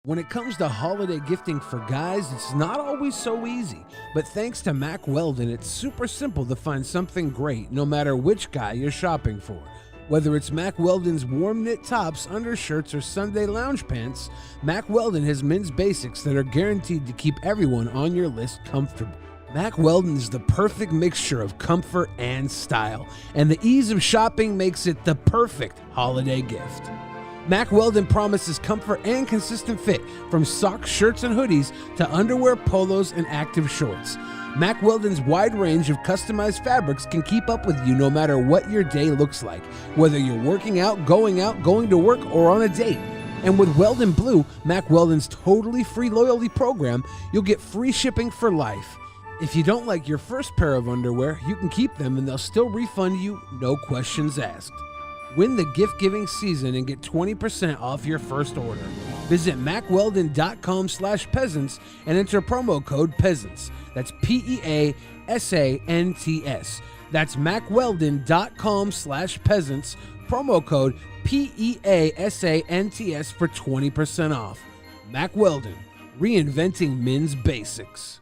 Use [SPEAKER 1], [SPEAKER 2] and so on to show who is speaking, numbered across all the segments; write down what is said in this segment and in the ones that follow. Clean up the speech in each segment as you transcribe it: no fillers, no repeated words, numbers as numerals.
[SPEAKER 1] When it comes to holiday gifting for guys, it's not always so easy. But thanks to Mack Weldon, it's super simple to find something great no matter which guy you're shopping for. Whether it's Mack Weldon's warm knit tops, undershirts, or Sunday lounge pants, Mack Weldon has men's basics that are guaranteed to keep everyone on your list comfortable. Mack Weldon is the perfect mixture of comfort and style, and the ease of shopping makes it the perfect holiday gift. Mack Weldon promises comfort and consistent fit from socks, shirts, and hoodies to underwear, polos, and active shorts. Mack Weldon's wide range of customized fabrics can keep up with you no matter what your day looks like, whether you're working out, going to work, or on a date. And with Weldon Blue, Mack Weldon's totally free loyalty program, you'll get free shipping for life. If you don't like your first pair of underwear, you can keep them and they'll still refund you, no questions asked. Win the gift-giving season and get 20% off your first order. Visit MackWeldon.com/peasants and enter promo code peasants. That's PEASANTS. That's MackWeldon.com/peasants. Promo code PEASANTS for 20% off. Mack Weldon, reinventing men's basics.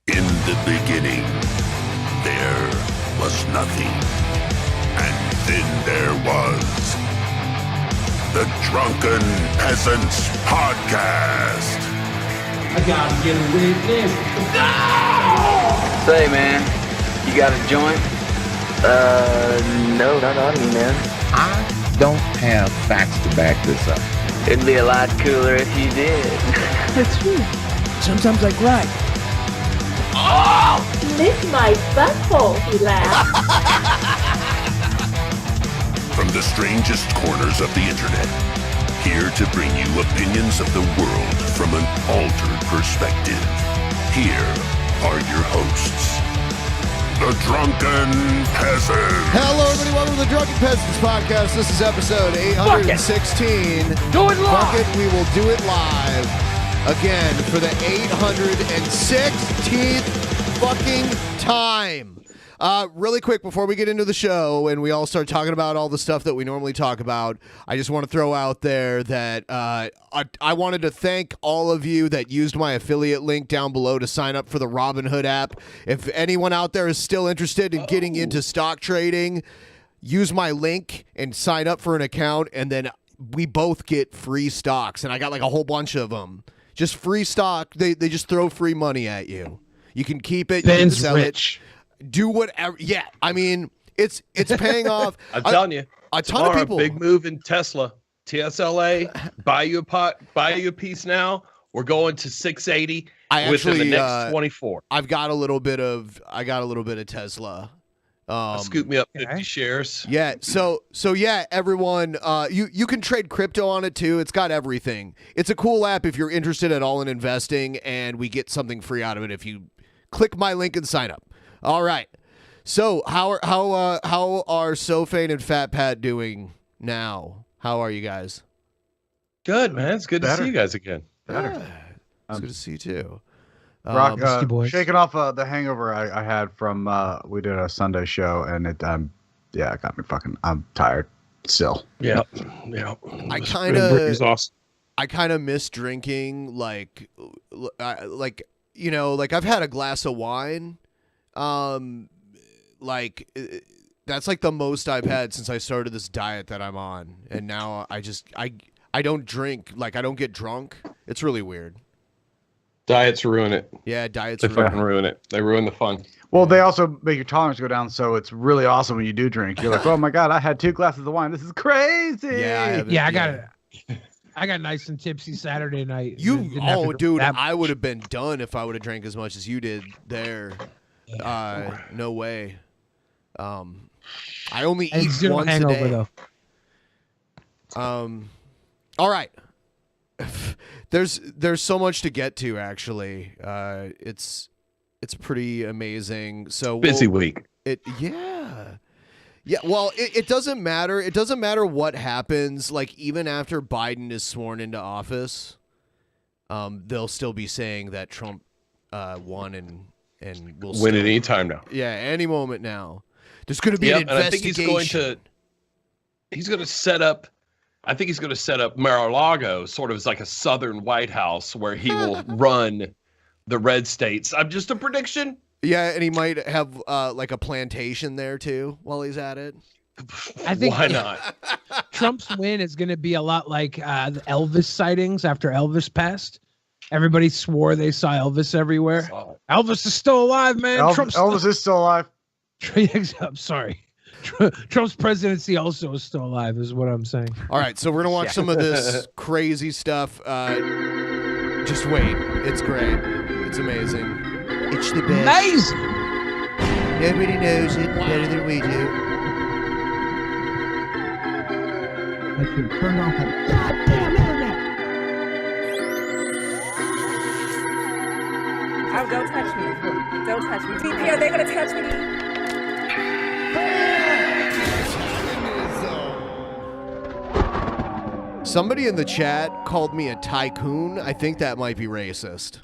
[SPEAKER 2] In the beginning, there was nothing. And then there was the Drunken Peasants Podcast.
[SPEAKER 3] I gotta get a witness. No!
[SPEAKER 4] Say, man, you got a joint? No, not on me, man.
[SPEAKER 5] I don't have facts to back this up.
[SPEAKER 4] It'd be a lot cooler if you did.
[SPEAKER 6] That's true. Sometimes I cry.
[SPEAKER 7] Oh! Lick my butthole, he laughed.
[SPEAKER 2] From the strangest corners of the internet, here to bring you opinions of the world from an altered perspective. Here are your hosts, the Drunken Peasants.
[SPEAKER 8] Hello, everybody. Welcome to the Drunken Peasants Podcast. This is episode 816.
[SPEAKER 3] Do it live.
[SPEAKER 8] Fuck it, we will do it live again for the 816th fucking time. Really quick before we get into the show and we all start talking about all the stuff that we normally talk about, I just want to throw out there that I wanted to thank all of you that used my affiliate link down below to sign up for the Robinhood app. If anyone out there is still interested in getting into stock trading, use my link and sign up for an account, and then we both get free stocks. And I got like a whole bunch of them. Just free stock. They just throw free money at you. You can keep it.
[SPEAKER 3] Ben's
[SPEAKER 8] you can sell
[SPEAKER 3] rich.
[SPEAKER 8] It. Do whatever. Yeah, I mean, it's paying off.
[SPEAKER 9] I'm telling you,
[SPEAKER 8] a ton of people.
[SPEAKER 9] Big move in Tesla. TSLA. Buy you a piece now. We're going to 680 within the next 24.
[SPEAKER 8] I've got a little bit of Tesla.
[SPEAKER 9] Scoop me up 50 shares.
[SPEAKER 8] Yeah. So yeah, everyone, you can trade crypto on it too. It's got everything. It's a cool app if you're interested at all in investing, and we get something free out of it if you click my link and sign up. All right. So how are Sofane and Fat Pat doing now? How are you guys?
[SPEAKER 9] Good, man. It's good to see you guys again.
[SPEAKER 8] Yeah, it's good to see you too.
[SPEAKER 10] Brock, shaking off the hangover I had from we did a Sunday show, and it got me fucking. I'm tired still.
[SPEAKER 9] Yeah.
[SPEAKER 8] I kind of miss drinking, like I've had a glass of wine, that's like the most I've had since I started this diet that I'm on, and now I don't drink, like I don't get drunk. It's really weird.
[SPEAKER 9] Diets ruin it.
[SPEAKER 8] Yeah, diets
[SPEAKER 9] fucking ruin it. They ruin the fun.
[SPEAKER 10] Well, they also make your tolerance go down, so it's really awesome when you do drink. You're like, oh my god, I had 2 glasses of wine. This is crazy.
[SPEAKER 1] I got nice and tipsy Saturday night.
[SPEAKER 8] Dude, I would have been done if I would have drank as much as you did there. No way. I only eat once a day.
[SPEAKER 1] Though.
[SPEAKER 8] All right. There's so much to get to, actually. It's pretty amazing. So
[SPEAKER 9] busy week.
[SPEAKER 8] Yeah. Well, it doesn't matter. It doesn't matter what happens. Like, even after Biden is sworn into office, they'll still be saying that Trump won and and we'll
[SPEAKER 9] win at any time now.
[SPEAKER 8] Yeah, any moment now. There's going to be an investigation.
[SPEAKER 9] And I think he's going to set up. I think he's going to set up Mar-a-Lago sort of as like a Southern White House where he will run the red states. I'm just a prediction.
[SPEAKER 8] Yeah, and he might have like a plantation there too while he's at it.
[SPEAKER 1] I think
[SPEAKER 9] why not?
[SPEAKER 1] Trump's win is going to be a lot like the Elvis sightings after Elvis passed. Everybody swore they saw Elvis everywhere. Elvis is still alive, man.
[SPEAKER 10] Elvis is still alive.
[SPEAKER 1] I'm sorry. Trump's presidency also is still alive, is what I'm saying.
[SPEAKER 8] All right, so we're gonna watch some of this crazy stuff. Just wait, it's great. It's amazing. It's the best.
[SPEAKER 1] Amazing.
[SPEAKER 8] Nobody knows it better than we do.
[SPEAKER 6] I should turn off that goddamn internet.
[SPEAKER 7] Oh, don't touch me. Don't touch me. TP, are they going to touch me?
[SPEAKER 8] Somebody in the chat called me a tycoon. I think that might be racist.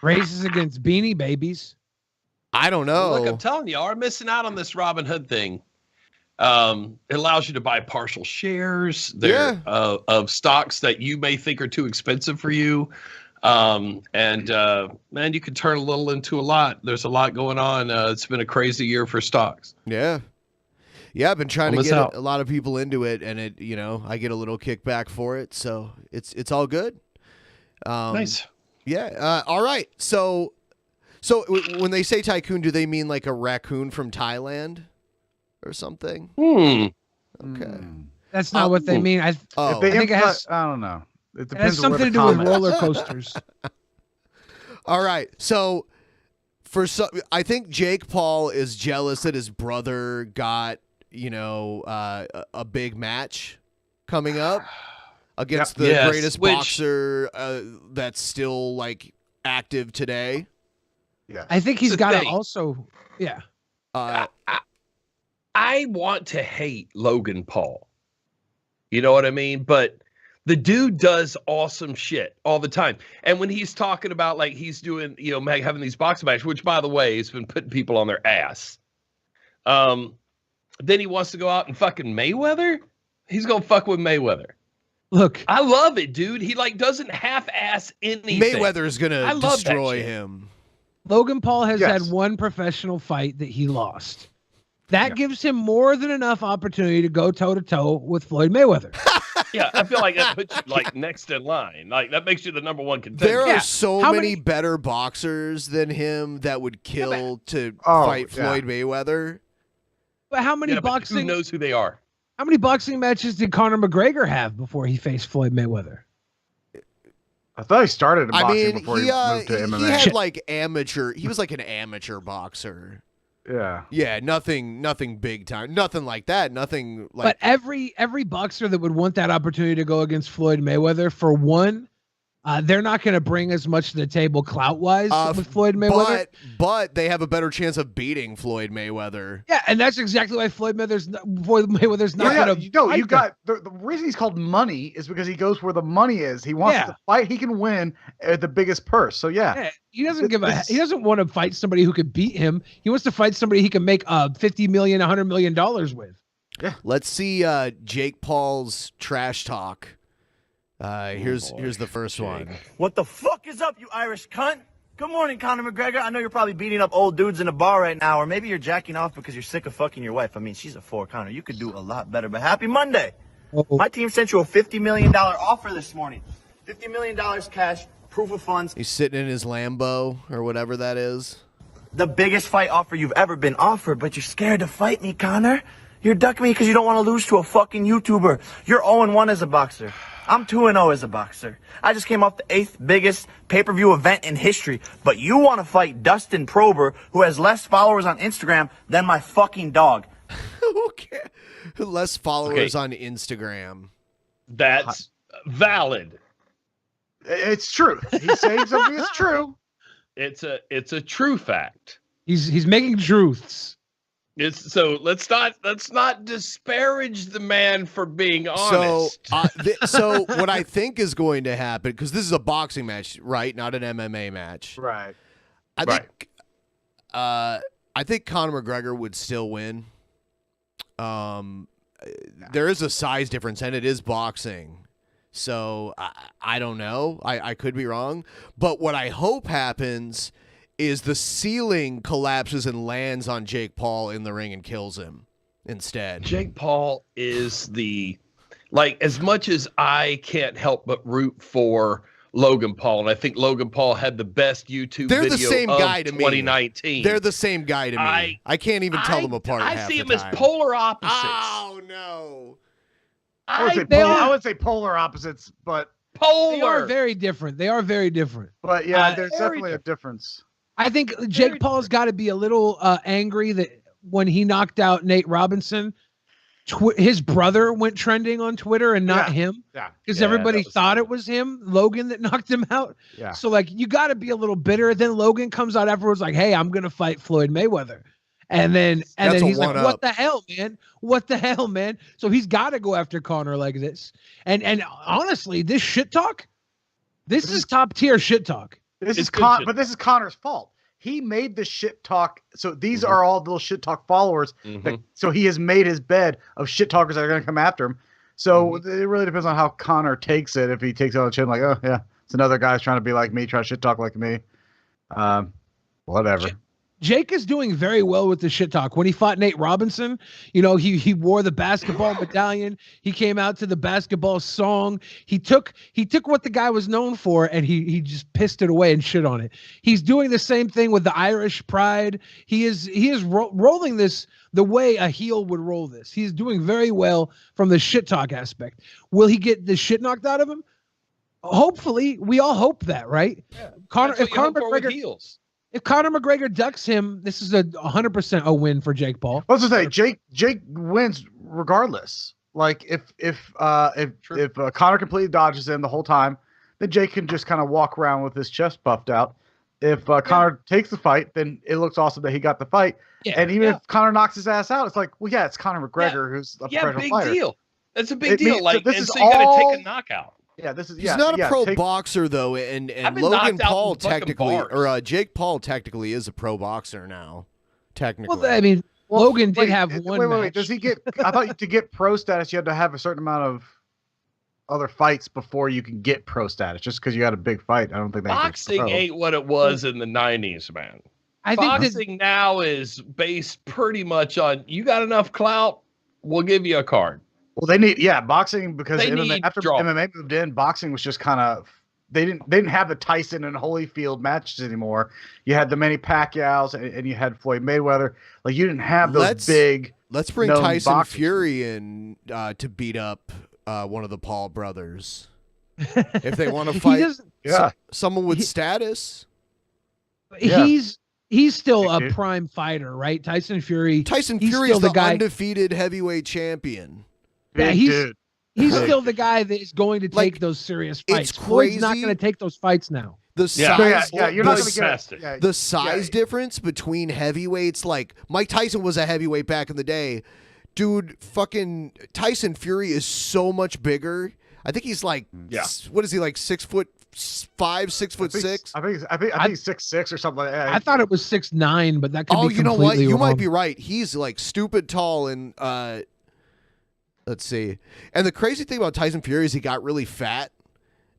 [SPEAKER 1] Races against Beanie Babies.
[SPEAKER 8] I don't know.
[SPEAKER 9] Look, I'm telling you, are missing out on this Robin Hood thing. It allows you to buy partial shares there of stocks that you may think are too expensive for you. Man, you can turn a little into a lot. There's a lot going on. It's been a crazy year for stocks.
[SPEAKER 8] Yeah. Yeah, I've been trying to get a lot of people into it, and it, I get a little kickback for it, so it's all good.
[SPEAKER 9] Nice.
[SPEAKER 8] Yeah. All right. So when they say tycoon, do they mean like a raccoon from Thailand or something? Okay.
[SPEAKER 1] That's not what they mean. I think it has.
[SPEAKER 10] I don't know. It
[SPEAKER 1] has
[SPEAKER 10] depends
[SPEAKER 1] something to do with roller coasters.
[SPEAKER 8] All right. So I think Jake Paul is jealous that his brother got a big match coming up against the greatest boxer that's still like active today.
[SPEAKER 10] Yeah,
[SPEAKER 1] I think he's got to also. Yeah.
[SPEAKER 9] I want to hate Logan Paul. You know what I mean? But the dude does awesome shit all the time. And when he's talking about like he's doing, having these boxing matches, which by the way, has been putting people on their ass. Then he wants to go out and fucking Mayweather. He's going to fuck with Mayweather.
[SPEAKER 1] Look,
[SPEAKER 9] I love it, dude. He like doesn't half-ass anything.
[SPEAKER 8] Mayweather's going to destroy him.
[SPEAKER 1] Logan Paul has had one professional fight that he lost. That gives him more than enough opportunity to go toe-to-toe with Floyd Mayweather.
[SPEAKER 9] Yeah, I feel like that puts you like next in line. Like that makes you the number one contender.
[SPEAKER 8] There are so many better boxers than him that would kill to fight Floyd Mayweather.
[SPEAKER 1] But how many boxing?
[SPEAKER 9] Who knows who they are?
[SPEAKER 1] How many boxing matches did Conor McGregor have before he faced Floyd Mayweather?
[SPEAKER 10] I thought he started in boxing before he moved to MMA.
[SPEAKER 8] He had like amateur. He was like an amateur boxer.
[SPEAKER 10] Yeah.
[SPEAKER 8] Yeah, nothing big time. Nothing like that. Nothing like.
[SPEAKER 1] But every boxer that would want that opportunity to go against Floyd Mayweather, for one, they're not going to bring as much to the table clout-wise with Floyd Mayweather.
[SPEAKER 8] But they have a better chance of beating Floyd Mayweather.
[SPEAKER 1] Yeah, and that's exactly why Floyd Mayweather's not going to.
[SPEAKER 10] You got the reason he's called money is because he goes where the money is. He wants to fight. He can win at the biggest purse. So yeah
[SPEAKER 1] he doesn't he doesn't want to fight somebody who could beat him. He wants to fight somebody he can make $50 million, $100 million with.
[SPEAKER 8] Yeah. Let's see Jake Paul's trash talk. Here's the first one.
[SPEAKER 11] What the fuck is up, you Irish cunt? Good morning, Conor McGregor. I know you're probably beating up old dudes in a bar right now, or maybe you're jacking off because you're sick of fucking your wife. I mean, she's a 4, Conor. You could do a lot better, but happy Monday. My team sent you a $50 million offer this morning. $50 million cash, proof of funds.
[SPEAKER 8] He's sitting in his Lambo or whatever that is.
[SPEAKER 11] The biggest fight offer you've ever been offered, but you're scared to fight me, Conor. You're ducking me because you don't want to lose to a fucking YouTuber. You're 0-1 as a boxer. I'm 2-0 as a boxer. I just came off the 8th biggest pay-per-view event in history, but you want to fight Dustin Prober, who has less followers on Instagram than my fucking dog.
[SPEAKER 8] Okay. Less followers on Instagram.
[SPEAKER 9] That's valid.
[SPEAKER 10] It's true. He's saying something is true.
[SPEAKER 9] It's a true fact.
[SPEAKER 1] He's making truths.
[SPEAKER 9] So let's not disparage the man for being honest.
[SPEAKER 8] So what I think is going to happen, because this is a boxing match, right? Not an MMA match.
[SPEAKER 10] Right.
[SPEAKER 8] I think Conor McGregor would still win. There is a size difference, and it is boxing. So I don't know. I could be wrong. But what I hope happens is the ceiling collapses and lands on Jake Paul in the ring and kills him instead.
[SPEAKER 9] Jake Paul is as much as I can't help but root for Logan Paul, and I think Logan Paul had the best YouTube
[SPEAKER 8] They're
[SPEAKER 9] video
[SPEAKER 8] the same
[SPEAKER 9] of
[SPEAKER 8] guy to
[SPEAKER 9] 2019.
[SPEAKER 8] me. They're the same guy to me. I can't even tell them apart.
[SPEAKER 9] I see them as polar opposites.
[SPEAKER 8] Oh no!
[SPEAKER 10] I would say polar opposites, but
[SPEAKER 1] They are very different.
[SPEAKER 10] But yeah, there's definitely a difference.
[SPEAKER 1] I think Jake Paul's got to be a little angry that when he knocked out Nate Robinson, his brother went trending on Twitter and not him.
[SPEAKER 10] Yeah.
[SPEAKER 1] Because everybody thought it was him, Logan, that knocked him out.
[SPEAKER 10] Yeah.
[SPEAKER 1] So, you got to be a little bitter. Then Logan comes out afterwards like, hey, I'm going to fight Floyd Mayweather. And then he's like, what the hell, man? What the hell, man? So he's got to go after Conor like this. And honestly, this shit talk, this is top tier shit talk.
[SPEAKER 10] This is Conor's fault. He made the shit talk. So these are all little shit talk followers. So he has made his bed of shit talkers that are going to come after him. So it really depends on how Conor takes it. If he takes it on the chin, like, oh yeah, it's another guy's trying to be like me, trying to shit talk like me. Whatever.
[SPEAKER 1] Jake is doing very well with the shit talk. When he fought Nate Robinson, he wore the basketball medallion. He came out to the basketball song. He took what the guy was known for and he just pissed it away and shit on it. He's doing the same thing with the Irish pride. He is rolling this the way a heel would roll this. He's doing very well from the shit talk aspect. Will he get the shit knocked out of him? Hopefully, we all hope that, right?
[SPEAKER 9] Yeah.
[SPEAKER 1] If Conor McGregor ducks him, this is 100% a win for Jake Paul.
[SPEAKER 10] What's to say? Jake wins regardless. Like if Conor completely dodges him the whole time, then Jake can just kind of walk around with his chest puffed out. If Conor takes the fight, then it looks awesome that he got the fight. Yeah, and even if Conor knocks his ass out, it's like, well, yeah, it's Conor McGregor who's a professional
[SPEAKER 9] big
[SPEAKER 10] fighter.
[SPEAKER 9] Deal. That's a big deal. So you got to take a knockout.
[SPEAKER 10] Yeah, he's
[SPEAKER 8] not a pro boxer though, and Logan Paul technically, or Jake Paul technically is a pro boxer now. Technically,
[SPEAKER 1] well, I mean, Logan did have one.
[SPEAKER 10] Wait. Does he get? I thought to get pro status, you had to have a certain amount of other fights before you can get pro status. Just because you had a big fight, I don't think that
[SPEAKER 9] boxing ain't what it was in the '90s, man. I think boxing now is based pretty much on you got enough clout, we'll give you a card.
[SPEAKER 10] Well, they need boxing because after MMA moved in, boxing was just kind of they didn't have the Tyson and Holyfield matches anymore. You had the Manny Pacquiao's and you had Floyd Mayweather. Like you didn't have those big.
[SPEAKER 8] Let's bring Tyson Fury in to beat up one of the Paul brothers if they want to fight. Someone with status.
[SPEAKER 1] He's still a prime fighter, right? Tyson Fury is
[SPEAKER 8] the undefeated heavyweight champion.
[SPEAKER 1] Yeah, he's still the guy that is going to take those serious fights. Floyd's not going to take those fights now.
[SPEAKER 8] The size,
[SPEAKER 10] you're not going to get it.
[SPEAKER 8] The size difference between heavyweights, like Mike Tyson was a heavyweight back in the day. Dude, fucking Tyson Fury is so much bigger. I think he's like, what is he, like 6'5", 6'6"?
[SPEAKER 10] I think he's 6'6" or something like that.
[SPEAKER 1] I thought it was 6'9", but that could be completely
[SPEAKER 8] you know what? You
[SPEAKER 1] wrong.
[SPEAKER 8] might be right. He's like stupid tall and let's see. And the crazy thing about Tyson Fury is he got really fat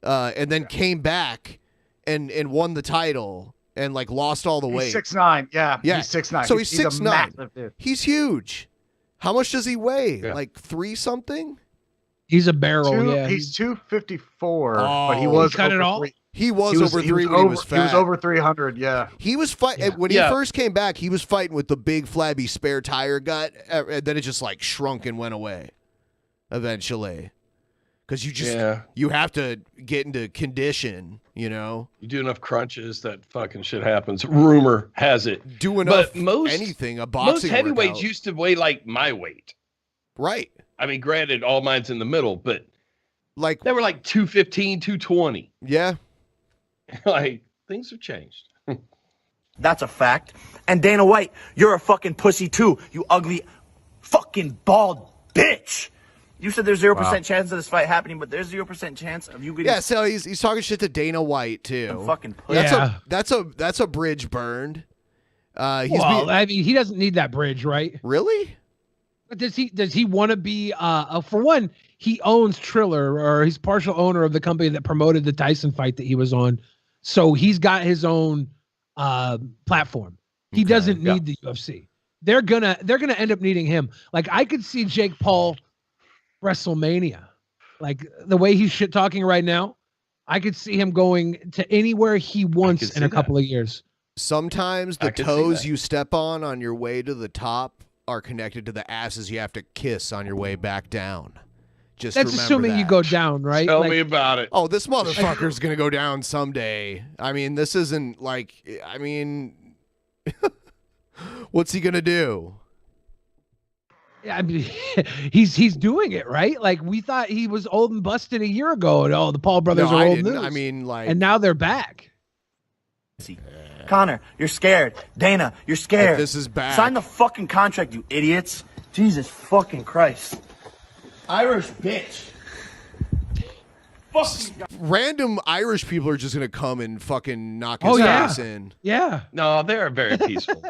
[SPEAKER 8] and then came back and won the title and like lost all the weight.
[SPEAKER 10] He's 6'9". Yeah. He's 6'9".
[SPEAKER 8] So he's 6'9". He's huge. How much does he weigh? Like 3 something?
[SPEAKER 1] He's a barrel,
[SPEAKER 10] He's 254, but he was
[SPEAKER 1] cut it all.
[SPEAKER 8] He was over 3 when he was fat.
[SPEAKER 10] He was over 300, yeah.
[SPEAKER 8] He was fighting when he first came back. He was fighting with the big flabby spare tire gut, and then it just like shrunk and went away. Eventually, because you have to get into condition. You
[SPEAKER 9] do enough crunches, that fucking shit happens. Rumor has it.
[SPEAKER 8] Do enough anything. A boxing
[SPEAKER 9] most heavyweights
[SPEAKER 8] workout.
[SPEAKER 9] Used to weigh like my weight.
[SPEAKER 8] Right.
[SPEAKER 9] I mean, granted, all mine's in the middle, but
[SPEAKER 8] like
[SPEAKER 9] they were like 215, 220.
[SPEAKER 8] Yeah.
[SPEAKER 9] Like things have changed.
[SPEAKER 11] That's a fact. And Dana White, you're a fucking pussy too, you ugly fucking bald bitch. You said there's 0% chance of this fight happening, but there's 0% chance of you getting.
[SPEAKER 8] Yeah, so he's talking shit to Dana White too.
[SPEAKER 11] Fucking pussy.
[SPEAKER 8] That's a bridge burned.
[SPEAKER 1] I mean, he doesn't need that bridge, right?
[SPEAKER 8] Really?
[SPEAKER 1] But does he want to be? For one, he owns Triller, or he's partial owner of the company that promoted the Tyson fight that he was on. So he's got his own platform. He doesn't need the UFC. They're gonna end up needing him. Like, I could see Jake Paul WrestleMania, like the way he's shit talking right now. I could see him going to anywhere he wants in a couple of years.
[SPEAKER 8] Sometimes the toes you step on your way to the top are connected to the asses you have to kiss on your way back down. Just
[SPEAKER 1] that's assuming you go down, right?
[SPEAKER 9] Tell me about it.
[SPEAKER 8] Oh, this motherfucker's gonna go down someday. I mean, this isn't like. I mean, what's he gonna do?
[SPEAKER 1] I mean, he's doing it, right? Like, we thought he was old and busted a year ago, and the Paul brothers are old news.
[SPEAKER 8] I mean, like,
[SPEAKER 1] and now they're back.
[SPEAKER 11] Connor, you're scared. Dana, you're scared.
[SPEAKER 8] If this is back.
[SPEAKER 11] Sign the fucking contract, you idiots. Jesus fucking Christ. Irish bitch.
[SPEAKER 8] Random Irish people are just gonna come and fucking knock his face in.
[SPEAKER 1] Yeah.
[SPEAKER 9] No, they're very peaceful.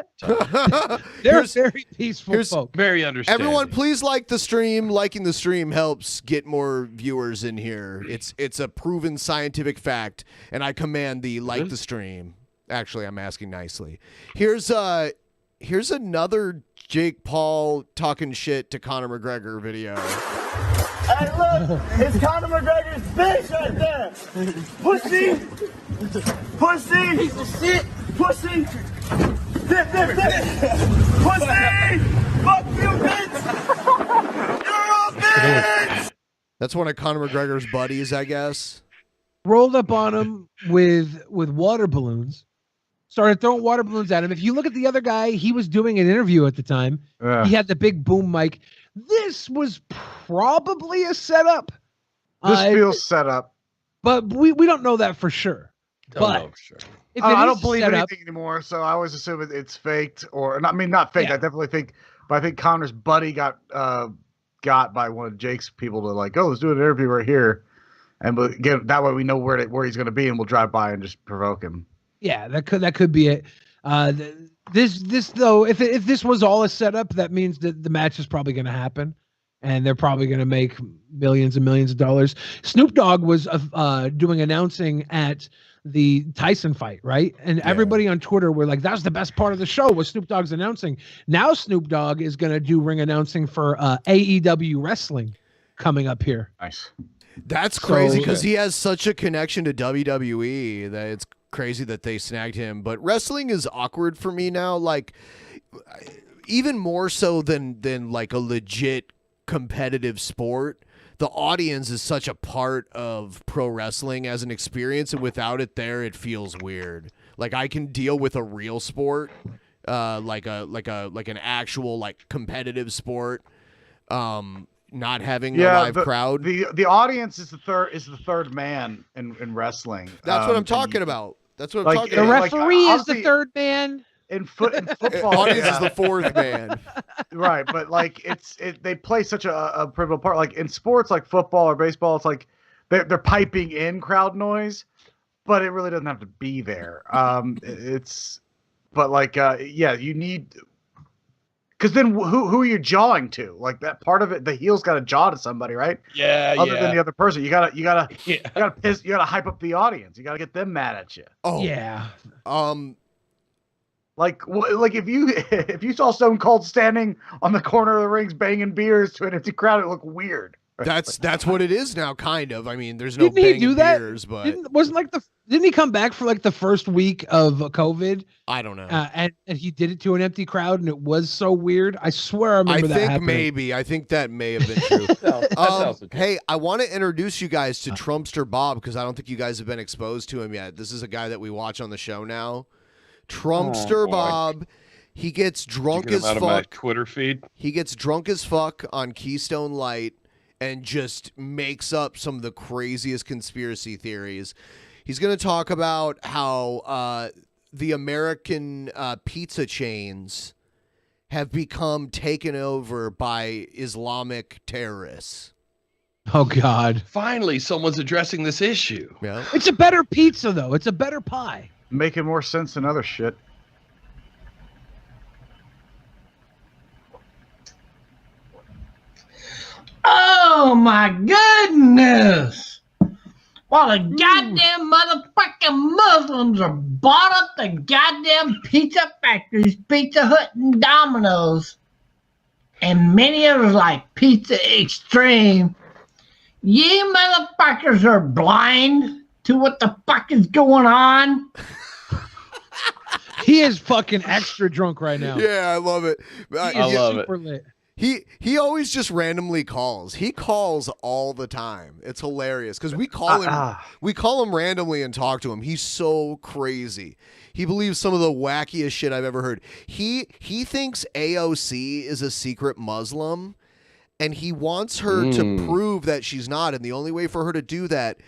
[SPEAKER 1] They're very peaceful folk.
[SPEAKER 9] Very understanding.
[SPEAKER 8] Everyone, please like the stream. Liking the stream helps get more viewers in here. It's a proven scientific fact, and I command the like the stream. Actually, I'm asking nicely. Here's another Jake Paul talking shit to Conor McGregor video.
[SPEAKER 11] Hey, look, it's Conor McGregor's bitch right there. Pussy. Pussy. Piece of shit. Pussy. Dip. Pussy. Fuck you, bitch. You're a bitch.
[SPEAKER 8] That's one of Conor McGregor's buddies, I guess.
[SPEAKER 1] Rolled up on him with water balloons. Started throwing water balloons at him. If you look at the other guy, he was doing an interview at the time. He had the big boom mic. This was probably a setup.
[SPEAKER 10] This feels set up.
[SPEAKER 1] But we don't know that for sure.
[SPEAKER 9] Don't know for sure.
[SPEAKER 10] I don't believe anything anymore, so I always assume it's faked. Not faked.
[SPEAKER 1] Yeah.
[SPEAKER 10] I definitely think, but I think Connor's buddy got by one of Jake's people to like, let's do an interview right here, and we'll get that way we know where he's going to be, and we'll drive by and just provoke him.
[SPEAKER 1] Yeah, that could be it. This though, if this was all a setup, that means that the match is probably going to happen, and they're probably going to make millions and millions of dollars. Snoop Dogg was doing announcing at the Tyson fight, right? And everybody on Twitter were like, "That was the best part of the show, was Snoop Dogg's announcing." Now Snoop Dogg is going to do ring announcing for AEW wrestling coming up here.
[SPEAKER 10] Nice.
[SPEAKER 8] That's crazy because he has such a connection to WWE that it's crazy that they snagged him. But wrestling is awkward for me now, like even more so than like a legit competitive sport. The audience is such a part of pro wrestling as an experience, and without it there, it feels weird. Like, I can deal with a real sport, like an actual like competitive sport, not having a live crowd.
[SPEAKER 10] The audience is the third man in wrestling.
[SPEAKER 8] That's what I'm talking about. That's what I'm talking
[SPEAKER 1] the
[SPEAKER 8] about.
[SPEAKER 1] referee is the third man.
[SPEAKER 10] In football,
[SPEAKER 8] audience is the fourth man.
[SPEAKER 10] Right, but like they play such a pivotal part. Like in sports, like football or baseball, it's like they're piping in crowd noise, but it really doesn't have to be there. You need, because then who are you jawing to? Like that part of it, the heel's got to jaw to somebody, right?
[SPEAKER 9] Yeah,
[SPEAKER 10] Other than the other person, you gotta hype up the audience. You gotta get them mad at you.
[SPEAKER 8] Oh
[SPEAKER 1] yeah.
[SPEAKER 10] Like if you saw Stone Cold standing on the corner of the rings banging beers to an empty crowd, it looked weird.
[SPEAKER 8] That's what it is now, kind of. I mean, there's no
[SPEAKER 1] Didn't he do that?
[SPEAKER 8] beers, but
[SPEAKER 1] didn't he come back for like the first week of COVID?
[SPEAKER 8] I don't know.
[SPEAKER 1] And he did it to an empty crowd, and it was so weird. I swear I remember that happening.
[SPEAKER 8] I think that may have been true. Hey, I want to introduce you guys to Trumpster Bob, because I don't think you guys have been exposed to him yet. This is a guy that we watch on the show now. Trumpster Bob. He gets drunk as fuck.
[SPEAKER 9] My Twitter feed.
[SPEAKER 8] He gets drunk as fuck on Keystone Light and just makes up some of the craziest conspiracy theories. He's going to talk about how the American pizza chains have become taken over by Islamic terrorists.
[SPEAKER 1] Oh, God.
[SPEAKER 9] Finally, someone's addressing this issue.
[SPEAKER 8] Yeah.
[SPEAKER 1] It's a better pizza, though. It's a better pie.
[SPEAKER 10] Making more sense than other shit.
[SPEAKER 3] Oh my goodness! While the goddamn motherfucking Muslims are bought up the goddamn pizza factories, Pizza Hut and Domino's, and many others like Pizza Extreme, you motherfuckers are blind to what the fuck is going on.
[SPEAKER 1] He is fucking extra drunk right now.
[SPEAKER 8] Yeah, I love it.
[SPEAKER 9] I love it.
[SPEAKER 1] Lit.
[SPEAKER 8] He always just randomly calls. He calls all the time. It's hilarious because we call him randomly and talk to him. He's so crazy. He believes some of the wackiest shit I've ever heard. He thinks AOC is a secret Muslim, and he wants her to prove that she's not. And the only way for her to do that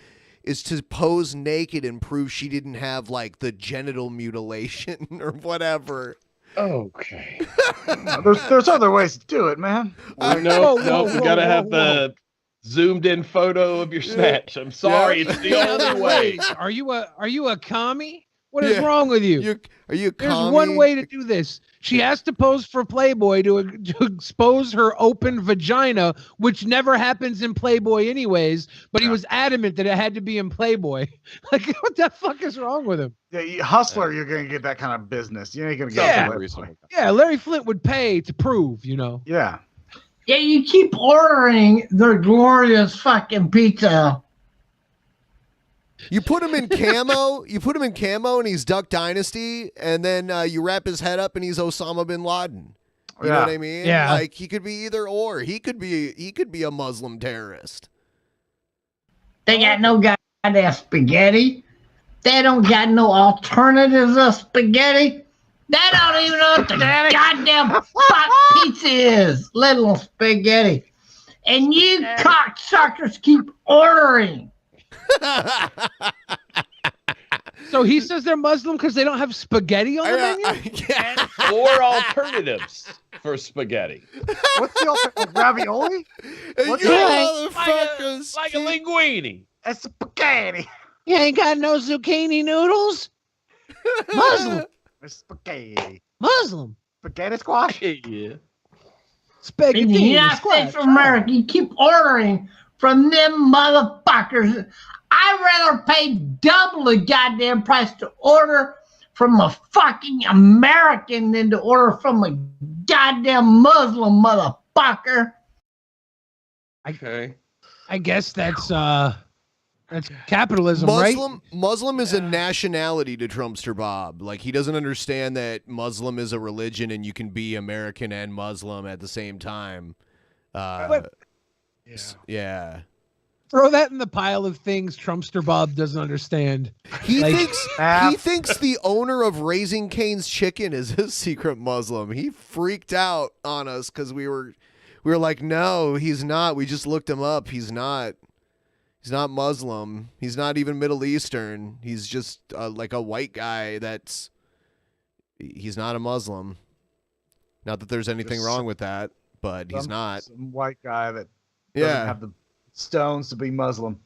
[SPEAKER 8] is to pose naked and prove she didn't have like the genital mutilation or whatever.
[SPEAKER 9] Okay.
[SPEAKER 10] There's other ways to do it, man.
[SPEAKER 9] No, we gotta have the zoomed in photo of your snatch. I'm sorry, it's the only way.
[SPEAKER 1] Are you a commie? What is wrong with you?
[SPEAKER 8] Are you a
[SPEAKER 1] There's
[SPEAKER 8] commie?
[SPEAKER 1] one way to do this. She has to pose for Playboy to expose her open vagina, which never happens in Playboy anyways, but he was adamant that it had to be in Playboy. Like, what the fuck is wrong with him?
[SPEAKER 10] Yeah, Hustler, you're going to get that kind of business. You ain't going to get it.
[SPEAKER 1] Yeah, Larry Flint would pay to prove, you know.
[SPEAKER 10] Yeah.
[SPEAKER 3] Yeah, you keep ordering their glorious fucking pizza.
[SPEAKER 8] You put him in camo. You put him in camo, and he's Duck Dynasty, and then you wrap his head up, and he's Osama bin Laden. You know what I mean?
[SPEAKER 1] Yeah.
[SPEAKER 8] Like he could be either or. He could be a Muslim terrorist.
[SPEAKER 3] They got no goddamn spaghetti. They don't got no alternatives of spaghetti. They don't even know what the goddamn fuck pizza is, let alone spaghetti. And you cocksuckers keep ordering.
[SPEAKER 1] So he says they're Muslim because they don't have spaghetti on the menu?
[SPEAKER 9] Or alternatives for spaghetti.
[SPEAKER 10] What's the alternative? Ravioli? What's
[SPEAKER 8] You motherfuckers.
[SPEAKER 9] Like a linguine.
[SPEAKER 10] It's spaghetti.
[SPEAKER 1] You ain't got no zucchini noodles? Muslim.
[SPEAKER 10] It's spaghetti.
[SPEAKER 1] Muslim.
[SPEAKER 10] Spaghetti squash?
[SPEAKER 9] Yeah.
[SPEAKER 1] Spaghetti.
[SPEAKER 3] In the United States of America, you keep ordering from them motherfuckers. I'd rather pay double the goddamn price to order from a fucking American than to order from a goddamn Muslim motherfucker.
[SPEAKER 9] Okay.
[SPEAKER 1] I guess that's capitalism, right?
[SPEAKER 8] Muslim is a nationality to Trumpster Bob. Like, he doesn't understand that Muslim is a religion and you can be American and Muslim at the same time. Yeah.
[SPEAKER 1] Throw that in the pile of things Trumpster Bob doesn't understand.
[SPEAKER 8] He thinks the owner of Raising Cane's Chicken is a secret Muslim. He freaked out on us because we were like, no, he's not. We just looked him up. He's not. He's not Muslim. He's not even Middle Eastern. He's just like a white guy he's not a Muslim. Not that there's anything wrong with that, but he's not.
[SPEAKER 10] Some white guy that doesn't have the stones to be Muslim.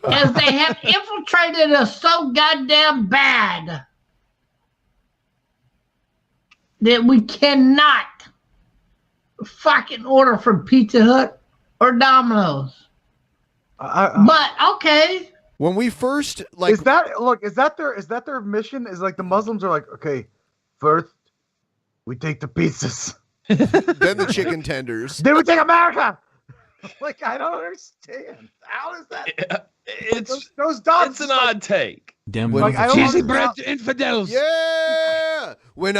[SPEAKER 3] As they have infiltrated us so goddamn bad that we cannot fucking order from Pizza Hut or Domino's. But okay.
[SPEAKER 8] When we first
[SPEAKER 10] is that their mission? Is like the Muslims are like, okay, first we take the pizzas,
[SPEAKER 8] then the chicken tenders,
[SPEAKER 10] then we take America. Like, I don't understand. How is that?
[SPEAKER 9] Yeah,
[SPEAKER 10] those dots.
[SPEAKER 9] It's an odd take.
[SPEAKER 1] Cheesy bread to infidels.
[SPEAKER 8] Yeah. When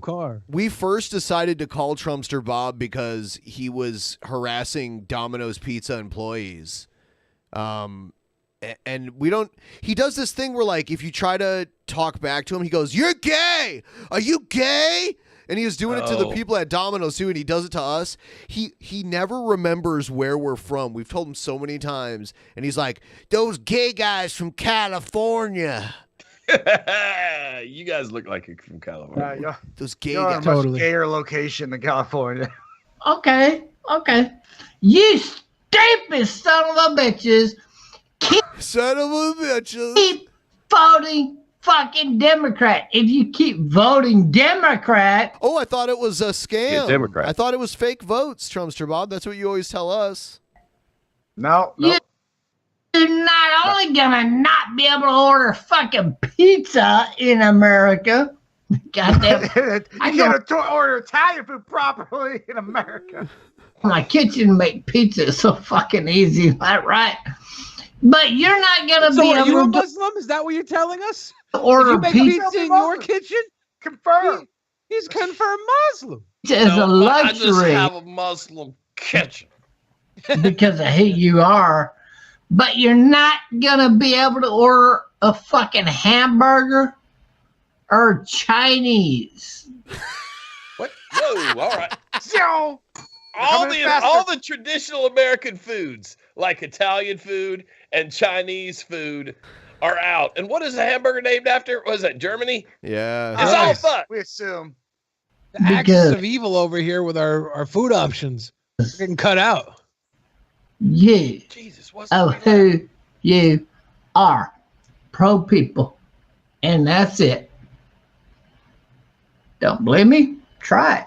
[SPEAKER 1] car.
[SPEAKER 8] We first decided to call Trumpster Bob because he was harassing Domino's Pizza employees. And he does this thing where, like, if you try to talk back to him, he goes, "You're gay. Are you gay?" And he was doing it to the people at Domino's too, and he does it to us. He never remembers where we're from. We've told him so many times, and he's like, "Those gay guys from California."
[SPEAKER 9] You guys look like you're from California.
[SPEAKER 8] Those gay
[SPEAKER 10] You're on
[SPEAKER 8] guys.
[SPEAKER 10] a much gayer location than California.
[SPEAKER 3] Okay. You stupid son of a bitches.
[SPEAKER 8] Son of a bitches.
[SPEAKER 3] Keep voting fucking Democrat. If you keep voting Democrat.
[SPEAKER 8] Oh, I thought it was a scam.
[SPEAKER 9] Yeah, Democrat.
[SPEAKER 8] I thought it was fake votes, Trumpster Bob. That's what you always tell us.
[SPEAKER 10] No.
[SPEAKER 3] You're not only gonna not be able to order fucking pizza in America. Goddamn.
[SPEAKER 10] You can't order Italian food properly in America.
[SPEAKER 3] My kitchen make pizza is so fucking easy, right? But you're not gonna
[SPEAKER 1] So
[SPEAKER 3] be
[SPEAKER 1] are you a
[SPEAKER 3] able to
[SPEAKER 1] Muslim? Is that what you're telling us?
[SPEAKER 3] order
[SPEAKER 1] you make pizza in your kitchen?
[SPEAKER 10] Confirm.
[SPEAKER 1] He's confirmed Muslim.
[SPEAKER 3] Pizza is a
[SPEAKER 9] I just
[SPEAKER 3] luxury
[SPEAKER 9] have a Muslim kitchen.
[SPEAKER 3] because of who you are. But you're not gonna be able to order a fucking hamburger or Chinese.
[SPEAKER 9] What? Whoa! All right.
[SPEAKER 10] So,
[SPEAKER 9] all the traditional American foods, like Italian food and Chinese food, are out. And what is the hamburger named after? Was that Germany?
[SPEAKER 8] Yeah.
[SPEAKER 9] It's all fucked.
[SPEAKER 10] we assume.
[SPEAKER 1] The axis of evil over here with our food options. We're getting cut out.
[SPEAKER 3] You of who you are. Pro people. And that's it. Don't believe me? Try it.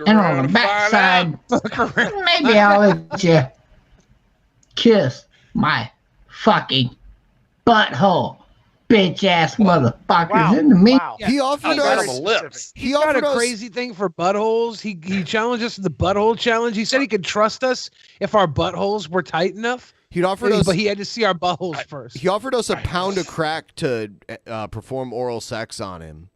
[SPEAKER 3] And on the backside, maybe I'll let you kiss my fucking butthole, bitch ass motherfuckers in the meat.
[SPEAKER 8] He offered us
[SPEAKER 9] lips.
[SPEAKER 1] He's got a crazy thing for buttholes. He challenged us to the butthole challenge. He said he could trust us if our buttholes were tight enough.
[SPEAKER 8] He'd offered us,
[SPEAKER 1] but he had to see our buttholes first.
[SPEAKER 8] He offered us a pound of crack to perform oral sex on him.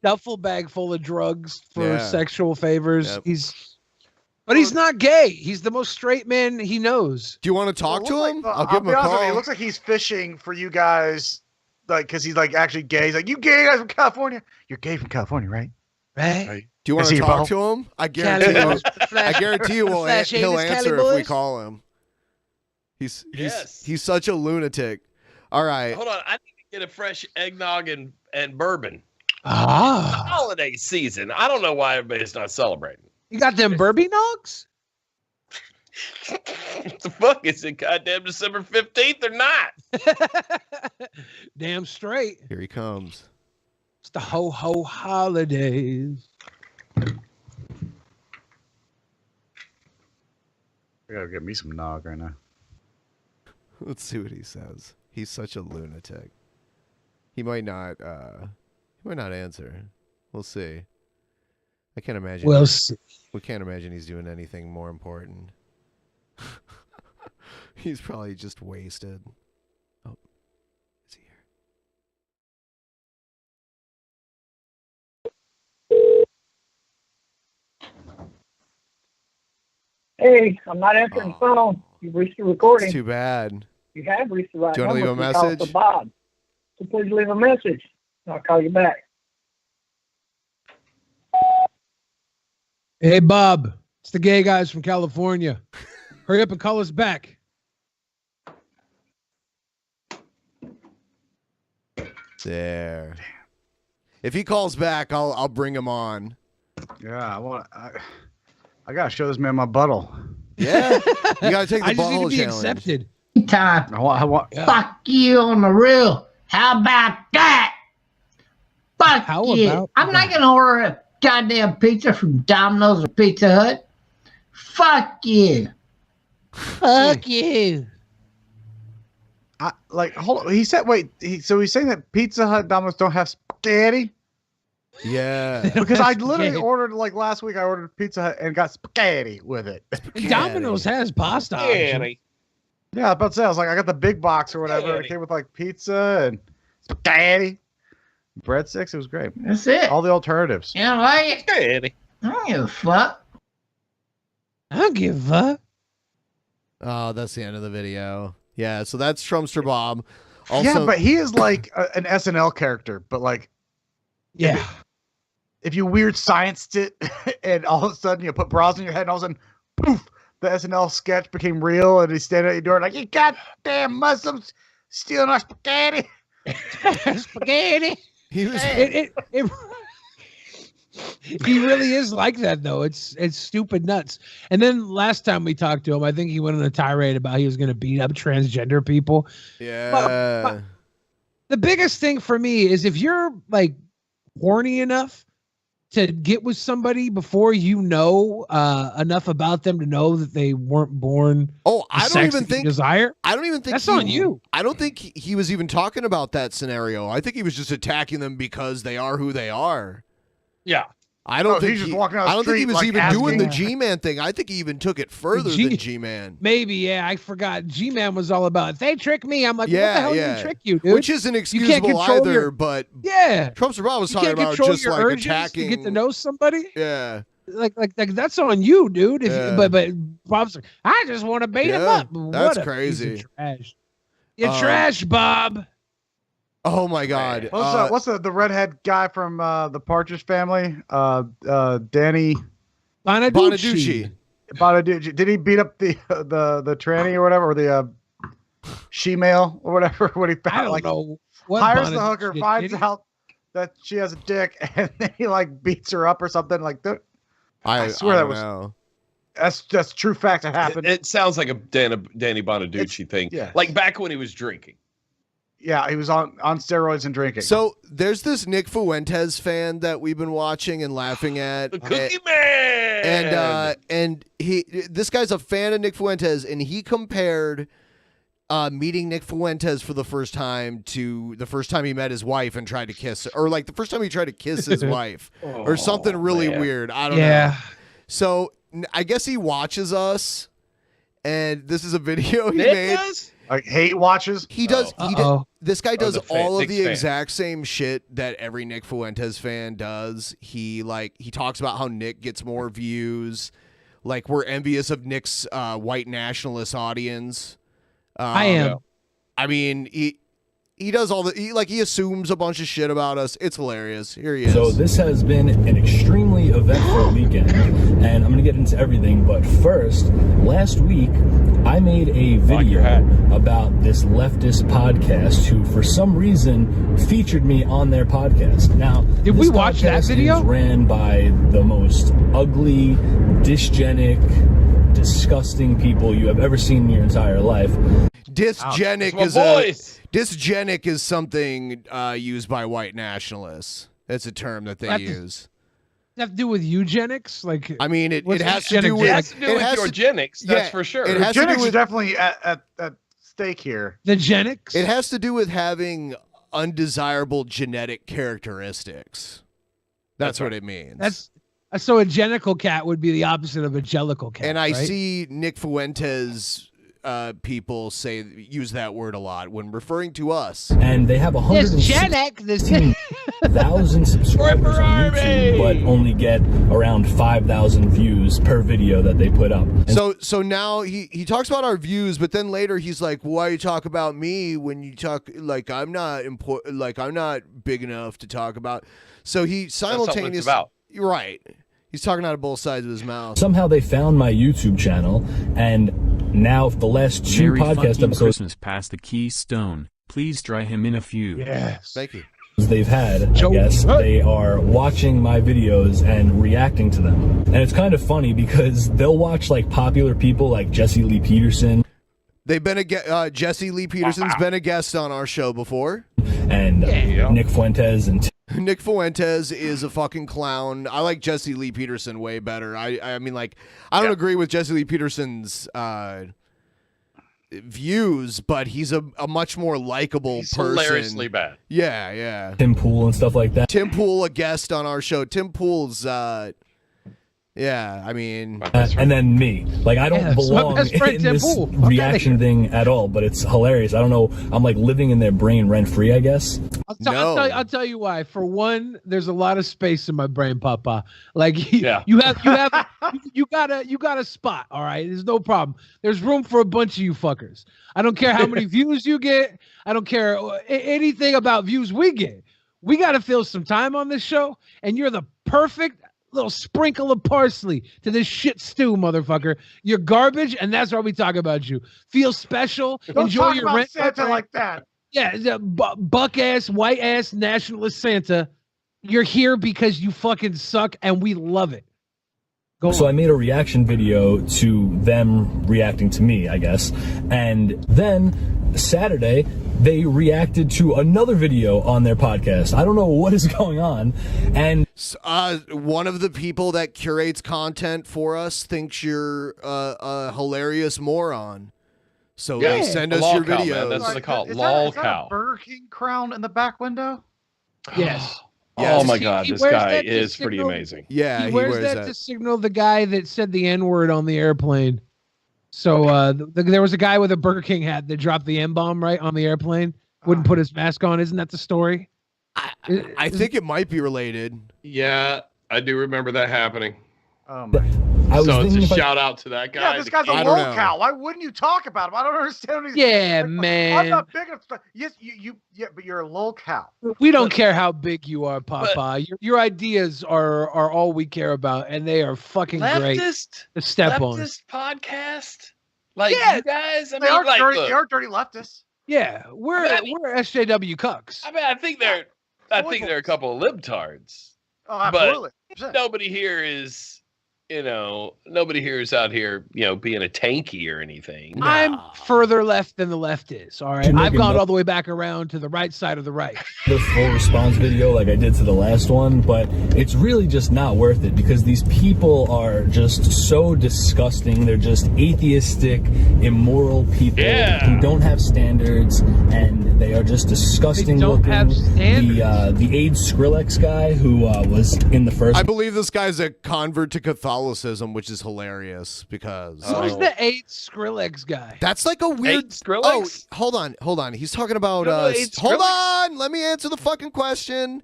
[SPEAKER 1] Duffel bag full of drugs for
[SPEAKER 8] Yeah.
[SPEAKER 1] sexual favors.
[SPEAKER 8] Yep.
[SPEAKER 1] But he's not gay. He's the most straight man he knows.
[SPEAKER 8] Do you want to talk to him? I'll give him
[SPEAKER 10] be
[SPEAKER 8] a
[SPEAKER 10] honest with you,
[SPEAKER 8] call.
[SPEAKER 10] it looks like he's fishing for you guys, like, because he's like actually gay. He's like, you gay guys from California? You're gay from California, right?
[SPEAKER 1] Right.
[SPEAKER 8] Do you want
[SPEAKER 10] Is he
[SPEAKER 8] to
[SPEAKER 10] a
[SPEAKER 8] talk
[SPEAKER 10] butthole?
[SPEAKER 8] to him? I guarantee you. I guarantee you he'll
[SPEAKER 1] Flash
[SPEAKER 8] he'll
[SPEAKER 1] Havis,
[SPEAKER 8] answer
[SPEAKER 1] Cali
[SPEAKER 8] if we
[SPEAKER 1] boys?
[SPEAKER 8] call him. He's
[SPEAKER 9] Yes.
[SPEAKER 8] such a lunatic. All right.
[SPEAKER 9] Hold on. I need to get a fresh eggnog and bourbon.
[SPEAKER 1] Ah.
[SPEAKER 9] Holiday season. I don't know why everybody's not celebrating.
[SPEAKER 1] You got them Burby Nogs?
[SPEAKER 9] What the fuck? Is it goddamn December 15th or not?
[SPEAKER 1] Damn straight.
[SPEAKER 8] Here he comes.
[SPEAKER 1] It's the ho-ho holidays.
[SPEAKER 10] I gotta get me some nog right now.
[SPEAKER 8] Let's see what he says. He's such a lunatic. He might not answer. We'll see. I can't imagine.
[SPEAKER 1] We'll see.
[SPEAKER 8] We can't imagine he's doing anything more important. He's probably just wasted. Oh, is he here?
[SPEAKER 12] Hey, I'm not answering the phone. You've reached the recording.
[SPEAKER 8] It's too bad.
[SPEAKER 12] You have reached the right
[SPEAKER 8] Do you want to leave a
[SPEAKER 12] number. Call
[SPEAKER 8] message?
[SPEAKER 12] for Bob. So please leave a message. I'll call you back.
[SPEAKER 1] Hey, Bob. It's the gay guys from California. Hurry up and call us back.
[SPEAKER 8] There. If he calls back, I'll bring him on.
[SPEAKER 10] Yeah, I gotta show this man my butthole.
[SPEAKER 8] Yeah, you gotta take the
[SPEAKER 1] I just need to
[SPEAKER 8] butthole
[SPEAKER 1] be
[SPEAKER 8] challenge.
[SPEAKER 1] accepted.
[SPEAKER 3] Time.
[SPEAKER 10] I want.
[SPEAKER 1] Yeah.
[SPEAKER 3] Fuck you on the real. How about that? Fuck
[SPEAKER 1] How
[SPEAKER 3] you.
[SPEAKER 1] about
[SPEAKER 3] I'm not gonna order a goddamn pizza from Domino's or Pizza Hut. Fuck you.
[SPEAKER 1] Fuck you.
[SPEAKER 10] Hold on. He said, so he's saying that Pizza Hut Domino's don't have spaghetti?
[SPEAKER 8] Yeah.
[SPEAKER 10] Because I literally
[SPEAKER 1] Spaghetti.
[SPEAKER 10] ordered, like last week, I ordered Pizza Hut and got spaghetti with it.
[SPEAKER 1] And Domino's has pasta option.
[SPEAKER 10] Yeah, I was about to say, I was like, I got the big box or whatever.
[SPEAKER 9] Spaghetti.
[SPEAKER 10] It came with like pizza and spaghetti, breadsticks. It was great.
[SPEAKER 3] That's it.
[SPEAKER 10] All the alternatives.
[SPEAKER 3] You don't like it?
[SPEAKER 9] Hey,
[SPEAKER 3] I don't give a fuck.
[SPEAKER 1] I don't give a fuck.
[SPEAKER 8] Oh, that's the end of the video. Yeah, so that's Trumpster Bob. Also,
[SPEAKER 10] Yeah, but he is like an SNL character, but like,
[SPEAKER 1] Yeah.
[SPEAKER 10] if you weird scienced it and all of a sudden you put bras in your head and all of a sudden, poof, the SNL sketch became real and he's standing at your door like, you goddamn Muslims stealing our spaghetti.
[SPEAKER 1] Spaghetti.
[SPEAKER 8] He was.
[SPEAKER 1] He really is like that though. It's stupid nuts. And then last time we talked to him, I think he went on a tirade about he was going to beat up transgender people.
[SPEAKER 8] Yeah.
[SPEAKER 1] But the biggest thing for me is if you're like horny enough to get with somebody before you know enough about them to know that they weren't born.
[SPEAKER 8] Oh, I don't even think
[SPEAKER 1] desire.
[SPEAKER 8] I don't even think
[SPEAKER 1] that's on you.
[SPEAKER 8] I don't think he was even talking about that scenario. I think he was just attacking them because they are who they are.
[SPEAKER 9] Yeah.
[SPEAKER 8] I don't think
[SPEAKER 10] he's just walking down the
[SPEAKER 8] I don't think he
[SPEAKER 10] street,
[SPEAKER 8] was
[SPEAKER 10] like,
[SPEAKER 8] even doing the
[SPEAKER 10] asking-
[SPEAKER 8] G-Man thing. I think he even took it further than G-Man.
[SPEAKER 1] Maybe, yeah. I forgot. G-Man was all about, if they trick me, I'm like, what the
[SPEAKER 8] Yeah,
[SPEAKER 1] hell
[SPEAKER 8] yeah.
[SPEAKER 1] did trick you, dude?
[SPEAKER 8] Which isn't
[SPEAKER 1] You can't
[SPEAKER 8] excusable
[SPEAKER 1] control
[SPEAKER 8] either, but
[SPEAKER 1] yeah.
[SPEAKER 8] Trump Survival was
[SPEAKER 1] You
[SPEAKER 8] talking
[SPEAKER 1] can't
[SPEAKER 8] about
[SPEAKER 1] control
[SPEAKER 8] just
[SPEAKER 1] your
[SPEAKER 8] like
[SPEAKER 1] urges
[SPEAKER 8] attacking.
[SPEAKER 1] to get to know somebody.
[SPEAKER 8] Yeah.
[SPEAKER 1] Like that's on you, dude. If
[SPEAKER 8] Yeah.
[SPEAKER 1] but Bob's like, I just want to beat him
[SPEAKER 8] Yeah,
[SPEAKER 1] up.
[SPEAKER 8] that's
[SPEAKER 1] What a
[SPEAKER 8] crazy.
[SPEAKER 1] piece of trash. You're trash, Bob.
[SPEAKER 8] Oh my God.
[SPEAKER 10] What's the redhead guy from the Partridge Family? Danny
[SPEAKER 1] Bonaducci.
[SPEAKER 10] Bonaducci. Did he beat up the tranny or whatever, or the she-male or whatever? What he found,
[SPEAKER 1] I don't know. What
[SPEAKER 10] hires the
[SPEAKER 1] Bonaducci
[SPEAKER 10] hooker,
[SPEAKER 1] did,
[SPEAKER 10] finds
[SPEAKER 1] did he?
[SPEAKER 10] out that she has a dick, and then he like beats her up or something. Like that. I swear that was.
[SPEAKER 8] Know.
[SPEAKER 10] That's true fact that happened.
[SPEAKER 9] It sounds like a Danny Bonaducci thing.
[SPEAKER 10] yeah.
[SPEAKER 9] Like back when he was drinking.
[SPEAKER 10] Yeah, he was on steroids and drinking.
[SPEAKER 8] So there's this Nick Fuentes fan that we've been watching and laughing at.
[SPEAKER 9] The Cookie Man!
[SPEAKER 8] And this guy's a fan of Nick Fuentes, and he compared meeting Nick Fuentes for the first time to the first time he met his wife and tried to kiss her, or like the first time he tried to kiss his wife, or something really weird. I don't know. So I guess he watches us, and this is a video he made.
[SPEAKER 10] Like hate watches.
[SPEAKER 8] He does. This guy does all of
[SPEAKER 9] Nick's
[SPEAKER 8] the
[SPEAKER 9] fan.
[SPEAKER 8] exact same shit that every Nick Fuentes fan does. He talks about how Nick gets more views. Like we're envious of Nick's white nationalist audience.
[SPEAKER 1] I am.
[SPEAKER 8] I mean, he does all the he assumes a bunch of shit about us. It's hilarious. Here he is.
[SPEAKER 13] So this has been an extremely eventful weekend, and I'm going to get into everything. But first, last week, I made a video about this leftist podcast who, for some reason, featured me on their podcast. Now,
[SPEAKER 1] did we watch that video?
[SPEAKER 13] Is ran by the most ugly, dysgenic, disgusting people you have ever seen in your entire life.
[SPEAKER 8] Dysgenic dysgenic is something used by white nationalists. That's a term that they use.
[SPEAKER 1] Does that have to do with eugenics? Like,
[SPEAKER 8] I mean, it
[SPEAKER 1] what's
[SPEAKER 8] has to do with
[SPEAKER 9] eugenics. That's for sure.
[SPEAKER 8] It has
[SPEAKER 10] Eugenics
[SPEAKER 8] to do
[SPEAKER 10] is
[SPEAKER 8] with
[SPEAKER 10] definitely at stake here.
[SPEAKER 1] The genics.
[SPEAKER 8] It has to do with having undesirable genetic characteristics. That's what it means.
[SPEAKER 1] That's so a genical cat would be the opposite of a jellicle cat.
[SPEAKER 8] And I
[SPEAKER 1] right?
[SPEAKER 8] see Nick Fuentes people use that word a lot when referring to us.
[SPEAKER 13] And they have 116,000 subscribers on YouTube, but only get around 5,000 views per video that they put up. And
[SPEAKER 8] So now he talks about our views, but then later he's like, "Why you talk about me when you talk like I'm not important? Like I'm not big enough to talk about." So he simultaneously, right? He's talking out of both sides of his mouth.
[SPEAKER 13] somehow they found my YouTube channel, and now for the last two
[SPEAKER 14] Merry
[SPEAKER 13] podcast
[SPEAKER 14] fucking
[SPEAKER 13] episodes
[SPEAKER 14] Christmas past the Keystone. Please try him in a few.
[SPEAKER 10] Yes.
[SPEAKER 8] Thank you.
[SPEAKER 13] they've had, I guess, they are watching my videos and reacting to them. And it's kind of funny because they'll watch like popular people like Jesse Lee Peterson.
[SPEAKER 8] They've been Jesse Lee Peterson's been a guest on our show before.
[SPEAKER 13] And Nick Fuentes and
[SPEAKER 8] Nick Fuentes is a fucking clown. I like Jesse Lee Peterson way better. I mean, like, I don't agree with Jesse Lee Peterson's views, but he's a much more likable person.
[SPEAKER 9] Hilariously bad.
[SPEAKER 8] Yeah.
[SPEAKER 13] Tim Pool and stuff like that.
[SPEAKER 8] Tim Pool, a guest on our show. Tim Pool's, yeah, I mean,
[SPEAKER 13] and then me. Like, I don't belong in this reaction thing at all, but it's hilarious. I don't know. I'm like living in their brain rent free, I guess.
[SPEAKER 1] I'll tell you why. For one, there's a lot of space in my brain, Papa. Like you got a spot. All right, there's no problem. There's room for a bunch of you fuckers. I don't care how many views you get. I don't care anything about views we get. We got to fill some time on this show, and you're the perfect little sprinkle of parsley to this shit stew, motherfucker. You're garbage, and that's why we talk about you. Feel special.
[SPEAKER 10] Don't
[SPEAKER 1] enjoy
[SPEAKER 10] talk
[SPEAKER 1] your
[SPEAKER 10] about
[SPEAKER 1] rent
[SPEAKER 10] Santa like that.
[SPEAKER 1] Yeah, the buck ass, white ass nationalist Santa. You're here because you fucking suck, and we love it.
[SPEAKER 13] So I made a reaction video to them reacting to me, I guess. And then Saturday, they reacted to another video on their podcast. I don't know what is going on. And
[SPEAKER 8] one of the people that curates content for us thinks you're a hilarious moron. So they send us your videos.
[SPEAKER 9] Man. That's what they call it.
[SPEAKER 10] Is
[SPEAKER 9] Lol
[SPEAKER 10] that a
[SPEAKER 9] cow.
[SPEAKER 10] Burger King crown in the back window?
[SPEAKER 1] Yes.
[SPEAKER 9] Oh my God,
[SPEAKER 1] He
[SPEAKER 9] this
[SPEAKER 1] wears
[SPEAKER 9] guy
[SPEAKER 1] that to
[SPEAKER 9] is pretty
[SPEAKER 1] signal-
[SPEAKER 9] amazing.
[SPEAKER 8] Yeah,
[SPEAKER 1] he wears that to signal the guy that said the N-word on the airplane. So there was a guy with a Burger King hat that dropped the N-bomb right on the airplane. Wouldn't put his mask on. Isn't that the story?
[SPEAKER 8] I think it might be related.
[SPEAKER 9] Yeah, I do remember that happening.
[SPEAKER 13] So
[SPEAKER 9] it's a shout out to that guy.
[SPEAKER 10] Yeah, this guy's a
[SPEAKER 8] I don't know.
[SPEAKER 10] lolcow. Why wouldn't you talk about him? I don't understand.
[SPEAKER 1] Yeah,
[SPEAKER 10] I'm
[SPEAKER 1] man.
[SPEAKER 10] not big enough. Yes, yeah, but you're a lolcow.
[SPEAKER 1] We don't care how big you are, Papa. Your ideas are all we care about, and they are fucking great to step on.
[SPEAKER 9] Leftist podcast? Like,
[SPEAKER 1] Yeah,
[SPEAKER 9] you guys? I
[SPEAKER 10] They
[SPEAKER 9] mean,
[SPEAKER 10] are
[SPEAKER 9] like,
[SPEAKER 10] dirty.
[SPEAKER 9] look,
[SPEAKER 10] They are dirty leftists.
[SPEAKER 1] Yeah, we're SJW cucks.
[SPEAKER 9] I mean, I think they're a couple of libtards.
[SPEAKER 10] Oh, absolutely.
[SPEAKER 9] But nobody here is, nobody here is out here, being a tanky or anything.
[SPEAKER 1] I'm further left than the left is. All right,
[SPEAKER 13] To make
[SPEAKER 1] I've
[SPEAKER 13] it
[SPEAKER 1] gone
[SPEAKER 13] more-
[SPEAKER 1] all the way back around to the right side of the right.
[SPEAKER 13] the full response video like I did to the last one, but it's really just not worth it because these people are just so disgusting. They're just atheistic, immoral people who don't have standards, and they are just disgusting
[SPEAKER 1] They don't
[SPEAKER 13] looking.
[SPEAKER 1] have standards.
[SPEAKER 13] The AIDS Skrillex guy who was in the first.
[SPEAKER 8] I believe this guy's a convert to Catholicism, which is hilarious because
[SPEAKER 1] Who's the 8 Skrillex guy?
[SPEAKER 8] that's like a weird.
[SPEAKER 9] Skrillex?
[SPEAKER 8] Oh, hold on. He's talking about.
[SPEAKER 9] No, it's
[SPEAKER 8] Hold
[SPEAKER 9] Skrillex.
[SPEAKER 8] on, let me answer the fucking question.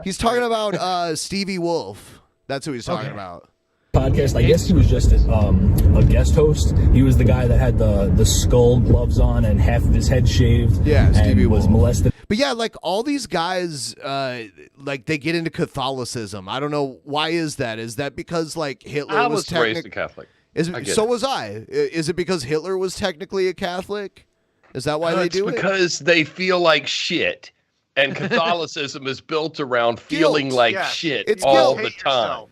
[SPEAKER 8] He's talking about Stevie Wolf. That's who he's talking about.
[SPEAKER 13] Podcast. I guess he was just a guest host. He was the guy that had the skull gloves on and half of his head shaved.
[SPEAKER 8] Yeah, Stevie
[SPEAKER 13] and was
[SPEAKER 8] Wolf.
[SPEAKER 13] molested.
[SPEAKER 8] But yeah, like all these guys, like they get into Catholicism. I don't know why is that. Is that because like Hitler
[SPEAKER 9] I
[SPEAKER 8] was
[SPEAKER 9] was raised a Catholic.
[SPEAKER 8] So was I. Is it because Hitler was technically a Catholic? Is that why they do it?
[SPEAKER 9] Because they feel like shit. And Catholicism is built around feeling like shit
[SPEAKER 8] It's
[SPEAKER 9] all
[SPEAKER 8] guilt.
[SPEAKER 9] the time.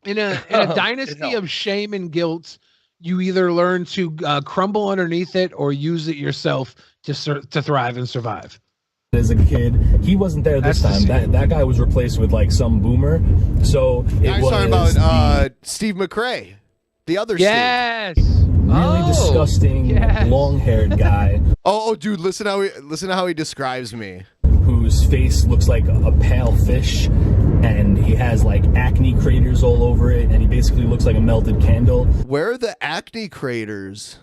[SPEAKER 1] In a dynasty of shame and guilt, you either learn to crumble underneath it or use it yourself to thrive and survive.
[SPEAKER 13] As a kid, he wasn't there this time. That guy was replaced with like some boomer. So it
[SPEAKER 8] I'm
[SPEAKER 13] was
[SPEAKER 8] talking about Steve McRae, the other
[SPEAKER 1] Yes.
[SPEAKER 13] really disgusting, long-haired guy.
[SPEAKER 8] Oh, dude, listen to how he describes me.
[SPEAKER 13] Whose face looks like a pale fish, and he has like acne craters all over it, and he basically looks like a melted candle.
[SPEAKER 8] Where are the acne craters?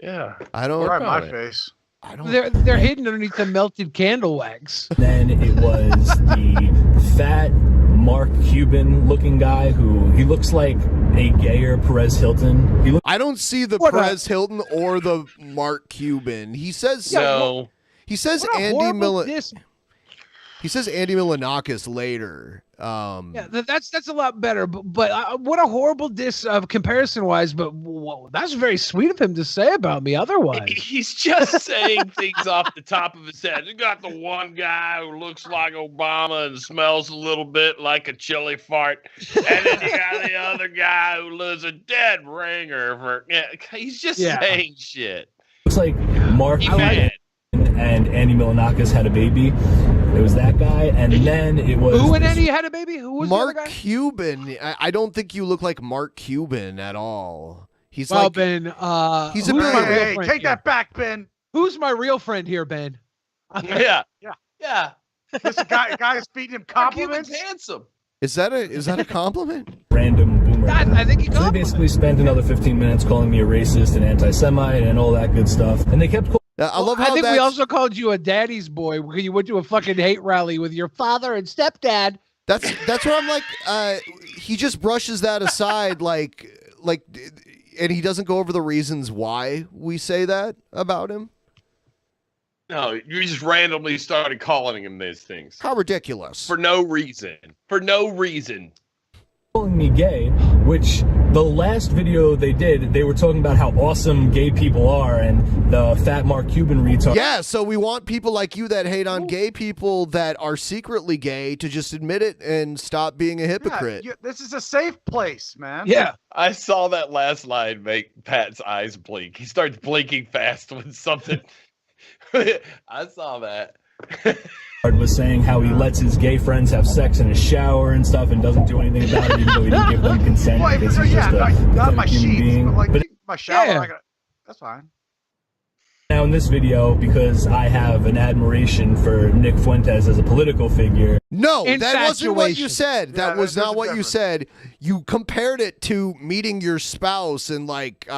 [SPEAKER 9] Yeah,
[SPEAKER 8] I don't.
[SPEAKER 10] Right, my face.
[SPEAKER 8] I don't.
[SPEAKER 1] They're hidden underneath the melted candle wax.
[SPEAKER 13] Then it was the fat Mark Cuban looking guy who he looks like a gayer Perez Hilton.
[SPEAKER 8] I don't see the Perez Hilton or the Mark Cuban. He says
[SPEAKER 9] no.
[SPEAKER 8] He says He says Andy Milonakis later.
[SPEAKER 1] Yeah, that's a lot better. But what a horrible diss comparison wise. But that's very sweet of him to say about me. Otherwise,
[SPEAKER 9] He's just saying things off the top of his head. You got the one guy who looks like Obama and smells a little bit like a chili fart, and then you got the other guy who lives a dead ringer. He's just saying shit.
[SPEAKER 13] Looks like Mark Cuban and Andy Milonakis had a baby. It was that guy, and then it was
[SPEAKER 1] who and Andy had a baby. Who was
[SPEAKER 8] Mark
[SPEAKER 1] the other guy?
[SPEAKER 8] Cuban? I don't think you look like Mark Cuban at all. He's
[SPEAKER 1] Well,
[SPEAKER 8] like
[SPEAKER 1] Ben,
[SPEAKER 8] he's a
[SPEAKER 1] who's my
[SPEAKER 8] billionaire.
[SPEAKER 1] real
[SPEAKER 10] Hey,
[SPEAKER 1] friend
[SPEAKER 10] take
[SPEAKER 1] here?
[SPEAKER 10] that back, Ben.
[SPEAKER 1] Who's my real friend here, Ben?
[SPEAKER 9] Yeah.
[SPEAKER 10] This guy is feeding him compliments.
[SPEAKER 9] Cuban's handsome.
[SPEAKER 8] Is that a compliment?
[SPEAKER 13] random boomer.
[SPEAKER 1] I think he
[SPEAKER 13] So they basically spent another 15 minutes calling me a racist and anti-Semite and all that good stuff, and they kept.
[SPEAKER 8] I love how
[SPEAKER 1] I think we
[SPEAKER 8] that's-
[SPEAKER 1] also called you a daddy's boy because you went to a fucking hate rally with your father and stepdad.
[SPEAKER 8] That's where I'm like, he just brushes that aside, like, and he doesn't go over the reasons why we say that about him.
[SPEAKER 9] No, you just randomly started calling him these things.
[SPEAKER 8] How ridiculous.
[SPEAKER 9] For no reason. For no reason.
[SPEAKER 13] Calling me gay, which the last video they did, they were talking about how awesome gay people are and the fat Mark Cuban retard.
[SPEAKER 8] Yeah, so we want people like you that hate on gay people that are secretly gay to just admit it and stop being a hypocrite.
[SPEAKER 10] Yeah, this is a safe place, man.
[SPEAKER 9] Yeah, I saw that last line make Pat's eyes blink. He starts blinking fast when something. I saw that.
[SPEAKER 13] Was saying how he lets his gay friends have sex in his shower and stuff and doesn't do anything about it even though he didn't give them consent because he's just a
[SPEAKER 10] not my
[SPEAKER 13] human
[SPEAKER 10] sheets,
[SPEAKER 13] being.
[SPEAKER 10] but like
[SPEAKER 13] But
[SPEAKER 10] my shower.
[SPEAKER 13] Yeah.
[SPEAKER 10] I gotta, that's fine.
[SPEAKER 13] now in this video, because I have an admiration for Nick Fuentes as a political figure.
[SPEAKER 8] No, that wasn't what you said.
[SPEAKER 10] Yeah,
[SPEAKER 8] That was
[SPEAKER 10] there's
[SPEAKER 8] not
[SPEAKER 10] a
[SPEAKER 8] what you
[SPEAKER 10] difference.
[SPEAKER 8] said. You compared it to meeting your spouse and like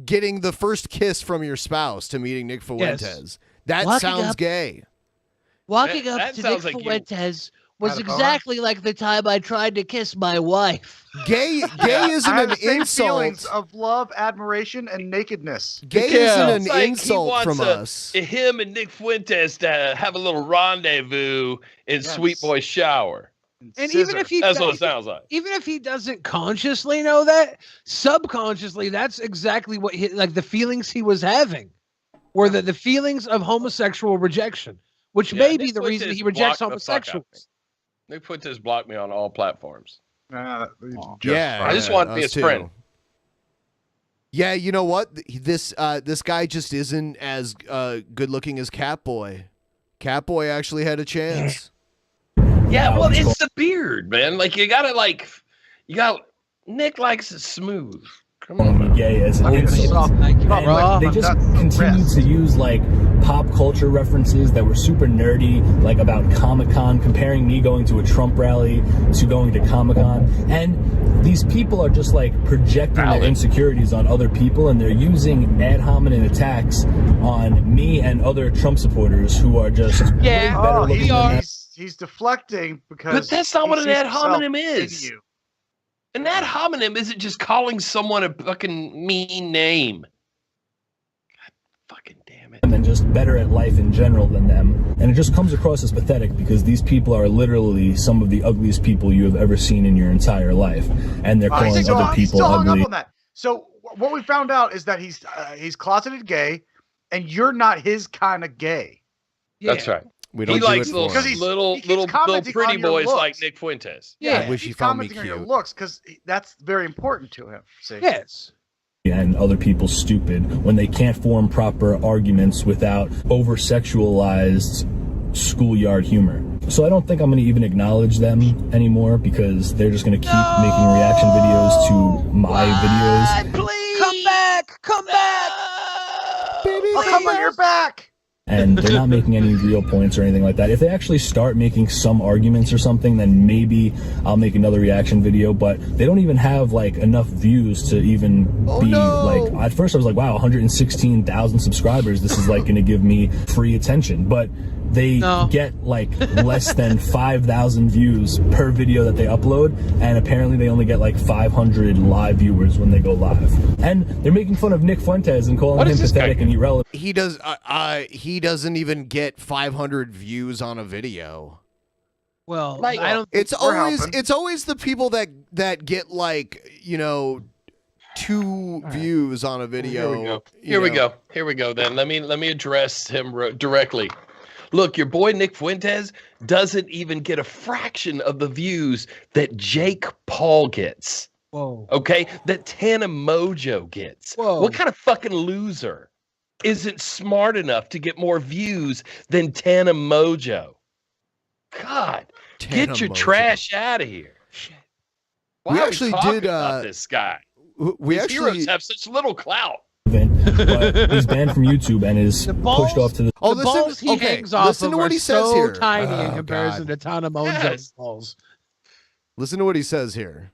[SPEAKER 8] getting the first kiss from your spouse to meeting Nick Fuentes. That
[SPEAKER 15] Walking
[SPEAKER 8] sounds
[SPEAKER 15] up-
[SPEAKER 8] gay.
[SPEAKER 15] Walking
[SPEAKER 9] That
[SPEAKER 15] up to Nick
[SPEAKER 9] sounds like you.
[SPEAKER 15] Fuentes was
[SPEAKER 10] Had a boner?
[SPEAKER 15] exactly like the time I tried to kiss my wife.
[SPEAKER 8] Gay isn't
[SPEAKER 10] I have
[SPEAKER 8] an
[SPEAKER 10] the same
[SPEAKER 8] insult.
[SPEAKER 10] feelings of love, admiration, and nakedness.
[SPEAKER 8] Gay isn't an insult from us.
[SPEAKER 9] Him and Nick Fuentes to have a little rendezvous in Sweet Boy's shower.
[SPEAKER 1] And even if he
[SPEAKER 9] That's what it sounds like.
[SPEAKER 1] Even if he doesn't consciously know that, subconsciously, that's exactly what like the feelings he was having were the feelings of homosexual rejection, which may be
[SPEAKER 9] Nick
[SPEAKER 1] the reason
[SPEAKER 9] Fuentes
[SPEAKER 1] he rejects
[SPEAKER 9] blocked the fuck out of
[SPEAKER 1] homosexuals.
[SPEAKER 9] me. Nick Fuentes blocked me on all platforms.
[SPEAKER 8] Yeah,
[SPEAKER 9] I just want to be
[SPEAKER 8] us
[SPEAKER 9] his friend.
[SPEAKER 8] Yeah, you know what? This guy just isn't as good looking as Catboy. Catboy actually had a chance.
[SPEAKER 9] Yeah, well, it's the beard, man. Like you got Nick likes it smooth. Come on, man.
[SPEAKER 13] Gay as an insult. And they just continue to use like pop culture references that were super nerdy, like about Comic-Con, comparing me going to a Trump rally to going to Comic-Con. And these people are just like projecting their insecurities on other people, and they're using ad hominem attacks on me and other Trump supporters who are just way better looking than them.
[SPEAKER 10] He's deflecting because.
[SPEAKER 9] But that's not
[SPEAKER 10] he
[SPEAKER 9] what an
[SPEAKER 10] sees
[SPEAKER 9] ad
[SPEAKER 10] himself
[SPEAKER 9] hominem
[SPEAKER 10] in
[SPEAKER 9] is.
[SPEAKER 10] you.
[SPEAKER 9] An ad hominem isn't just calling someone a fucking mean name.
[SPEAKER 13] And then just better at life in general than them. And it just comes across as pathetic because these people are literally some of the ugliest people you have ever seen in your entire life. And they're calling
[SPEAKER 10] He's
[SPEAKER 13] other people
[SPEAKER 10] still hung
[SPEAKER 13] ugly.
[SPEAKER 10] up on that. So what we found out is that he's closeted gay, and you're not his kind of gay.
[SPEAKER 9] That's right.
[SPEAKER 8] We
[SPEAKER 9] He
[SPEAKER 8] don't do
[SPEAKER 9] likes
[SPEAKER 8] it
[SPEAKER 9] little,
[SPEAKER 8] for him.
[SPEAKER 9] little
[SPEAKER 10] commenting
[SPEAKER 9] pretty
[SPEAKER 10] on your
[SPEAKER 9] boys
[SPEAKER 10] looks.
[SPEAKER 9] like Nick Fuentes.
[SPEAKER 8] I wish he
[SPEAKER 10] he's
[SPEAKER 8] found me
[SPEAKER 10] commenting on your
[SPEAKER 8] cute.
[SPEAKER 10] looks because that's very important to him. See?
[SPEAKER 1] Yes.
[SPEAKER 13] And other people stupid when they can't form proper arguments without over-sexualized schoolyard humor. So I don't think I'm going to even acknowledge them anymore because they're just going to keep making reaction videos to my videos.
[SPEAKER 1] Please come back, come back, baby.
[SPEAKER 10] I'll come on your back.
[SPEAKER 13] And they're not making any real points or anything like that. If they actually start making some arguments or something, then maybe I'll make another reaction video, but they don't even have like enough views to even like, at first I was like, wow, 116,000 subscribers. This is like going to give me free attention, but they get like less than 5,000 views per video that they upload, and apparently they only get like 500 live viewers when they go live. And they're making fun of Nick Fuentes and calling him pathetic and irrelevant.
[SPEAKER 8] He doesn't even get 500 views on a video.
[SPEAKER 1] Well, I don't.
[SPEAKER 8] It's always the people that get like 2 views on a video.
[SPEAKER 9] Here we go. Then let me address him directly. Look, your boy Nick Fuentes doesn't even get a fraction of the views that Jake Paul gets.
[SPEAKER 1] Whoa.
[SPEAKER 9] Okay, that Tana Mojo gets.
[SPEAKER 1] Whoa.
[SPEAKER 9] What kind of fucking loser isn't smart enough to get more views than Tana Mojo? God,
[SPEAKER 8] Tana
[SPEAKER 9] get your
[SPEAKER 8] Mojo.
[SPEAKER 9] trash out of here. Why
[SPEAKER 8] We
[SPEAKER 9] are
[SPEAKER 8] actually
[SPEAKER 9] talking
[SPEAKER 8] did,
[SPEAKER 9] about this guy.
[SPEAKER 8] we
[SPEAKER 9] These
[SPEAKER 8] actually-
[SPEAKER 9] heroes have such little clout.
[SPEAKER 13] But he's banned from YouTube and is pushed off to the.
[SPEAKER 1] The balls he hangs off
[SPEAKER 8] listen
[SPEAKER 1] of
[SPEAKER 8] to what
[SPEAKER 1] are
[SPEAKER 8] he says
[SPEAKER 1] so
[SPEAKER 8] here.
[SPEAKER 1] tiny in
[SPEAKER 8] Oh,
[SPEAKER 1] comparison
[SPEAKER 8] God.
[SPEAKER 1] to Tana Mojo's balls.
[SPEAKER 8] Listen to what he says here.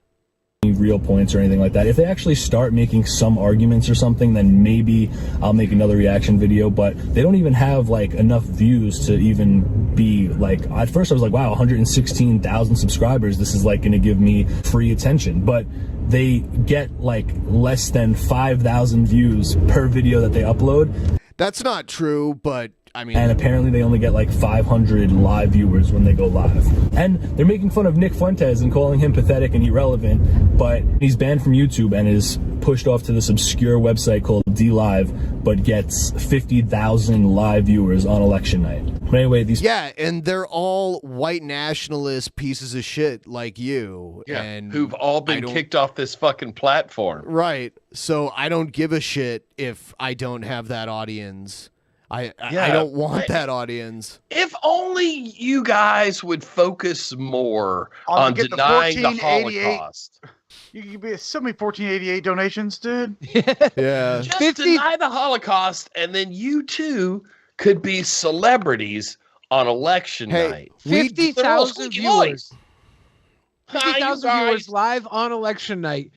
[SPEAKER 13] Real points or anything like that. If they actually start making some arguments or something, then maybe I'll make another reaction video, but they don't even have like enough views to even be like, at first I was like, wow, 116,000 subscribers. This is like going to give me free attention, but they get like less than 5,000 views per video that they upload.
[SPEAKER 8] That's not true, but I mean,
[SPEAKER 13] and apparently they only get like 500 live viewers when they go live. And they're making fun of Nick Fuentes and calling him pathetic and irrelevant, but he's banned from YouTube and is pushed off to this obscure website called DLive, but gets 50,000 live viewers on election night. But anyway,
[SPEAKER 8] yeah, and they're all white nationalist pieces of shit like you, and
[SPEAKER 9] who've all been kicked off this fucking platform.
[SPEAKER 8] Right. So I don't give a shit if I don't have that audience. I don't want that audience.
[SPEAKER 9] If only you guys would focus more on denying the Holocaust.
[SPEAKER 10] You could be so many 1488 donations, dude.
[SPEAKER 8] Yeah.
[SPEAKER 9] Just deny the Holocaust, and then you too could be celebrities on election night.
[SPEAKER 1] 50,000 viewers. 50,000
[SPEAKER 9] Hi, you
[SPEAKER 1] viewers live on election night.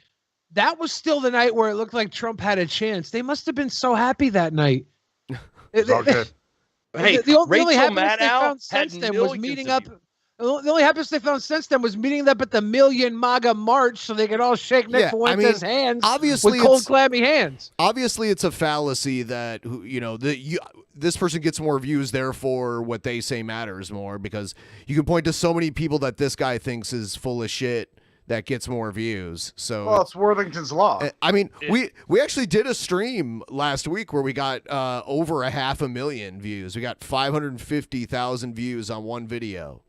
[SPEAKER 1] That was still the night where it looked like Trump had a chance. They must have been so happy that night.
[SPEAKER 10] It's all good.
[SPEAKER 9] Hey,
[SPEAKER 1] the only
[SPEAKER 9] Rachel
[SPEAKER 1] happiness they
[SPEAKER 9] Maddow
[SPEAKER 1] found since
[SPEAKER 9] had
[SPEAKER 1] then was
[SPEAKER 9] millions
[SPEAKER 1] meeting
[SPEAKER 9] of
[SPEAKER 1] up. The only happiness they found since then was meeting up at the Million MAGA March so they could all shake Nick Fuentes' hands
[SPEAKER 8] obviously
[SPEAKER 1] with cold, clammy hands.
[SPEAKER 8] Obviously, it's a fallacy that this person gets more views, therefore what they say matters more, because you can point to so many people that this guy thinks is full of shit that gets more views. So
[SPEAKER 10] well, it's Worthington's Law.
[SPEAKER 8] I mean, we actually did a stream last week where we got over 500,000 views. We got 550,000 views on one video.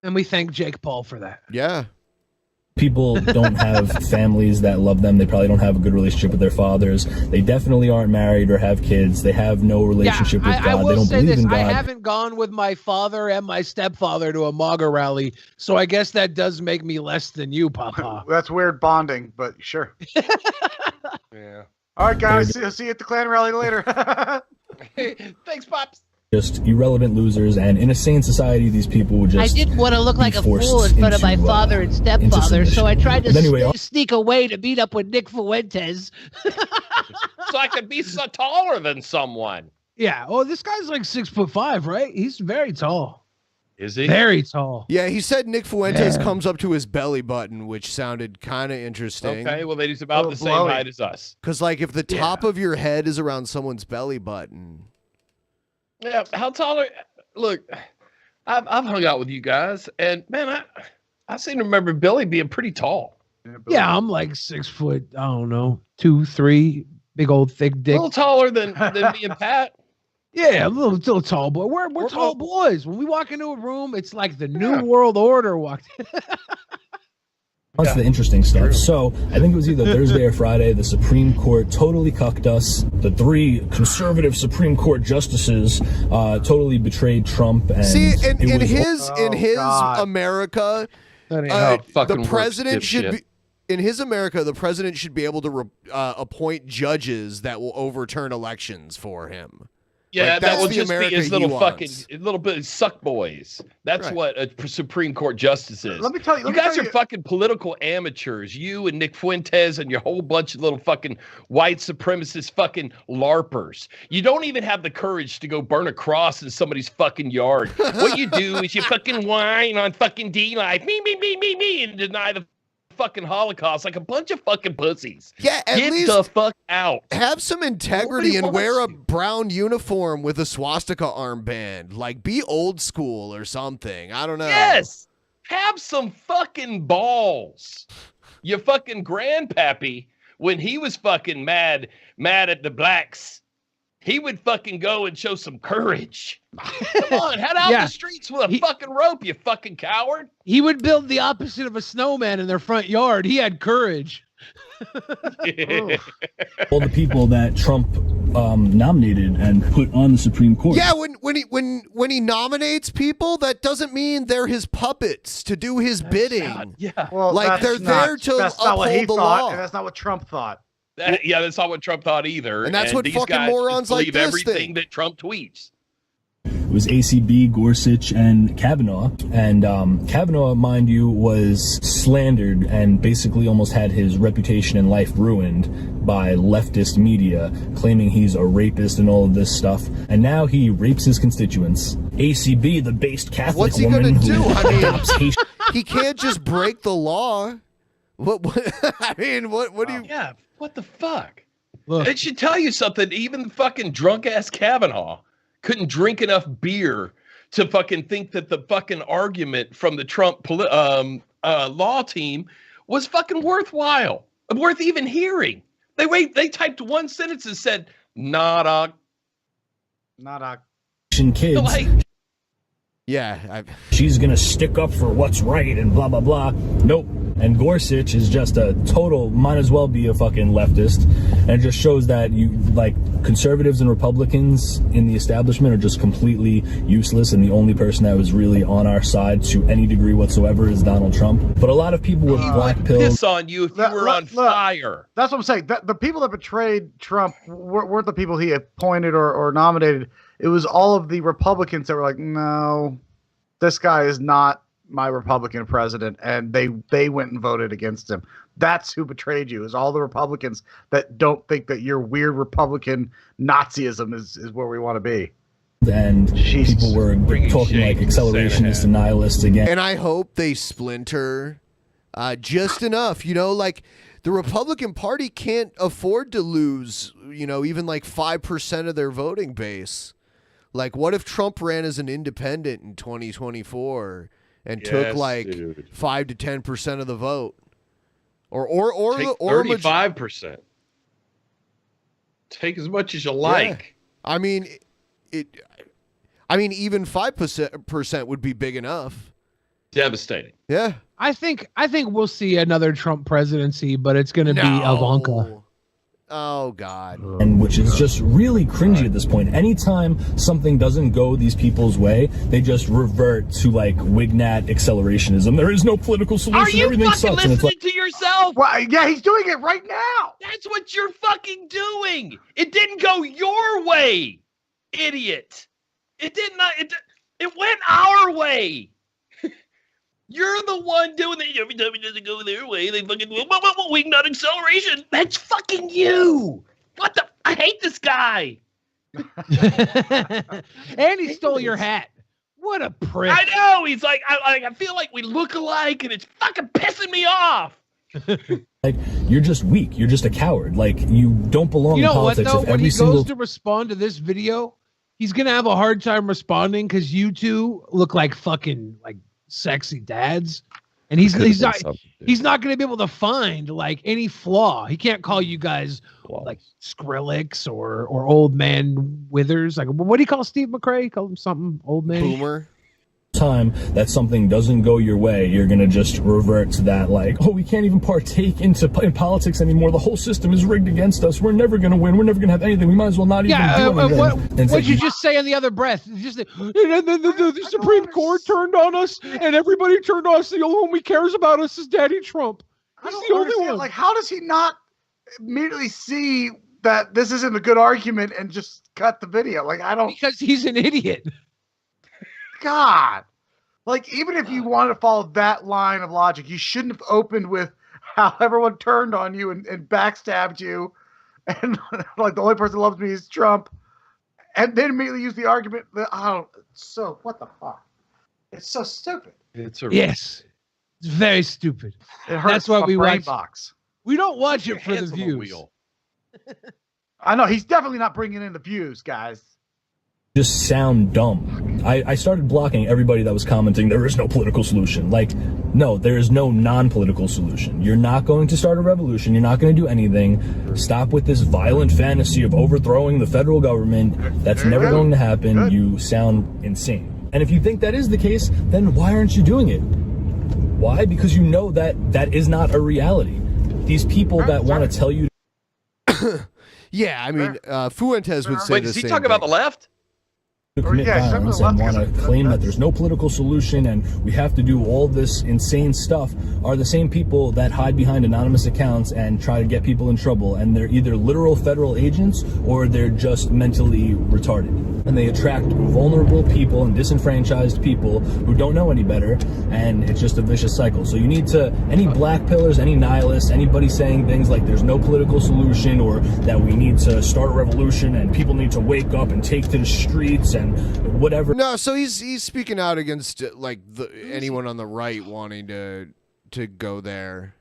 [SPEAKER 1] And we thank Jake Paul for that.
[SPEAKER 8] Yeah.
[SPEAKER 13] People don't have families that love them. They probably don't have a good relationship with their fathers. They definitely aren't married or have kids. They have no relationship with God.
[SPEAKER 1] I will
[SPEAKER 13] They don't
[SPEAKER 1] say
[SPEAKER 13] believe
[SPEAKER 1] this.
[SPEAKER 13] in God.
[SPEAKER 1] I haven't gone with my father and my stepfather to a MAGA rally, so I guess that does make me less than you, Papa.
[SPEAKER 10] That's weird bonding, but sure.
[SPEAKER 9] Yeah.
[SPEAKER 10] All right, guys. See you at the Klan rally later.
[SPEAKER 9] Thanks, Pops.
[SPEAKER 13] Just irrelevant losers, and in a sane society, these people would just.
[SPEAKER 15] I didn't want to look
[SPEAKER 13] be
[SPEAKER 15] like a
[SPEAKER 13] forced
[SPEAKER 15] fool in front of my
[SPEAKER 13] into,
[SPEAKER 15] father and stepfather,
[SPEAKER 13] submission.
[SPEAKER 15] so I tried to
[SPEAKER 13] But anyway,
[SPEAKER 15] sneak away to meet up with Nick Fuentes.
[SPEAKER 9] So I could be so taller than someone.
[SPEAKER 1] Yeah. Oh, this guy's like 6'5", right? He's very tall.
[SPEAKER 9] Is he?
[SPEAKER 1] Very tall.
[SPEAKER 8] Yeah, he said Nick Fuentes comes up to his belly button, which sounded kind of interesting.
[SPEAKER 9] Okay, well, then he's about the same height as us.
[SPEAKER 8] Because, like, if the top of your head is around someone's belly button.
[SPEAKER 9] Yeah, how tall are... Look, I've hung out with you guys, and, man, I seem to remember Billy being pretty tall.
[SPEAKER 1] Yeah, I'm like 6 foot, I don't know, 2, 3, big old thick dick.
[SPEAKER 9] A little taller than me and Pat.
[SPEAKER 1] Yeah, a little tall boy. We're tall boys. When we walk into a room, it's like the New World Order walked in.
[SPEAKER 13] That's the interesting stuff. So I think it was either Thursday or Friday. The Supreme Court totally cucked us. The 3 conservative Supreme Court justices totally betrayed Trump. And
[SPEAKER 8] see, in
[SPEAKER 13] it was-
[SPEAKER 8] his America, the president should be. In his America, the president should be able to appoint judges that will overturn elections for him.
[SPEAKER 9] Yeah,
[SPEAKER 8] Like,
[SPEAKER 9] that will
[SPEAKER 8] the
[SPEAKER 9] just
[SPEAKER 8] America
[SPEAKER 9] be his
[SPEAKER 8] he
[SPEAKER 9] little
[SPEAKER 8] wants.
[SPEAKER 9] little bit of suck boys. That's
[SPEAKER 8] Right.
[SPEAKER 9] what a Supreme Court justice is.
[SPEAKER 10] Let me tell you.
[SPEAKER 9] You guys are fucking political amateurs. You and Nick Fuentes and your whole bunch of little fucking white supremacist fucking LARPers. You don't even have the courage to go burn a cross in somebody's fucking yard. What you do is you fucking whine on fucking D-Life, me, and deny the fucking Holocaust like a bunch of fucking pussies.
[SPEAKER 8] Yeah, at
[SPEAKER 9] Get
[SPEAKER 8] least
[SPEAKER 9] the fuck out.
[SPEAKER 8] Have some integrity
[SPEAKER 9] Nobody
[SPEAKER 8] and wear a
[SPEAKER 9] wants
[SPEAKER 8] brown uniform with a swastika armband. Like, be old school or something. I don't know.
[SPEAKER 9] Yes. Have some fucking balls. Your fucking grandpappy, when he was fucking mad at the blacks, he would fucking go and show some courage. Come on, head out the streets with a fucking rope, you fucking coward.
[SPEAKER 1] He would build the opposite of a snowman in their front yard. He had courage.
[SPEAKER 13] all the people that Trump nominated and put on the Supreme Court.
[SPEAKER 8] Yeah, when he nominates people, that doesn't mean they're his puppets to do his bidding.
[SPEAKER 10] Well,
[SPEAKER 8] like they're there to
[SPEAKER 10] that's not what he
[SPEAKER 8] uphold the
[SPEAKER 10] thought,
[SPEAKER 8] law.
[SPEAKER 10] and that's not what Trump thought.
[SPEAKER 9] Yeah, that's not what Trump thought either.
[SPEAKER 8] And that's what
[SPEAKER 9] these
[SPEAKER 8] fucking
[SPEAKER 9] guys
[SPEAKER 8] morons
[SPEAKER 9] just
[SPEAKER 8] like
[SPEAKER 9] believe
[SPEAKER 8] this
[SPEAKER 9] everything
[SPEAKER 8] think.
[SPEAKER 9] that Trump tweets.
[SPEAKER 13] It was ACB, Gorsuch, and Kavanaugh. And Kavanaugh, mind you, was slandered and basically almost had his reputation and life ruined by leftist media, claiming he's a rapist and all of this stuff. And now he rapes his constituents. ACB, the based Catholic
[SPEAKER 8] What's he
[SPEAKER 13] woman
[SPEAKER 8] gonna do?
[SPEAKER 13] who
[SPEAKER 8] I mean,
[SPEAKER 13] adopts Haitian-
[SPEAKER 8] he can't just break the law. What I mean, what do you?
[SPEAKER 9] Yeah, what the fuck?
[SPEAKER 1] Look.
[SPEAKER 9] It should tell you something. Even fucking drunk ass Kavanaugh couldn't drink enough beer to fucking think that the fucking argument from the Trump law team was fucking worthwhile, worth even hearing. They typed one sentence and said, "Not
[SPEAKER 13] kids."
[SPEAKER 9] Like,
[SPEAKER 8] yeah,
[SPEAKER 13] she's gonna stick up for what's right and blah blah blah. Nope. And Gorsuch is just a total, might as well be a fucking leftist, and it just shows that you like conservatives and Republicans in the establishment are just completely useless, and the only person that was really on our side to any degree whatsoever is Donald Trump. But a lot of people with black pills
[SPEAKER 9] piss on you if you were on fire.
[SPEAKER 10] That's what I'm saying. The people that betrayed Trump weren't the people he appointed or nominated. It was all of the Republicans that were like, no, this guy is not my Republican president, and they went and voted against him. That's who betrayed you, is all the Republicans that don't think that your weird Republican Nazism is where we want to be.
[SPEAKER 13] And people were talking like accelerationists and nihilists again.
[SPEAKER 8] And I hope they splinter just enough, like the Republican Party can't afford to lose, even like 5% of their voting base. Like, what if Trump ran as an independent in 2024 and took like 5 to 10% of the vote, or
[SPEAKER 9] 35%? Take as much as you like.
[SPEAKER 8] Yeah. I mean, even 5% would be big enough.
[SPEAKER 9] Devastating.
[SPEAKER 8] Yeah.
[SPEAKER 1] I think we'll see another Trump presidency, but it's going to be Ivanka.
[SPEAKER 8] Oh God.
[SPEAKER 13] And which is just really cringy at this point. Anytime something doesn't go these people's way, they just revert to like Wignat accelerationism. There is no political solution.
[SPEAKER 9] Are you
[SPEAKER 13] Everything
[SPEAKER 9] fucking
[SPEAKER 13] sucks. And it's
[SPEAKER 9] listening
[SPEAKER 13] like,
[SPEAKER 9] to yourself?
[SPEAKER 10] Well, yeah, he's doing it right now.
[SPEAKER 9] That's what you're fucking doing. It didn't go your way, idiot. It did not. It went our way. You're the one doing it. Every time it doesn't go their way, they fucking wing nut acceleration. That's fucking you. What the? I hate this guy.
[SPEAKER 1] And he stole your hat. What a prick.
[SPEAKER 9] I know. He's like, I feel like we look alike, and it's fucking pissing me off.
[SPEAKER 13] like, you're just weak. You're just a coward. Like, you don't belong in politics.
[SPEAKER 1] What, though? When he goes to respond to this video, he's going to have a hard time responding because you two look like fucking, like, sexy dads, and he's not going to be able to find like any flaw. He can't call you guys like Skrillex or old man Withers. Like, what do you call Steve McRae? Call him something old man
[SPEAKER 8] boomer.
[SPEAKER 13] Time that something doesn't go your way, you're gonna just revert to that, like, oh, we can't even partake in politics anymore. The whole system is rigged against us. We're never gonna win. We're never gonna have anything. We might as well not even do anything.
[SPEAKER 1] What'd you just say in the other breath? Just the Supreme Court turned on us, and everybody turned on us. The only one who cares about us is Daddy Trump. He's the only one.
[SPEAKER 10] Like, how does he not immediately see that this isn't a good argument and just cut the video? Like, I don't.
[SPEAKER 1] Because he's an idiot.
[SPEAKER 10] God, like, even if you wanted to follow that line of logic, you shouldn't have opened with how everyone turned on you and backstabbed you, and like the only person who loves me is Trump, and then immediately use the argument that what the fuck? It's so stupid.
[SPEAKER 1] Yes, it's very stupid.
[SPEAKER 10] That's
[SPEAKER 1] why we watch.
[SPEAKER 10] Box.
[SPEAKER 1] We don't watch it for the views.
[SPEAKER 10] I know he's definitely not bringing in the views, guys.
[SPEAKER 13] Just sound dumb. I started blocking everybody that was commenting there is no political solution. Like, no, there is no non-political solution. You're not going to start a revolution. You're not going to do anything. Stop with this violent fantasy of overthrowing the federal government. That's never going to happen. You sound insane. And if you think that is the case, then why aren't you doing it? Why? Because you know that that is not a reality. These people that want to tell you.
[SPEAKER 8] Yeah, I mean, Fuentes would say
[SPEAKER 9] Wait,
[SPEAKER 8] the
[SPEAKER 9] is he
[SPEAKER 8] same
[SPEAKER 9] talking about
[SPEAKER 8] thing.
[SPEAKER 9] the left?
[SPEAKER 13] To commit violence and want to claim that there's no political solution and we have to do all this insane stuff are the same people that hide behind anonymous accounts and try to get people in trouble, and they're either literal federal agents or they're just mentally retarded, and they attract vulnerable people and disenfranchised people who don't know any better, and it's just a vicious cycle. So you need to, any black pillars, any nihilists, anybody saying things like there's no political solution or that we need to start a revolution and people need to wake up and take to the streets and whatever.
[SPEAKER 8] No, so he's speaking out against like anyone on the right wanting to go there.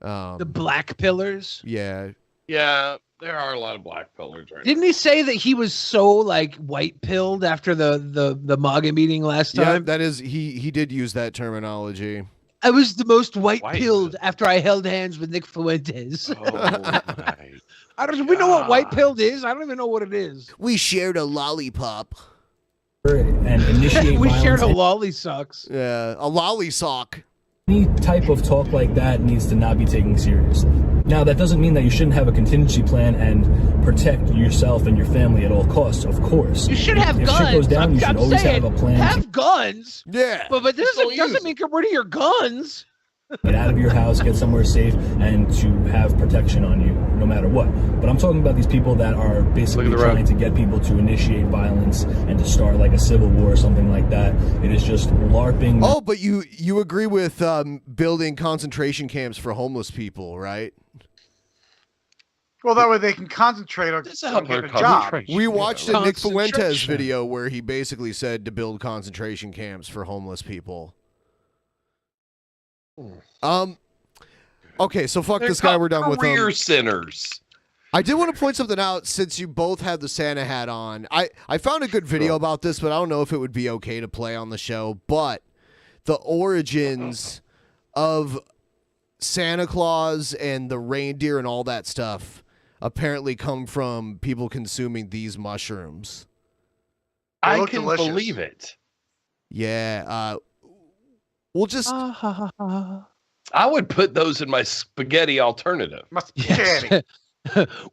[SPEAKER 1] The black pillars.
[SPEAKER 8] Yeah.
[SPEAKER 9] Yeah. There are a lot of black pillars right
[SPEAKER 1] Didn't he say that he was so like white pilled after the MAGA meeting last time?
[SPEAKER 8] Yeah, that is he did use that terminology.
[SPEAKER 1] I was the most white pilled after I held hands with Nick Fuentes.
[SPEAKER 9] Oh my.
[SPEAKER 1] I don't. We know what white pilled is. I don't even know what it is.
[SPEAKER 8] We shared a lollipop.
[SPEAKER 13] And initiate
[SPEAKER 1] We
[SPEAKER 13] violence.
[SPEAKER 1] shared a lolly socks.
[SPEAKER 8] Yeah, a lolly sock.
[SPEAKER 13] Any type of talk like that needs to not be taken serious. Now, that doesn't mean that you shouldn't have a contingency plan and protect yourself and your family at all costs, of course.
[SPEAKER 1] You should have
[SPEAKER 13] if
[SPEAKER 1] guns.
[SPEAKER 13] shit goes down, you should
[SPEAKER 1] I'm
[SPEAKER 13] always
[SPEAKER 1] saying,
[SPEAKER 13] have a plan.
[SPEAKER 1] have guns.
[SPEAKER 8] Yeah.
[SPEAKER 1] But this doesn't mean get rid of your guns.
[SPEAKER 13] Get out of your house, get somewhere safe, and to have protection on you, no matter what. But I'm talking about these people that are basically trying to get people to initiate violence and to start like a civil war or something like that. It is just LARPing.
[SPEAKER 8] Oh, but you agree with building concentration camps for homeless people, right?
[SPEAKER 10] Well, that way they can concentrate on getting a job.
[SPEAKER 8] We watched a Nick Fuentes
[SPEAKER 1] Concentration.
[SPEAKER 8] video where he basically said to build concentration camps for homeless people. Okay, so fuck this guy. We're done with him.
[SPEAKER 9] Career centers.
[SPEAKER 8] I did want to point something out since you both had the Santa hat on. I found a good video about this, but I don't know if it would be okay to play on the show. But the origins of Santa Claus and the reindeer and all that stuff apparently come from people consuming these mushrooms.
[SPEAKER 9] I can believe it.
[SPEAKER 8] Yeah. We'll just...
[SPEAKER 9] I would put those in my spaghetti alternative.
[SPEAKER 1] Yes.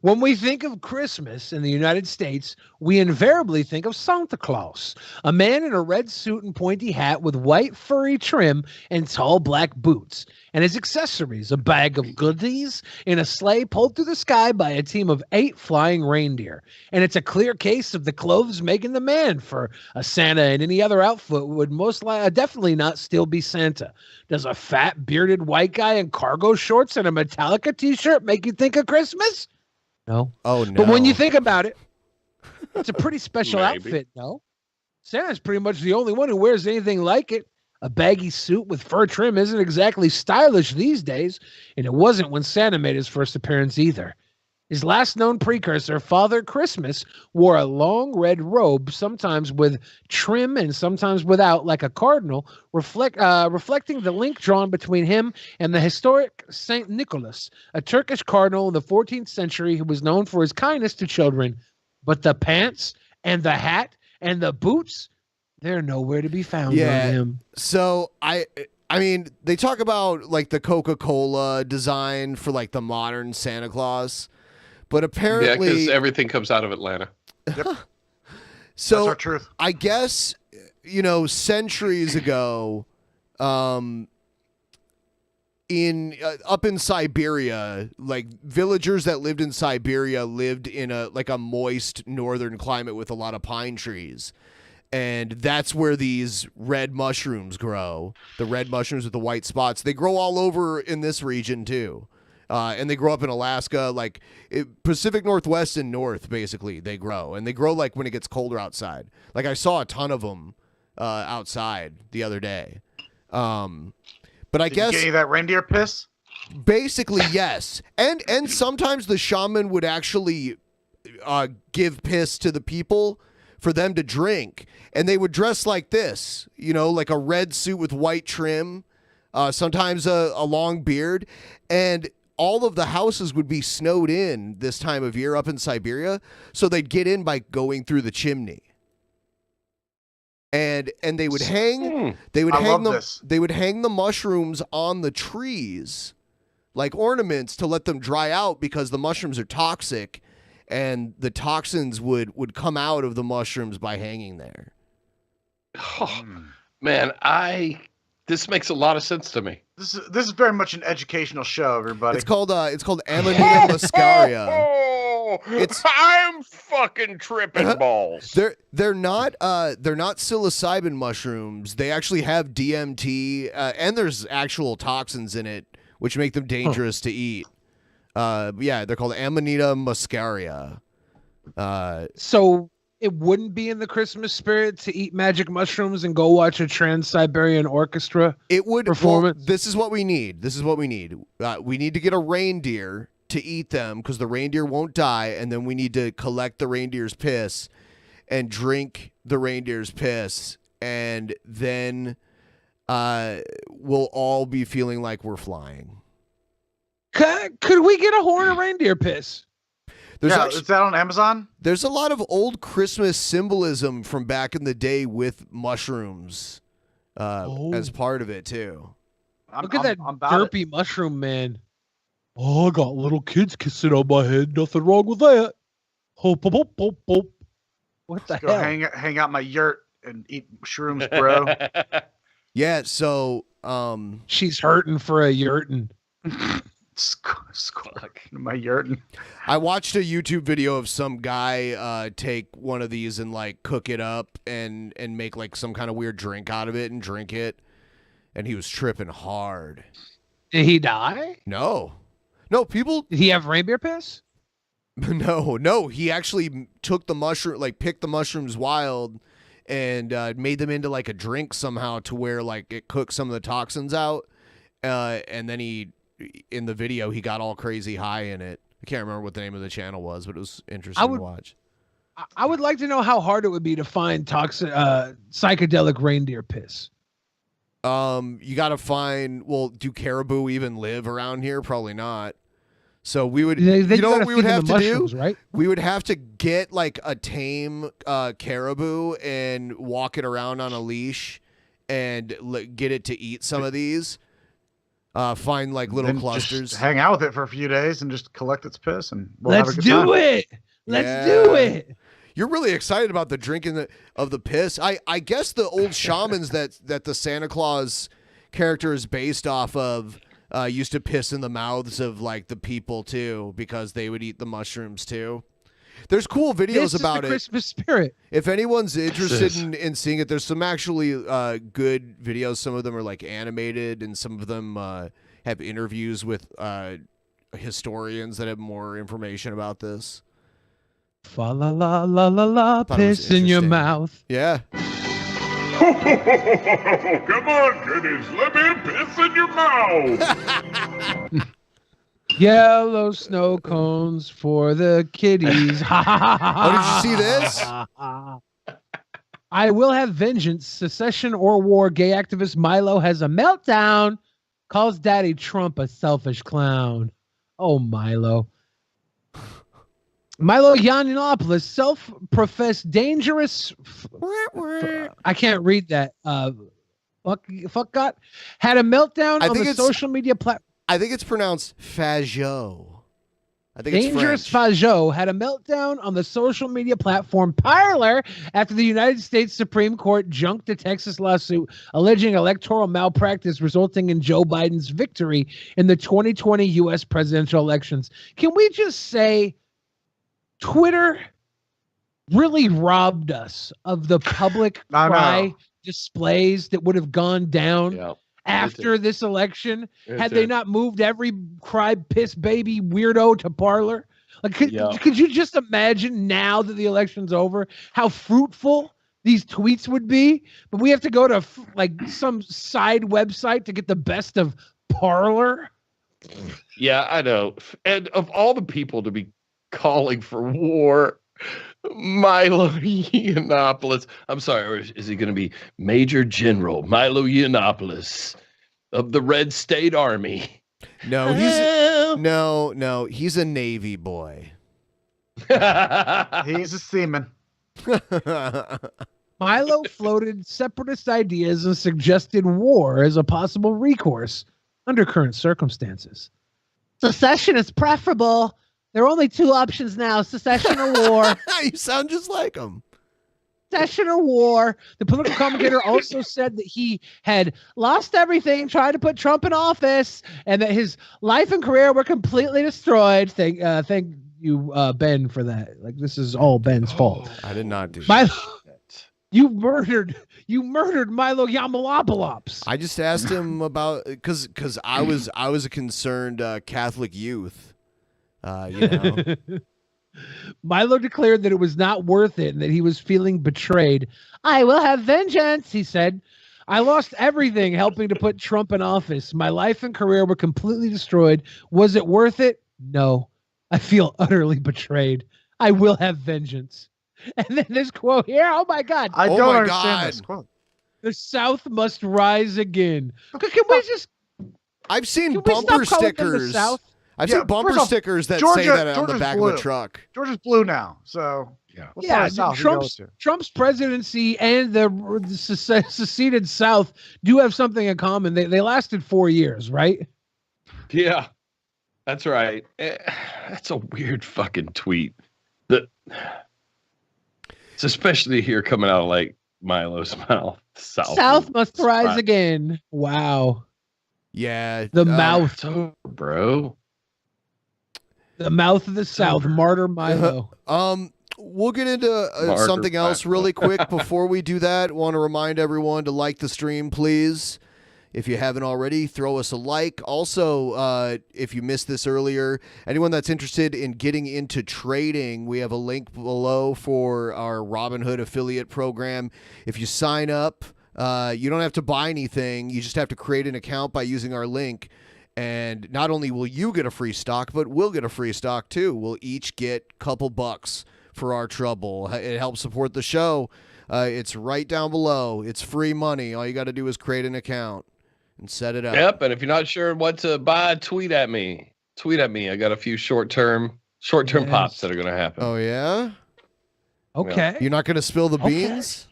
[SPEAKER 1] When we think of Christmas in the United States, we invariably think of Santa Claus, a man in a red suit and pointy hat with white furry trim and tall black boots, and his accessories, a bag of goodies in a sleigh pulled through the sky by a team of 8 flying reindeer. And it's a clear case of the clothes making the man, for a Santa in any other outfit would definitely not still be Santa. Does a fat, bearded white guy in cargo shorts and a Metallica t-shirt make you think of Christmas? No.
[SPEAKER 8] Oh, no.
[SPEAKER 1] But when you think about it, it's a pretty special outfit, no? Santa's pretty much the only one who wears anything like it. A baggy suit with fur trim isn't exactly stylish these days, and it wasn't when Santa made his first appearance either. His last known precursor, Father Christmas, wore a long red robe, sometimes with trim and sometimes without, like a cardinal, reflecting the link drawn between him and the historic Saint Nicholas, a Turkish cardinal in the 14th century who was known for his kindness to children. But the pants and the hat and the boots, they're nowhere to be found on him.
[SPEAKER 8] So I mean, they talk about like the Coca-Cola design for like the modern Santa Claus. But apparently,
[SPEAKER 9] because everything comes out of Atlanta.
[SPEAKER 10] Yep.
[SPEAKER 8] So
[SPEAKER 10] That's our truth.
[SPEAKER 8] I guess, centuries ago, up in Siberia, like villagers that lived in Siberia lived in a moist northern climate with a lot of pine trees. And that's where these red mushrooms grow. The red mushrooms with the white spots. They grow all over in this region too. And they grow up in Alaska, Pacific Northwest and North, basically, they grow. And they grow, when it gets colder outside. Like, I saw a ton of them outside the other day. But I guess...
[SPEAKER 10] Did you get any of that reindeer piss?
[SPEAKER 8] Basically, yes. And sometimes the shaman would actually give piss to the people for them to drink. And they would dress like this, like a red suit with white trim, sometimes a long beard. And... all of the houses would be snowed in this time of year up in Siberia, so they'd get in by going through the chimney. And they would hang they would hang the mushrooms on the trees like ornaments to let them dry out, because the mushrooms are toxic and the toxins would come out of the mushrooms by hanging there.
[SPEAKER 9] Oh, man, this makes a lot of sense to me.
[SPEAKER 10] This is very much an educational show, everybody.
[SPEAKER 8] It's called Amanita muscaria.
[SPEAKER 9] I'm fucking tripping balls.
[SPEAKER 8] They're not psilocybin mushrooms. They actually have DMT, and there's actual toxins in it which make them dangerous to eat. Yeah, they're called Amanita muscaria.
[SPEAKER 1] So it wouldn't be in the Christmas spirit to eat magic mushrooms and go watch a Trans-Siberian Orchestra
[SPEAKER 8] It would
[SPEAKER 1] performance?
[SPEAKER 8] Well, this is what we need. We need to get a reindeer to eat them because the reindeer won't die, and then we need to collect the reindeer's piss and drink the reindeer's piss, and then we'll all be feeling like we're flying.
[SPEAKER 1] Could we get a horn of reindeer piss?
[SPEAKER 10] Is that on Amazon?
[SPEAKER 8] There's a lot of old Christmas symbolism from back in the day with mushrooms as part of it too.
[SPEAKER 1] Look at that derpy mushroom man. Oh, I got little kids kissing on my head. Nothing wrong with that. Hop, hop, hop, hop, hop. What the hell?
[SPEAKER 10] Hang out my yurt and eat shrooms, bro.
[SPEAKER 8] Yeah, so
[SPEAKER 1] she's hurting for a yurtin.
[SPEAKER 10] My yurtin.
[SPEAKER 8] I watched a YouTube video of some guy take one of these and like cook it up and make like some kind of weird drink out of it and drink it, and he was tripping hard.
[SPEAKER 1] Did he die?
[SPEAKER 8] No, people.
[SPEAKER 1] Did he have reindeer piss?
[SPEAKER 8] No. He actually took the mushroom, like picked the mushrooms wild, and made them into like a drink somehow to where like it cooked some of the toxins out, and then in the video he got all crazy high in it. I can't remember what the name of the channel was, but it was interesting to watch.
[SPEAKER 1] I would like to know how hard it would be to find psychedelic reindeer piss.
[SPEAKER 8] You got to find. Well, do caribou even live around here? Probably not. So we would, you know what we would have to do?
[SPEAKER 1] Right?
[SPEAKER 8] We would have to get like a tame caribou and walk it around on a leash and get it to eat some of these. Find like little clusters.
[SPEAKER 10] Just hang out with it for a few days and just collect its piss, and
[SPEAKER 1] Let's do it. Let's do it.
[SPEAKER 8] You're really excited about the drinking of the piss. I guess the old shamans that the Santa Claus character is based off of used to piss in the mouths of like the people too, because they would eat the mushrooms too. There's cool videos about it.
[SPEAKER 1] Christmas spirit.
[SPEAKER 8] If anyone's interested in seeing it, there's some actually good videos. Some of them are like animated, and some of them have interviews with historians that have more information about this.
[SPEAKER 1] Fa la la la la la, piss in your mouth.
[SPEAKER 8] Yeah.
[SPEAKER 2] Come on, kiddies, let me piss in your mouth.
[SPEAKER 1] Yellow snow cones for the kiddies.
[SPEAKER 8] Oh, did you see this?
[SPEAKER 1] I will have vengeance. Secession or war. Gay activist Milo has a meltdown. Calls Daddy Trump a selfish clown. Oh, Milo. Milo Yiannopoulos, self-professed dangerous. I can't read that. Fuck God. Had a meltdown on the social media platform.
[SPEAKER 8] I think it's pronounced Fajot. I think
[SPEAKER 1] Dangerous
[SPEAKER 8] it's French.
[SPEAKER 1] Fajot had a meltdown on the social media platform Parler after the United States Supreme Court junked a Texas lawsuit alleging electoral malpractice resulting in Joe Biden's victory in the 2020 U.S. presidential elections. Can we just say Twitter really robbed us of the public cry displays that would have gone down after this election had they not moved every cry piss baby weirdo to Parler? Like, could you just imagine now that the election's over how fruitful these tweets would be? But we have to go to like some side website to get the best of Parler.
[SPEAKER 9] Yeah, I know. And of all the people to be calling for war, Milo Yiannopoulos. I'm sorry, or is he going to be Major General Milo Yiannopoulos of the Red State Army?
[SPEAKER 8] No, he's a Navy boy.
[SPEAKER 10] He's a seaman.
[SPEAKER 1] Milo floated separatist ideas and suggested war as a possible recourse under current circumstances. Secession is preferable. There are only two options now, secession or war.
[SPEAKER 8] You sound just like him.
[SPEAKER 1] Secession or war. The political commentator also said that he had lost everything, tried to put Trump in office, and that his life and career were completely destroyed. Thank you, Ben, for that. Like, this is all Ben's fault.
[SPEAKER 8] I did not do
[SPEAKER 1] that. You murdered Milo Yiannopoulos.
[SPEAKER 8] I just asked him about because I was a concerned Catholic youth. You know.
[SPEAKER 1] Milo declared that it was not worth it and that he was feeling betrayed. I will have vengeance, he said. I lost everything helping to put Trump in office. My life and career were completely destroyed. Was it worth it? No, I feel utterly betrayed. I will have vengeance. And then this quote here, oh my God.
[SPEAKER 10] I don't understand this quote.
[SPEAKER 1] The South must rise again. Can we just...
[SPEAKER 8] I've seen
[SPEAKER 1] Can we stop
[SPEAKER 8] bumper
[SPEAKER 1] calling them the
[SPEAKER 8] stickers.
[SPEAKER 1] South?
[SPEAKER 8] I've
[SPEAKER 10] Yeah,
[SPEAKER 8] seen bumper
[SPEAKER 10] first off,
[SPEAKER 8] stickers that
[SPEAKER 10] Georgia-
[SPEAKER 8] say that on the
[SPEAKER 10] Georgia's
[SPEAKER 8] back
[SPEAKER 10] blue.
[SPEAKER 8] of a truck.
[SPEAKER 10] Georgia's blue now, so what part
[SPEAKER 1] Yeah,
[SPEAKER 10] of the South you go to?
[SPEAKER 1] Trump's presidency and the seceded South do have something in common. They lasted 4 years, right?
[SPEAKER 9] Yeah, that's right. That's a weird fucking tweet. It's especially here coming out of like Milo's mouth.
[SPEAKER 1] South must rise again. Wow.
[SPEAKER 8] Yeah.
[SPEAKER 1] The mouth.
[SPEAKER 9] Bro.
[SPEAKER 1] The mouth of the South. Martyr Milo.
[SPEAKER 8] We'll get into something else really quick. Before we do that, want to remind everyone to like the stream, please. If you haven't already, throw us a like. Also, if you missed this earlier, anyone that's interested in getting into trading, we have a link below for our Robinhood affiliate program. If you sign up, you don't have to buy anything. You just have to create an account by using our link. And not only will you get a free stock, but we'll get a free stock too. We'll each get a couple bucks for our trouble. It helps support the show. It's right down below. It's free money. All you got to do is create an account and set it up.
[SPEAKER 9] Yep, and if you're not sure what to buy, tweet at me. I got a few short-term pops that are going to happen.
[SPEAKER 8] Oh, yeah?
[SPEAKER 1] Okay.
[SPEAKER 8] You're not going to spill the beans?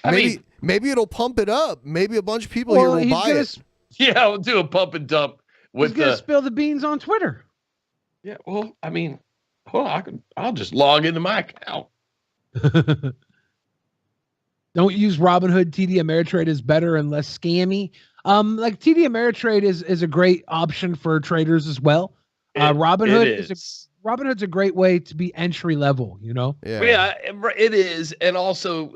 [SPEAKER 8] Maybe it'll pump it up. Maybe a bunch of people here will buy it.
[SPEAKER 9] Yeah, we'll do a pump and dump with
[SPEAKER 1] He's gonna spill the beans on Twitter.
[SPEAKER 9] Yeah, well, I mean, I'll just log into my account.
[SPEAKER 1] Don't use Robinhood. TD Ameritrade is better and less scammy. Like TD Ameritrade is a great option for traders as well. Robinhood's a great way to be entry level, you know?
[SPEAKER 9] Yeah, it is. And also,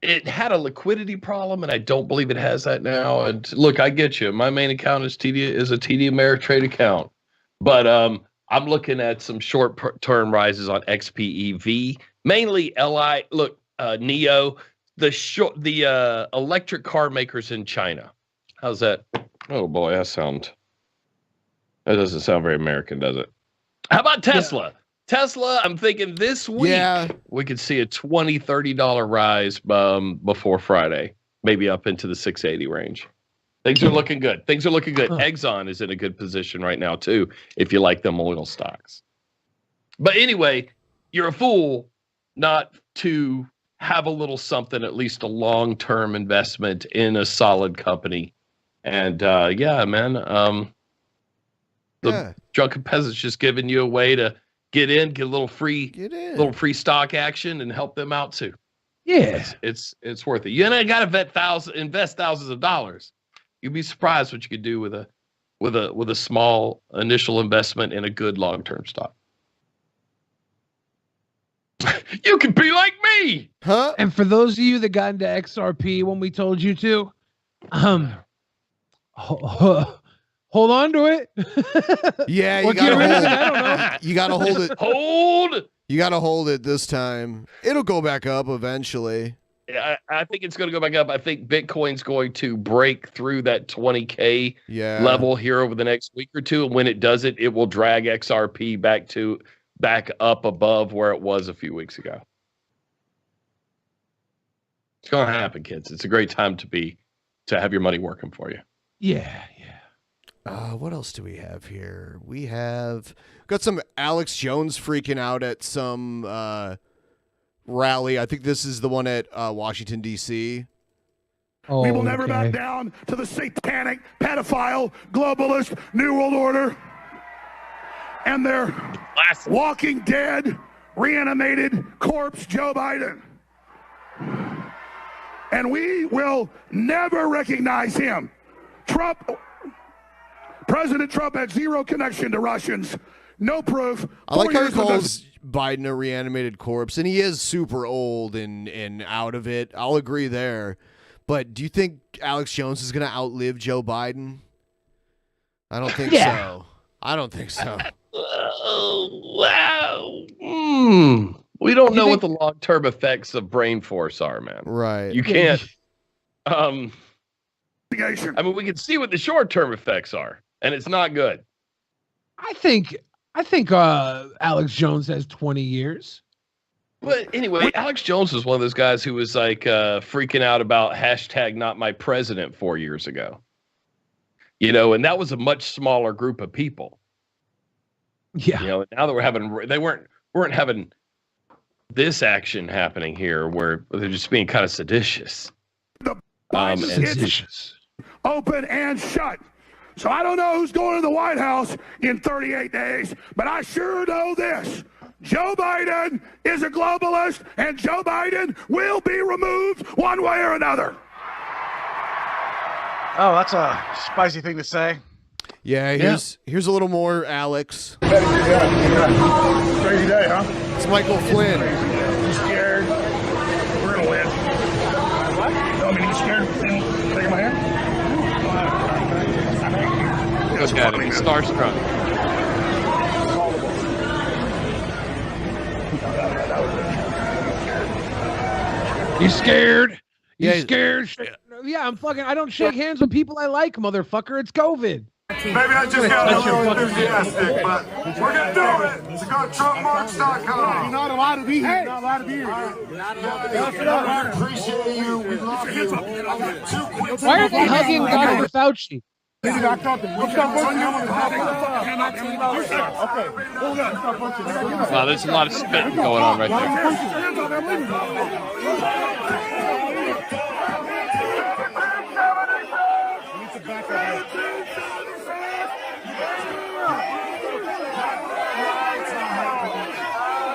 [SPEAKER 9] it had a liquidity problem, and I don't believe it has that now. And look, I get you. My main account is a TD Ameritrade account. But I'm looking at some short-term rises on XPEV, mainly LI. Look, NEO, the electric car makers in China. How's that? Oh boy, that doesn't sound very American, does it? How about Tesla? Yeah. Tesla, I'm thinking this week we could see a $20, $30 rise before Friday, maybe up into the 680 range. Things are looking good. Exxon is in a good position right now, too, if you like them oil stocks. But anyway, you're a fool not to have a little something, at least a long-term investment in a solid company. And, the Drunken Peasants just giving you a way to get a little free stock action and help them out, too.
[SPEAKER 1] Yeah.
[SPEAKER 9] It's worth it. You ain't got to invest thousands of dollars. You'd be surprised what you could do with a small initial investment in a good long-term stock. You could be like me,
[SPEAKER 8] huh?
[SPEAKER 1] And for those of you that got into XRP when we told you to, hold on to it.
[SPEAKER 8] Yeah, you gotta hold it. You gotta hold it this time. It'll go back up eventually.
[SPEAKER 9] I think it's going to go back up. I think Bitcoin's going to break through that 20K level here over the next week or two. And when it does it, it will drag XRP back up above where it was a few weeks ago. It's going to happen, kids. It's a great time to have your money working for you.
[SPEAKER 1] Yeah.
[SPEAKER 8] What else do we have here? We have got some Alex Jones freaking out at some rally. I think this is the one at Washington, D.C.
[SPEAKER 16] We will never back down to the satanic, pedophile, globalist, New World Order and their walking dead, reanimated corpse, Joe Biden. And we will never recognize him. President Trump had zero connection to Russians. No proof.
[SPEAKER 8] I like how he calls Biden a reanimated corpse, and he is super old and out of it. I'll agree there. But do you think Alex Jones is going to outlive Joe Biden? I don't think so. I don't think so.
[SPEAKER 9] Wow. We don't know what the long-term effects of brain force are, man.
[SPEAKER 8] Right.
[SPEAKER 9] You can't. I mean, we can see what the short-term effects are, and it's not good.
[SPEAKER 1] I think Alex Jones has 20 years.
[SPEAKER 9] But anyway, Alex Jones was one of those guys who was like freaking out about hashtag not my president 4 years ago. You know, and that was a much smaller group of people.
[SPEAKER 1] Yeah.
[SPEAKER 9] You know, now that they weren't having this action happening here where they're just being kind of seditious.
[SPEAKER 16] Seditious. Open and shut. So I don't know who's going to the White House in 38 days, but I sure know this. Joe Biden is a globalist, and Joe Biden will be removed one way or another.
[SPEAKER 10] Oh, that's a spicy thing to say.
[SPEAKER 8] Yeah, here's a little more, Alex.
[SPEAKER 16] Crazy day, huh?
[SPEAKER 8] It's Michael Flynn.
[SPEAKER 16] You scared? We're gonna win. What? No, I mean, you scared? Taking my hand?
[SPEAKER 9] Look at him. He's starstruck.
[SPEAKER 1] You scared? You
[SPEAKER 8] Yeah.
[SPEAKER 1] scared? Yeah, I don't shake hands with people I like, motherfucker. It's COVID.
[SPEAKER 16] Maybe I just got a little enthusiastic, but we're gonna do it. So go to TrumpMarks.com. You're not allowed to be here. You're not allowed to be here. I appreciate you. We love you.
[SPEAKER 1] Why are they hugging Dr. Fauci?
[SPEAKER 16] Wow,
[SPEAKER 9] there's a lot of spitting going on right there.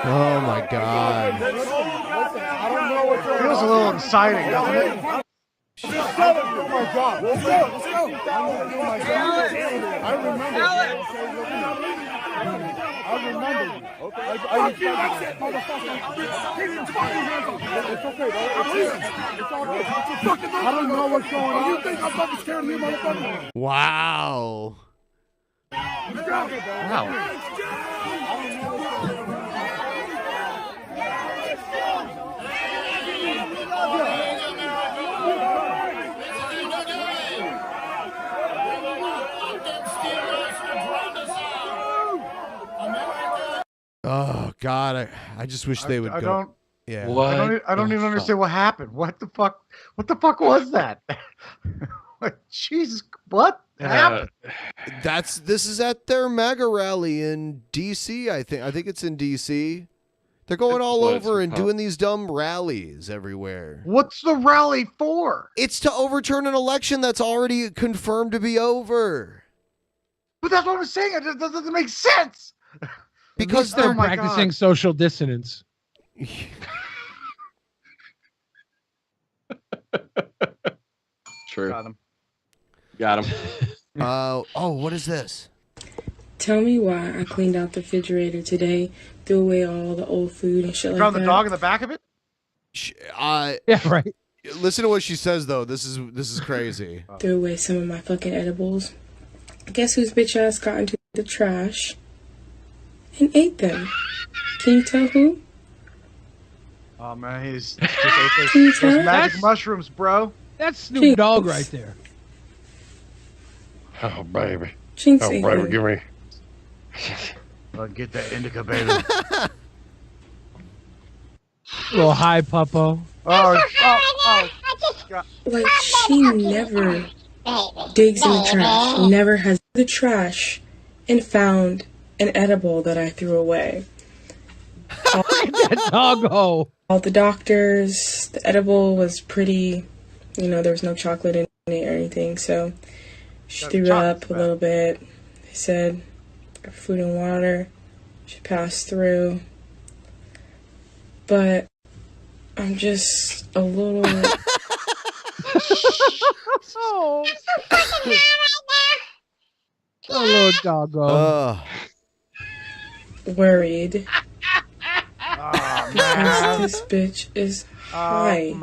[SPEAKER 8] Oh my God.
[SPEAKER 10] Feels a little exciting, doesn't it?
[SPEAKER 16] Let's go. Let's go. I remember. That's it, motherfucker. It's okay, it's all good. I don't know what's going on. You think I'm fucking scared of you, motherfucker?
[SPEAKER 8] Wow.
[SPEAKER 9] Wow.
[SPEAKER 8] Oh God, I just wish they would go. Yeah.
[SPEAKER 10] I don't even understand what happened. What the fuck? What the fuck was that? Jesus, what happened?
[SPEAKER 8] This is at their MAGA rally in DC. I think it's in DC. They're going all over and doing these dumb rallies everywhere.
[SPEAKER 10] What's the rally for?
[SPEAKER 8] It's to overturn an election that's already confirmed to be over.
[SPEAKER 10] But that's what I'm saying. It doesn't make sense.
[SPEAKER 1] Because they're practicing social dissonance.
[SPEAKER 9] True.
[SPEAKER 10] Got him.
[SPEAKER 8] What is this?
[SPEAKER 17] Tell me why I cleaned out the refrigerator today, threw away all the old food and shit like that.
[SPEAKER 10] Found the dog in the back of it?
[SPEAKER 1] Yeah, right.
[SPEAKER 8] Listen to what she says though. This is crazy.
[SPEAKER 17] Threw away some of my fucking edibles. Guess whose bitch ass got into the trash and ate them? Can you tell who?
[SPEAKER 10] Oh man, he's
[SPEAKER 17] Can you tell?
[SPEAKER 10] magic mushrooms, bro.
[SPEAKER 1] That's Snoop Dogg right there.
[SPEAKER 9] Oh baby.
[SPEAKER 17] Jinx
[SPEAKER 9] Oh baby, give me.
[SPEAKER 10] Get that indica, baby.
[SPEAKER 1] Little high puppo.
[SPEAKER 17] Like, she never digs in the trash, never has the trash and found an edible that I threw away.
[SPEAKER 1] That doggo.
[SPEAKER 17] All the doctors, the edible was pretty, there was no chocolate in it or anything, so she threw up a little bit. They said food and water should pass through. But I'm just a little...
[SPEAKER 1] Oh, little doggo.
[SPEAKER 17] worried.
[SPEAKER 10] man.
[SPEAKER 17] This bitch is high.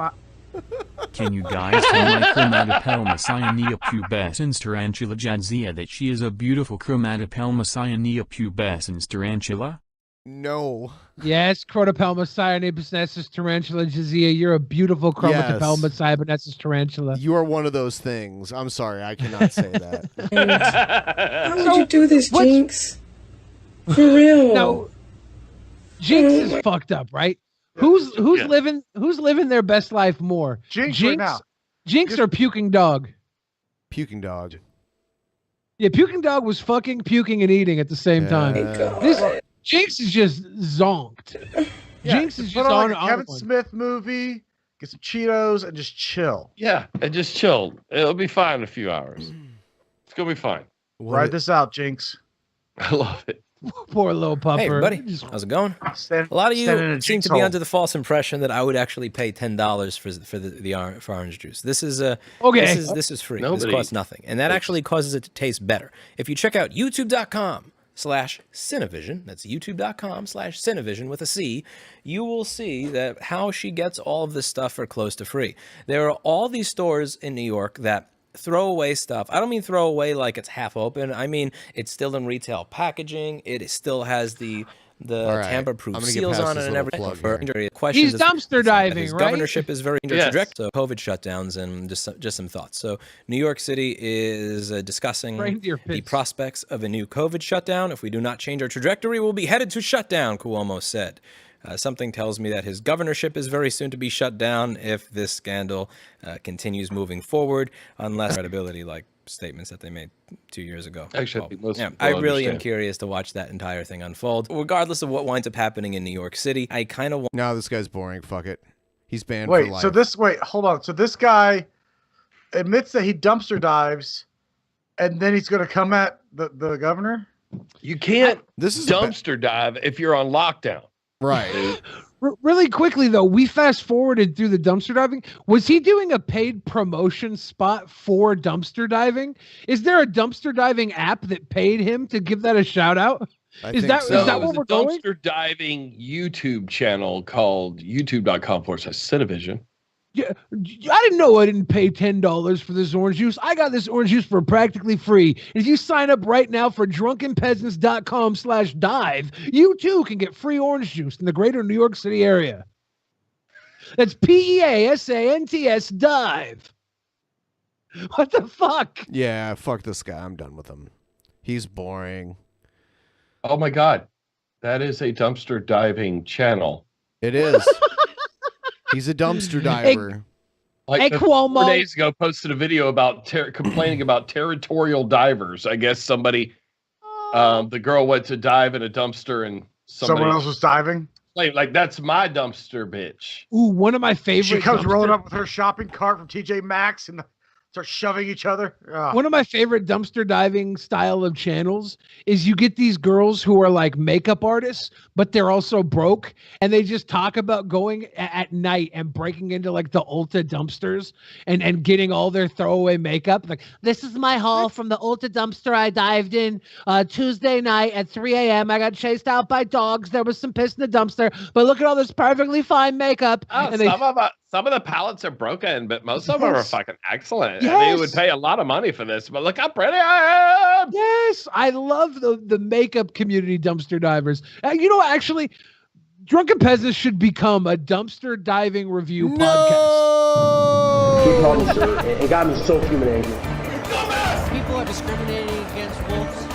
[SPEAKER 14] Can you guys tell my Chromatopelma cyanea pubescens tarantula jadzia that she is a beautiful Chromatopelma cyanea pubescens tarantula?
[SPEAKER 8] No.
[SPEAKER 1] Yes, Chromatopelma cyanabisnesis tarantula jazia. You're a beautiful Chromatopelma cyanabisnesis tarantula.
[SPEAKER 8] You are one of those things. I'm sorry, I cannot say that.
[SPEAKER 17] How would you do this, Jinx? For real.
[SPEAKER 1] Now, Jinx is fucked up, right? Who's living their best life more?
[SPEAKER 10] Jinx right now.
[SPEAKER 1] Jinx or Puking Dog?
[SPEAKER 8] Puking Dog.
[SPEAKER 1] Yeah, Puking Dog was fucking, puking, and eating at the same time. Jinx is just zonked. Jinx is
[SPEAKER 10] put
[SPEAKER 1] just
[SPEAKER 10] on
[SPEAKER 1] on
[SPEAKER 10] like a Kevin Smith movie, get some Cheetos, and just chill.
[SPEAKER 9] Yeah, and just chill. It'll be fine in a few hours. It's gonna be fine.
[SPEAKER 10] Ride this out, Jinx.
[SPEAKER 9] I love it.
[SPEAKER 1] Poor little pupper.
[SPEAKER 18] Hey, everybody. How's it going? A lot of you seem to be under the false impression that I would actually pay $10 for orange juice. This is
[SPEAKER 1] okay.
[SPEAKER 18] This is free. This costs nothing, and that actually causes it to taste better. If you check out youtube.com/Cinevision, that's youtube.com/Cinevision with a C, you will see that how she gets all of this stuff for close to free. There are all these stores in New York that throw away stuff. I don't mean throw away like it's half open. I mean it's still in retail packaging. It still has the tamper-proof seals on it and everything.
[SPEAKER 1] He's dumpster diving,
[SPEAKER 18] his
[SPEAKER 1] right?
[SPEAKER 18] Governorship is very direct. So COVID shutdowns and just some thoughts. So New York City is discussing the prospects of a new COVID shutdown. If we do not change our trajectory, we'll be headed to shutdown, Cuomo said. Something tells me that his governorship is very soon to be shut down if this scandal continues moving forward, unless credibility like statements that they made 2 years ago.
[SPEAKER 9] Actually,
[SPEAKER 18] I really am curious to watch that entire thing unfold. Regardless of what winds up happening in New York City, I kind of want...
[SPEAKER 8] No, this guy's boring. Fuck it. He's banned for life.
[SPEAKER 10] Hold on. So this guy admits that he dumpster dives, and then he's going to come at the governor?
[SPEAKER 9] You can't dumpster dive if you're on lockdown.
[SPEAKER 8] Right.
[SPEAKER 1] Really quickly, though, we fast forwarded through the dumpster diving. Was he doing a paid promotion spot for dumpster diving? Is there a dumpster diving app that paid him to give that a shout out? Is that what we're going?
[SPEAKER 9] Dumpster diving YouTube channel called youtube.com/Cinevision.
[SPEAKER 1] Yeah, I didn't know I didn't pay $10 for this orange juice. I got this orange juice for practically free. And if you sign up right now for drunkenpeasants.com/dive, you too can get free orange juice in the greater New York City area. That's PEASANTS dive. What the fuck?
[SPEAKER 8] Yeah, fuck this guy. I'm done with him. He's boring.
[SPEAKER 9] Oh my God. That is a dumpster diving channel.
[SPEAKER 8] It is. He's a dumpster diver.
[SPEAKER 9] Like 4 days ago, posted a video about complaining about territorial divers. I guess somebody, the girl went to dive in a dumpster and
[SPEAKER 10] someone else was diving.
[SPEAKER 9] Like that's my dumpster, bitch.
[SPEAKER 1] Ooh, one of my favorite.
[SPEAKER 10] She comes rolling up with her shopping cart from TJ Maxx and start shoving each other. Ugh.
[SPEAKER 1] One of my favorite dumpster diving style of channels is you get these girls who are like makeup artists, but they're also broke, and they just talk about going at night and breaking into like the Ulta dumpsters and getting all their throwaway makeup. Like, this is my haul from the Ulta dumpster I dived in Tuesday night at 3 a.m. I got chased out by dogs. There was some piss in the dumpster, but look at all this perfectly fine makeup.
[SPEAKER 9] Oh,
[SPEAKER 1] and
[SPEAKER 9] some of the pallets are broken, but most of them are fucking excellent.
[SPEAKER 1] Yes.
[SPEAKER 9] I mean, you would pay a lot of money for this, but look how pretty I am.
[SPEAKER 1] Yes, I love the makeup community dumpster divers. You know, actually, Drunken Peasants should become a dumpster diving review podcast.
[SPEAKER 12] He called me, sir. It got me so fuming angry.
[SPEAKER 15] People are discriminating against wolves.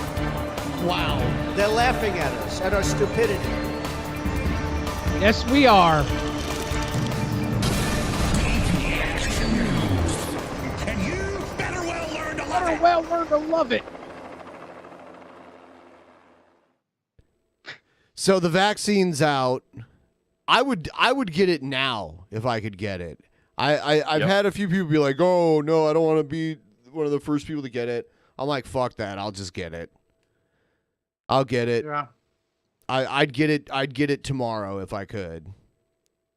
[SPEAKER 15] Wow.
[SPEAKER 19] They're laughing at us, at our stupidity.
[SPEAKER 1] Yes, we are. Well learn to love it.
[SPEAKER 8] So the vaccine's out. I would get it now if I could get it. I've had a few people be like, "Oh no, I don't want to be one of the first people to get it." I'm like, "Fuck that! I'll just get it. I'll get it.
[SPEAKER 10] Yeah.
[SPEAKER 8] I'd get it. I'd get it tomorrow if I could.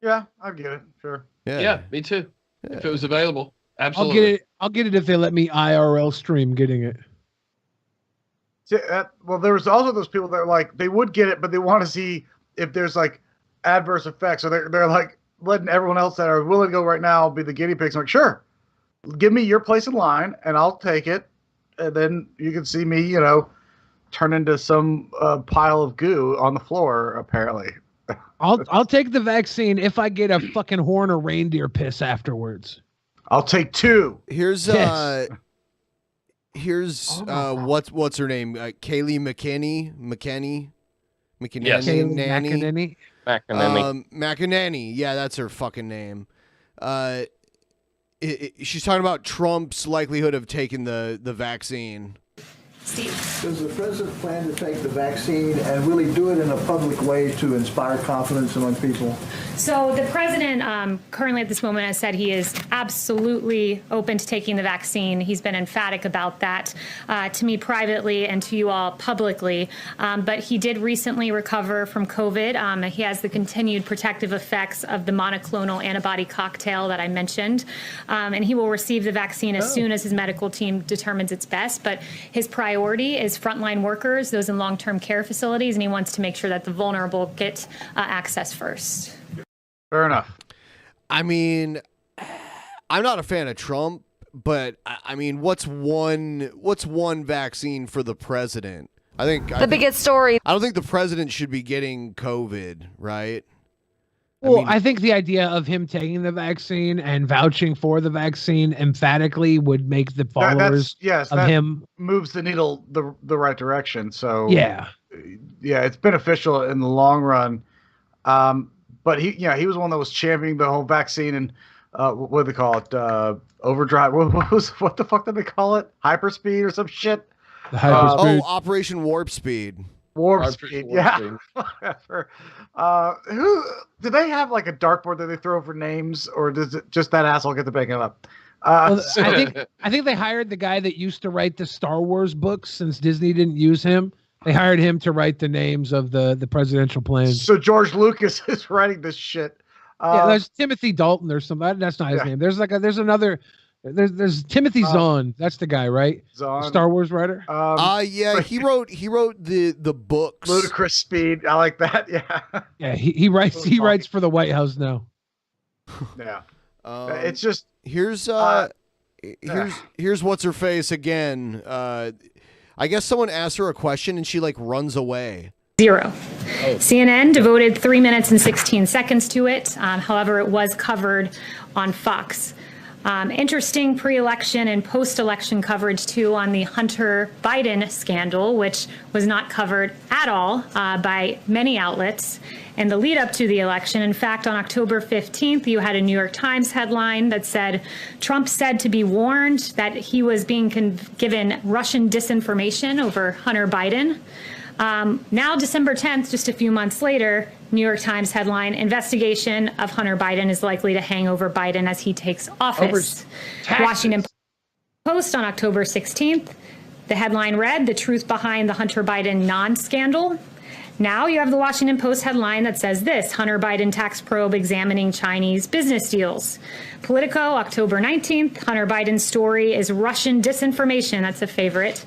[SPEAKER 10] Yeah, I'd get it. Sure.
[SPEAKER 9] Yeah, me too. Yeah. If it was available. Absolutely.
[SPEAKER 1] I'll get it if they let me IRL stream getting it.
[SPEAKER 10] See, well, there was also those people that are like, they would get it, but they want to see if there's like adverse effects. So they're like letting everyone else that are willing to go right now be the guinea pigs. I'm like, sure, give me your place in line and I'll take it. And then you can see me, turn into some pile of goo on the floor, apparently.
[SPEAKER 1] I'll take the vaccine if I get a fucking horn or reindeer piss afterwards.
[SPEAKER 10] I'll take 2.
[SPEAKER 8] Here's what's her name? Kaylee McKinney. McEnany.
[SPEAKER 9] McEnany.
[SPEAKER 8] McEnany. Yeah, that's her fucking name. She's talking about Trump's likelihood of taking the vaccine.
[SPEAKER 19] Does the president plan to take the vaccine and really do it in a public way to inspire confidence among people?
[SPEAKER 20] So the president currently at this moment has said he is absolutely open to taking the vaccine. He's been emphatic about that to me privately and to you all publicly. But he did recently recover from COVID. He has the continued protective effects of the monoclonal antibody cocktail that I mentioned. And he will receive the vaccine as soon as his medical team determines it's best. But his priority is frontline workers, those in long-term care facilities, and he wants to make sure that the vulnerable get access first.
[SPEAKER 10] Fair enough.
[SPEAKER 8] I mean, I'm not a fan of Trump, but I mean, what's one vaccine for the president? I think
[SPEAKER 7] The biggest story.
[SPEAKER 8] I don't think the president should be getting COVID, right?
[SPEAKER 1] Well, I think the idea of him taking the vaccine and vouching for the vaccine emphatically would make the followers of him
[SPEAKER 10] moves the needle the right direction. So
[SPEAKER 1] yeah,
[SPEAKER 10] it's beneficial in the long run. But he was one that was championing the whole vaccine and what do they call it? Overdrive. What the fuck did they call it? Hyperspeed or some shit?
[SPEAKER 8] Operation Warp Speed.
[SPEAKER 10] Warp Speed. Whatever. Who do they have like a dartboard that they throw for names, or does it just that asshole get to pick it up?
[SPEAKER 1] I think they hired the guy that used to write the Star Wars books since Disney didn't use him. They hired him to write the names of the presidential plans.
[SPEAKER 10] So George Lucas is writing this shit.
[SPEAKER 1] There's Timothy Dalton or something. That's not his name. There's there's Timothy Zahn. That's the guy, right?
[SPEAKER 10] Zahn.
[SPEAKER 1] Star Wars writer.
[SPEAKER 8] He wrote the books.
[SPEAKER 10] Ludicrous Speed. I like that. Yeah.
[SPEAKER 1] Yeah. He writes for the White House now.
[SPEAKER 10] Yeah. It's just
[SPEAKER 8] here's what's her face again. I guess someone asked her a question and she like runs away.
[SPEAKER 20] 0. CNN devoted 3 minutes and 16 seconds to it. However, it was covered on Fox. Interesting pre-election and post-election coverage, too, on the Hunter Biden scandal, which was not covered at all by many outlets in the lead up to the election. In fact, on October 15th, you had a New York Times headline that said, Trump said to be warned that he was being given Russian disinformation over Hunter Biden. Now, December 10th, just a few months later, New York Times headline, investigation of Hunter Biden is likely to hang over Biden as he takes office. Washington Post on October 16th, the headline read, the truth behind the Hunter Biden non-scandal. Now you have the Washington Post headline that says this, Hunter Biden tax probe examining Chinese business deals. Politico, October 19th, Hunter Biden's story is Russian disinformation. That's a favorite.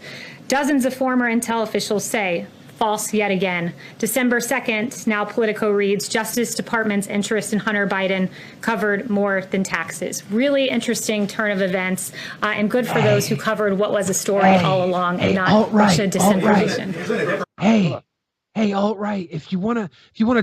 [SPEAKER 20] Dozens of former intel officials say, false yet again. December 2nd, now Politico reads, Justice Department's interest in Hunter Biden covered more than taxes. Really interesting turn of events, and good for those who covered what was a story all along and not Russia disinformation.
[SPEAKER 1] Hey, alt-right, if you wanna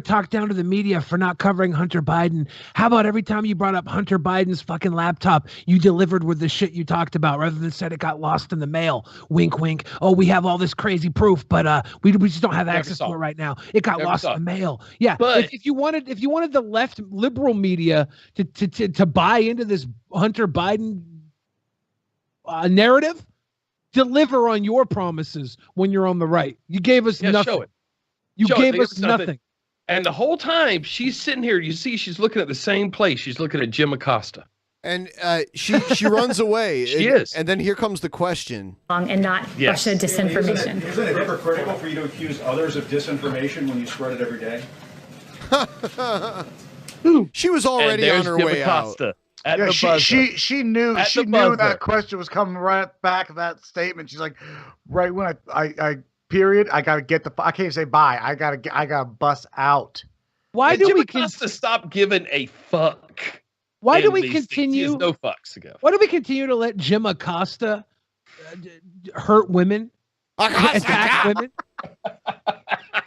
[SPEAKER 1] talk down to the media for not covering Hunter Biden, how about every time you brought up Hunter Biden's fucking laptop, you delivered with the shit you talked about rather than said it got lost in the mail. Wink, wink. Oh, we have all this crazy proof, but we just don't have access to it right now. It got lost in the mail. Yeah, but if you wanted the left liberal media to buy into this Hunter Biden narrative, deliver on your promises when you're on the right. You gave us nothing.
[SPEAKER 9] Show it.
[SPEAKER 1] You gave us nothing.
[SPEAKER 9] And the whole time she's sitting here, you see she's looking at the same place. She's looking at Jim Acosta.
[SPEAKER 8] And she runs away.
[SPEAKER 9] She is.
[SPEAKER 8] And then here comes the question.
[SPEAKER 20] And not Russia disinformation.
[SPEAKER 21] Isn't it hypocritical for you to accuse others of disinformation when you spread it every day?
[SPEAKER 8] She was already on her way
[SPEAKER 9] Acosta
[SPEAKER 8] out.
[SPEAKER 10] She knew that question was coming right back of that statement. She's like, right when I period, I gotta get I can't say bye. I gotta bust out.
[SPEAKER 1] Why do we
[SPEAKER 9] stop giving a fuck?
[SPEAKER 1] Why do we continue?
[SPEAKER 9] No fucks ago.
[SPEAKER 1] Why do we continue to let Jim Acosta hurt women, attack women?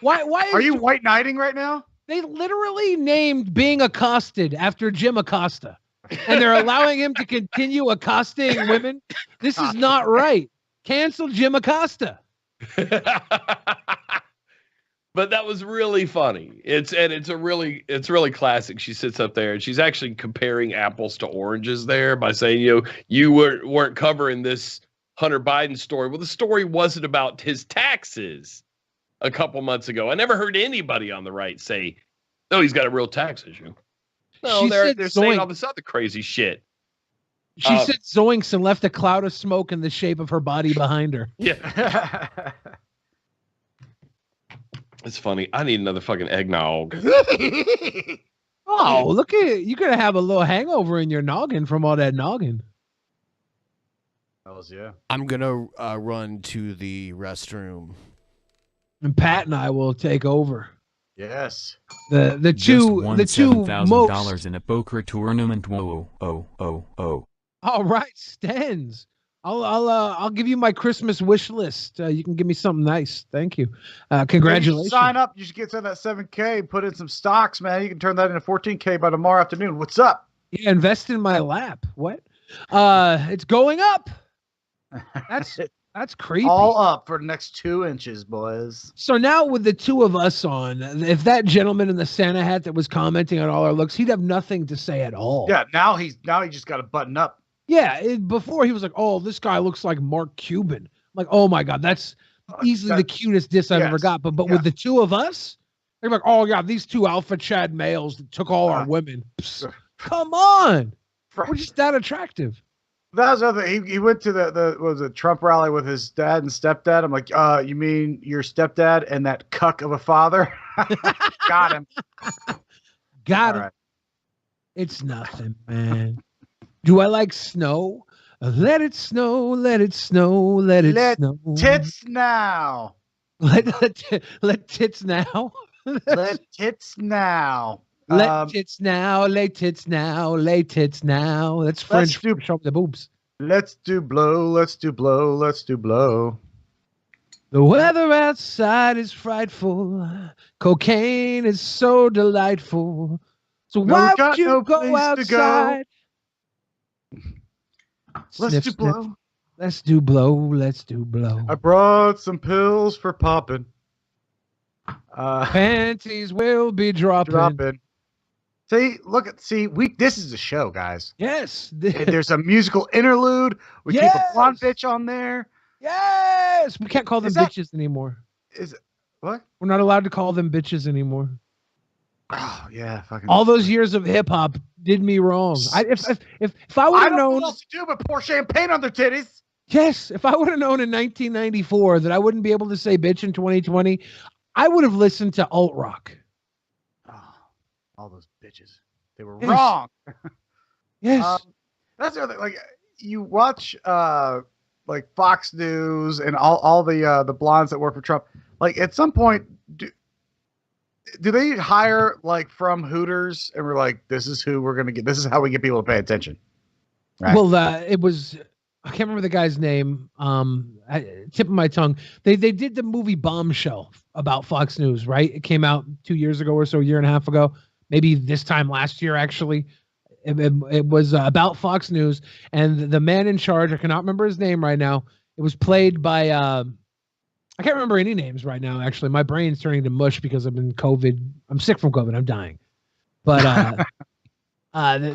[SPEAKER 1] Why
[SPEAKER 10] are you white knighting right now?
[SPEAKER 1] They literally named being accosted after Jim Acosta, and they're allowing him to continue accosting women. This is not right. Cancel Jim Acosta.
[SPEAKER 9] But that was really funny. It's really classic. She sits up there and she's actually comparing apples to oranges there by saying, you weren't covering this Hunter Biden story. Well, the story wasn't about his taxes a couple months ago. I never heard anybody on the right say, "Oh, he's got a real tax issue." No, they're saying all this other crazy shit.
[SPEAKER 1] She said zoinks and left a cloud of smoke in the shape of her body behind her.
[SPEAKER 9] Yeah. It's funny. I need another fucking eggnog.
[SPEAKER 1] Oh, look at you're gonna have a little hangover in your noggin from all that noggin.
[SPEAKER 10] Yeah.
[SPEAKER 8] I'm gonna run to the restroom,
[SPEAKER 1] and Pat and I will take over.
[SPEAKER 10] Yes.
[SPEAKER 1] The two
[SPEAKER 14] $7,000 in a poker tournament. Whoa, oh.
[SPEAKER 1] All right, Stens. I'll give you my Christmas wish list. You can give me something nice. Thank you. Congratulations.
[SPEAKER 10] You sign up. You should get to that 7K. Put in some stocks, man. You can turn that into 14K by tomorrow afternoon. What's up?
[SPEAKER 1] Yeah, invest in my lap. What? It's going up. That's creepy.
[SPEAKER 10] All up for the next 2 inches, boys.
[SPEAKER 1] So now with the two of us on, if that gentleman in the Santa hat that was commenting on all our looks, he'd have nothing to say at all.
[SPEAKER 10] Yeah, now he just got to button up.
[SPEAKER 1] Yeah, before he was like, "Oh, this guy looks like Mark Cuban." I'm like, "Oh my god, that's easily the cutest diss I've ever got." But with the two of us, they're like, "Oh yeah, these two alpha Chad males that took all our women." Psst, come on, we're just that attractive.
[SPEAKER 10] That was the other thing. He went to the Trump rally with his dad and stepdad. I'm like, you mean your stepdad and that cuck of a father? Got him.
[SPEAKER 1] Got him. Right. It's nothing, man. Do I like snow? Let it snow, let it snow, let it snow.
[SPEAKER 10] Tits now.
[SPEAKER 1] Let tits now.
[SPEAKER 10] Let tits now.
[SPEAKER 1] Let tits now, lay tits now, lay tits now. That's French for show the boobs.
[SPEAKER 10] Let's do blow, let's do blow, let's do blow.
[SPEAKER 1] The weather outside is frightful. Cocaine is so delightful. So why would you go outside?
[SPEAKER 10] Let's do blow.
[SPEAKER 1] Let's do blow. Let's do blow.
[SPEAKER 10] I brought some pills for popping.
[SPEAKER 1] Panties will be dropping.
[SPEAKER 10] See, this is a show, guys.
[SPEAKER 1] Yes.
[SPEAKER 10] There's a musical interlude. We keep a blonde bitch on there.
[SPEAKER 1] Yes. We can't call them bitches anymore.
[SPEAKER 10] Is it what?
[SPEAKER 1] We're not allowed to call them bitches anymore.
[SPEAKER 10] Oh yeah, fucking.
[SPEAKER 1] All those years of hip hop did me wrong. If I would have known,
[SPEAKER 10] I don't know what else to do but pour champagne on their titties.
[SPEAKER 1] Yes, if I would have known in 1994 that I wouldn't be able to say bitch in 2020, I would have listened to alt rock.
[SPEAKER 10] Oh, all those bitches. They were wrong.
[SPEAKER 1] Yes.
[SPEAKER 10] That's the other thing. Like you watch like Fox News and all the blondes that work for Trump. Like at some point, do they hire like from Hooters and we're like, this is who we're gonna get. This is how we get people to pay attention. Right?
[SPEAKER 1] Well, it was. I can't remember the guy's name. Tip of my tongue. They did the movie Bombshell about Fox News, right? It came out 2 years ago or so, a year and a half ago, maybe this time last year, actually. It was about Fox News, and the man in charge, I cannot remember his name right now. It was played by, I can't remember any names right now, actually. My brain's turning to mush because I've been COVID. I'm sick from COVID. I'm dying. But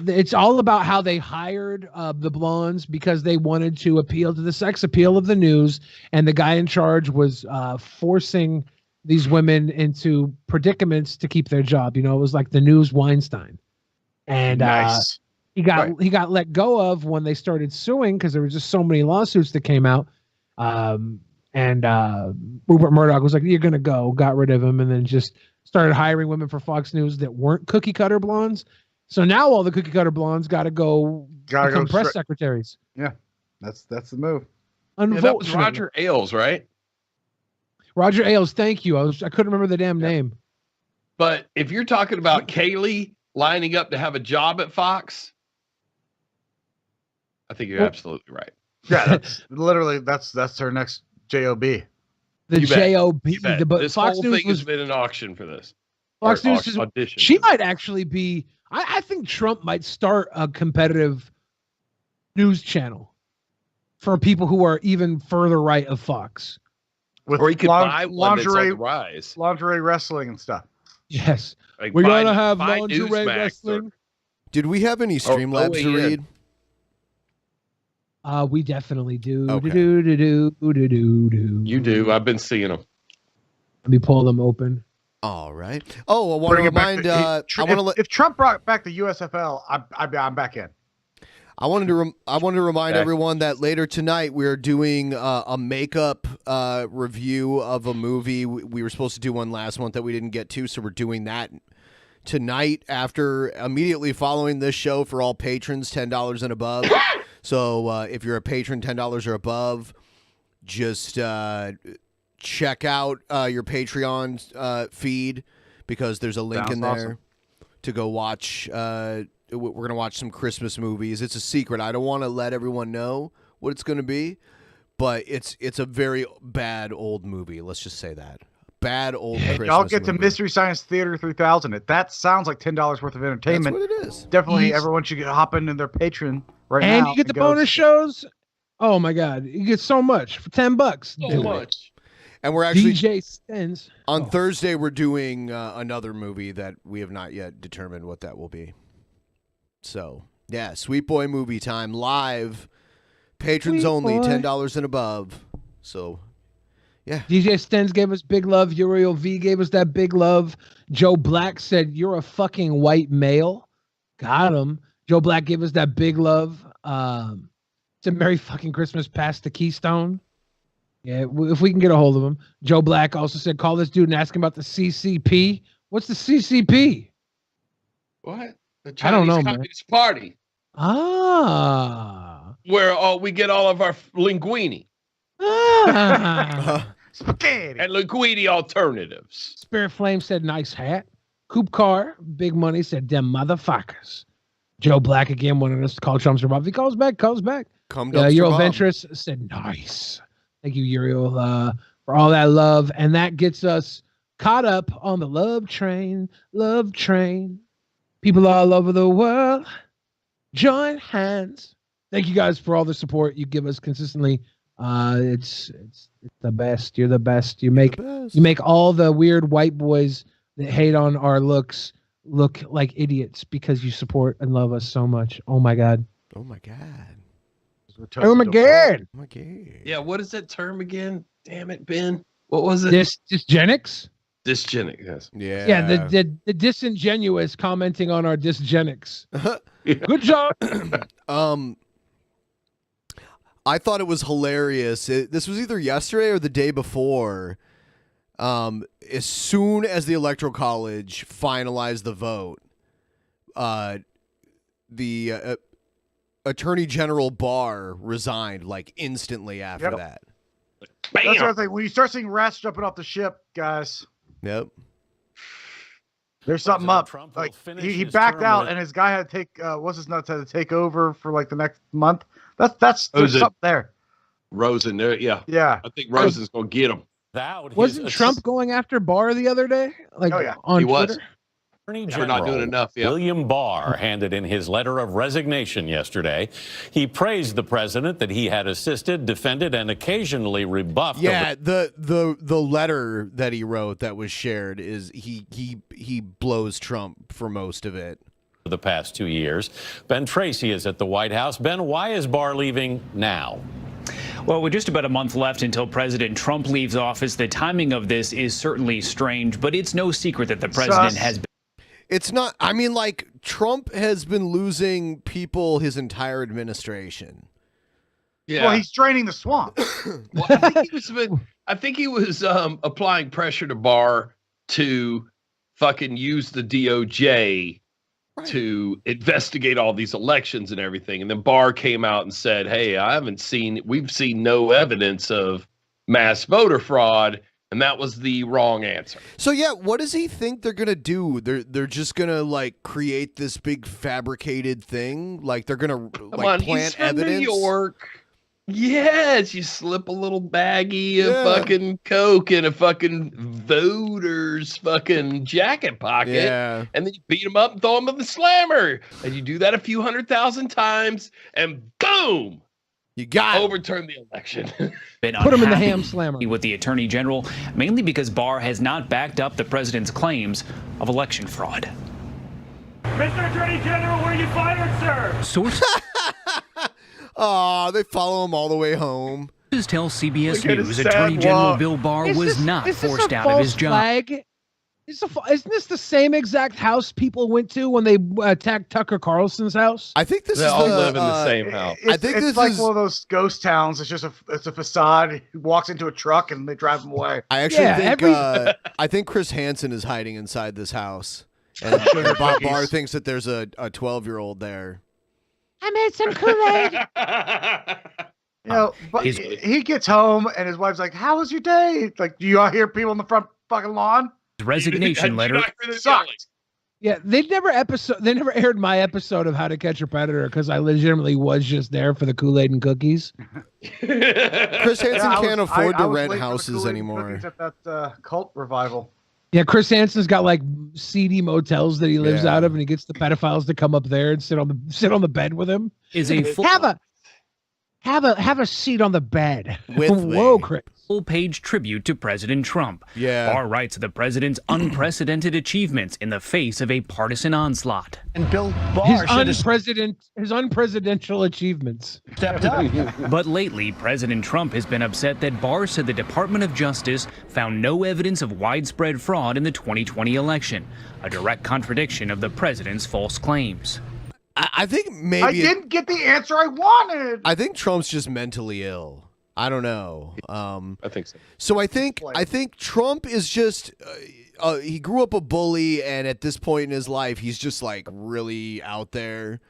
[SPEAKER 1] it's all about how they hired the blondes because they wanted to appeal to the sex appeal of the news, and the guy in charge was forcing these women into predicaments to keep their job. You know, it was like the news Weinstein. And
[SPEAKER 10] nice.
[SPEAKER 1] He got let go of when they started suing because there were just so many lawsuits that came out. And Rupert Murdoch was like, "You're gonna go," got rid of him, and then just started hiring women for Fox News that weren't cookie cutter blondes. So now all the cookie cutter blondes got to go become press secretaries.
[SPEAKER 10] Yeah, that's the move.
[SPEAKER 9] Yeah, that was Roger Ailes, right?
[SPEAKER 1] Roger Ailes, thank you. I couldn't remember the damn name.
[SPEAKER 9] But if you're talking about Kaylee lining up to have a job at Fox, I think you're absolutely right.
[SPEAKER 10] Yeah, that's literally that's her next job.
[SPEAKER 1] The job. But
[SPEAKER 9] this
[SPEAKER 1] Fox
[SPEAKER 9] whole
[SPEAKER 1] News
[SPEAKER 9] thing has been an auction for this.
[SPEAKER 1] Fox News is
[SPEAKER 9] audition.
[SPEAKER 1] She might actually be. I think Trump might start a competitive news channel for people who are even further right of Fox.
[SPEAKER 10] with
[SPEAKER 9] or he could buy one that's on
[SPEAKER 10] lingerie,
[SPEAKER 9] the rise.
[SPEAKER 10] lingerie wrestling and stuff.
[SPEAKER 1] Yes,
[SPEAKER 9] Like
[SPEAKER 1] we're
[SPEAKER 9] buy-
[SPEAKER 1] gonna have
[SPEAKER 9] buy
[SPEAKER 1] lingerie
[SPEAKER 9] Newsmax
[SPEAKER 1] wrestling.
[SPEAKER 8] Did we have any Streamlabs to read?
[SPEAKER 1] We definitely do.
[SPEAKER 8] Okay.
[SPEAKER 1] Do.
[SPEAKER 9] You do. I've been seeing them.
[SPEAKER 1] Let me pull them open.
[SPEAKER 8] All right. Oh, I want to remind.
[SPEAKER 10] If Trump brought back the USFL, I'm back in.
[SPEAKER 8] I wanted to remind everyone that later tonight we're doing a makeup review of a movie. We were supposed to do one last month that we didn't get to, so we're doing that tonight immediately following this show for all patrons, $10 and above. So if you're a patron, $10 or above, just check out your Patreon feed because there's a link in there to go watch. We're going to watch some Christmas movies. It's a secret. I don't want to let everyone know what it's going to be, but it's a very bad old movie. Let's just say that. Bad old Christmas
[SPEAKER 10] Y'all get to
[SPEAKER 8] movie.
[SPEAKER 10] Mystery Science Theater 3000. That sounds like $10 worth of entertainment.
[SPEAKER 8] That's what it is.
[SPEAKER 10] Definitely everyone should hop into their Patreon right now.
[SPEAKER 1] And you get the bonus shows. Oh my God, you get so much for $10.
[SPEAKER 9] So much.
[SPEAKER 8] And we're actually
[SPEAKER 1] DJ Stens.
[SPEAKER 8] On Thursday we're doing another movie that we have not yet determined what that will be. So yeah, Sweet Boy Movie Time live, patrons
[SPEAKER 1] Sweet
[SPEAKER 8] only,
[SPEAKER 1] boy.
[SPEAKER 8] $10 and above. So yeah,
[SPEAKER 1] DJ Stens gave us big love. Uriel V gave us that big love. Joe Black said, "You're a fucking white male." Got him. Joe Black gave us that big love. It's a Merry fucking Christmas past the Keystone. Yeah, if we can get a hold of him. Joe Black also said, call this dude and ask him about the CCP. What's the CCP?
[SPEAKER 9] What? The
[SPEAKER 1] I don't
[SPEAKER 9] Chinese
[SPEAKER 1] know, man.
[SPEAKER 9] Communist Party,
[SPEAKER 1] Ah.
[SPEAKER 9] where we get all of our linguine
[SPEAKER 1] Ah.
[SPEAKER 10] Spaghetti.
[SPEAKER 9] and linguine alternatives.
[SPEAKER 1] Spirit Flame said, nice hat. Coop Car, Big Money said, them motherfuckers. Joe Black again wanted us to call Trump's Bob. If he calls back.
[SPEAKER 8] Come
[SPEAKER 1] Uriel Ventress said, nice. Thank you, Uriel, for all that love. And that gets us caught up on the love train. Love train. People all over the world, join hands. Thank you guys for all the support you give us consistently. It's the best. You're the best. You make all the weird white boys that hate on our looks look like idiots because you support and love us so much. Oh my God.
[SPEAKER 8] Oh my God.
[SPEAKER 1] Oh my God.
[SPEAKER 8] Oh my God.
[SPEAKER 9] Yeah, what is that term again? Damn it, Ben. What was it?
[SPEAKER 1] Dysgenics?
[SPEAKER 9] Dysgenic, yes.
[SPEAKER 1] Yeah, the disingenuous commenting on our dysgenics. Good job.
[SPEAKER 8] I thought it was hilarious. This was either yesterday or the day before. As soon as the Electoral College finalized the vote, the Attorney General Barr resigned like instantly after that.
[SPEAKER 10] That's the other thing. When you start seeing rats jumping off the ship, guys.
[SPEAKER 8] Yep.
[SPEAKER 10] There's something up.
[SPEAKER 5] Trump
[SPEAKER 10] Like
[SPEAKER 5] will finish
[SPEAKER 10] he
[SPEAKER 5] his
[SPEAKER 10] backed
[SPEAKER 5] term
[SPEAKER 10] out,
[SPEAKER 5] with-
[SPEAKER 10] and his guy had to take what's his nuts had to take over for like the next month. There's something there.
[SPEAKER 9] Rosen there, yeah.
[SPEAKER 10] Yeah.
[SPEAKER 9] I think Rosen's gonna get him.
[SPEAKER 1] Wasn't Trump going after Barr the other day? Like on
[SPEAKER 9] He was.
[SPEAKER 1] Twitter?
[SPEAKER 5] Attorney
[SPEAKER 9] We're not doing enough, yeah.
[SPEAKER 5] William Barr handed in his letter of resignation yesterday. He praised the president that he had assisted, defended, and occasionally rebuffed.
[SPEAKER 8] Yeah, the letter that he wrote that was shared is he blows Trump for most of it.
[SPEAKER 5] The past 2 years. Ben Tracy is at the White House. Ben, why is Barr leaving now?
[SPEAKER 22] Well, with just about a month left until President Trump leaves office, the timing of this is certainly strange, but it's no secret that the president has been.
[SPEAKER 8] It's not. I mean, like, Trump has been losing people his entire administration.
[SPEAKER 9] Yeah.
[SPEAKER 10] Well, he's draining the swamp.
[SPEAKER 9] Well, I think he was applying pressure to Barr to fucking use the DOJ to investigate all these elections and everything. And then Barr came out and said, hey, we've seen no evidence of mass voter fraud. And that was the wrong answer.
[SPEAKER 8] So yeah, what does he think they're gonna do? They're just gonna like create this big fabricated thing? Like they're gonna plant
[SPEAKER 9] he's from
[SPEAKER 8] evidence?
[SPEAKER 9] New York. Yes, you slip a little baggie of fucking Coke in a fucking voter's fucking jacket pocket, and then you beat him up and throw him in the slammer. And you do that a few 100,000 times, and boom,
[SPEAKER 8] You got
[SPEAKER 9] overturn the election.
[SPEAKER 1] Put him in the ham slammer.
[SPEAKER 22] With the attorney general, mainly because Barr has not backed up the president's claims of election fraud.
[SPEAKER 16] Mr. Attorney General, were you fired, sir?
[SPEAKER 22] Sources
[SPEAKER 8] Oh, they follow him all the way home.
[SPEAKER 22] tell CBS News Attorney General Bill Barr was not forced out of his job.
[SPEAKER 1] Flag? Isn't this the same exact house people went to when they attacked Tucker Carlson's house?
[SPEAKER 8] I think this
[SPEAKER 9] They all live in the same house.
[SPEAKER 10] I think it's like one of those ghost towns. It's a facade. He walks into a truck and they drive him away.
[SPEAKER 8] I actually think I think Chris Hansen is hiding inside this house. And Bob Barr thinks that there's a 12-year-old there.
[SPEAKER 1] I made some Kool-Aid.
[SPEAKER 10] You know, but he gets home and his wife's like, "How was your day?" Like, do you all hear people on the front fucking lawn?
[SPEAKER 22] Resignation letter.
[SPEAKER 1] Yeah, they never aired my episode of How to Catch a Predator because I legitimately was just there for the Kool-Aid and cookies.
[SPEAKER 8] Chris Hansen can't afford to rent houses anymore.
[SPEAKER 10] At that cult revival.
[SPEAKER 1] Yeah, Chris Hansen's got like seedy motels that he lives out of, and he gets the pedophiles to come up there and sit on the bed with him. Have a seat on the bed. Whoa, Chris.
[SPEAKER 22] Full-page tribute to President Trump.
[SPEAKER 8] Yeah.
[SPEAKER 22] Barr writes of the president's unprecedented achievements in the face of a partisan onslaught.
[SPEAKER 11] And Bill
[SPEAKER 1] His
[SPEAKER 11] Barr
[SPEAKER 1] unpresidential achievements.
[SPEAKER 11] stepped up.
[SPEAKER 22] But lately, President Trump has been upset that Barr said the Department of Justice found no evidence of widespread fraud in the 2020 election, a direct contradiction of the president's false claims.
[SPEAKER 8] I think maybe
[SPEAKER 10] I didn't get the answer I wanted.
[SPEAKER 8] I think Trump's just mentally ill. I don't know.
[SPEAKER 9] I think so.
[SPEAKER 8] So I think Trump is just he grew up a bully, and at this point in his life, he's just like really out there,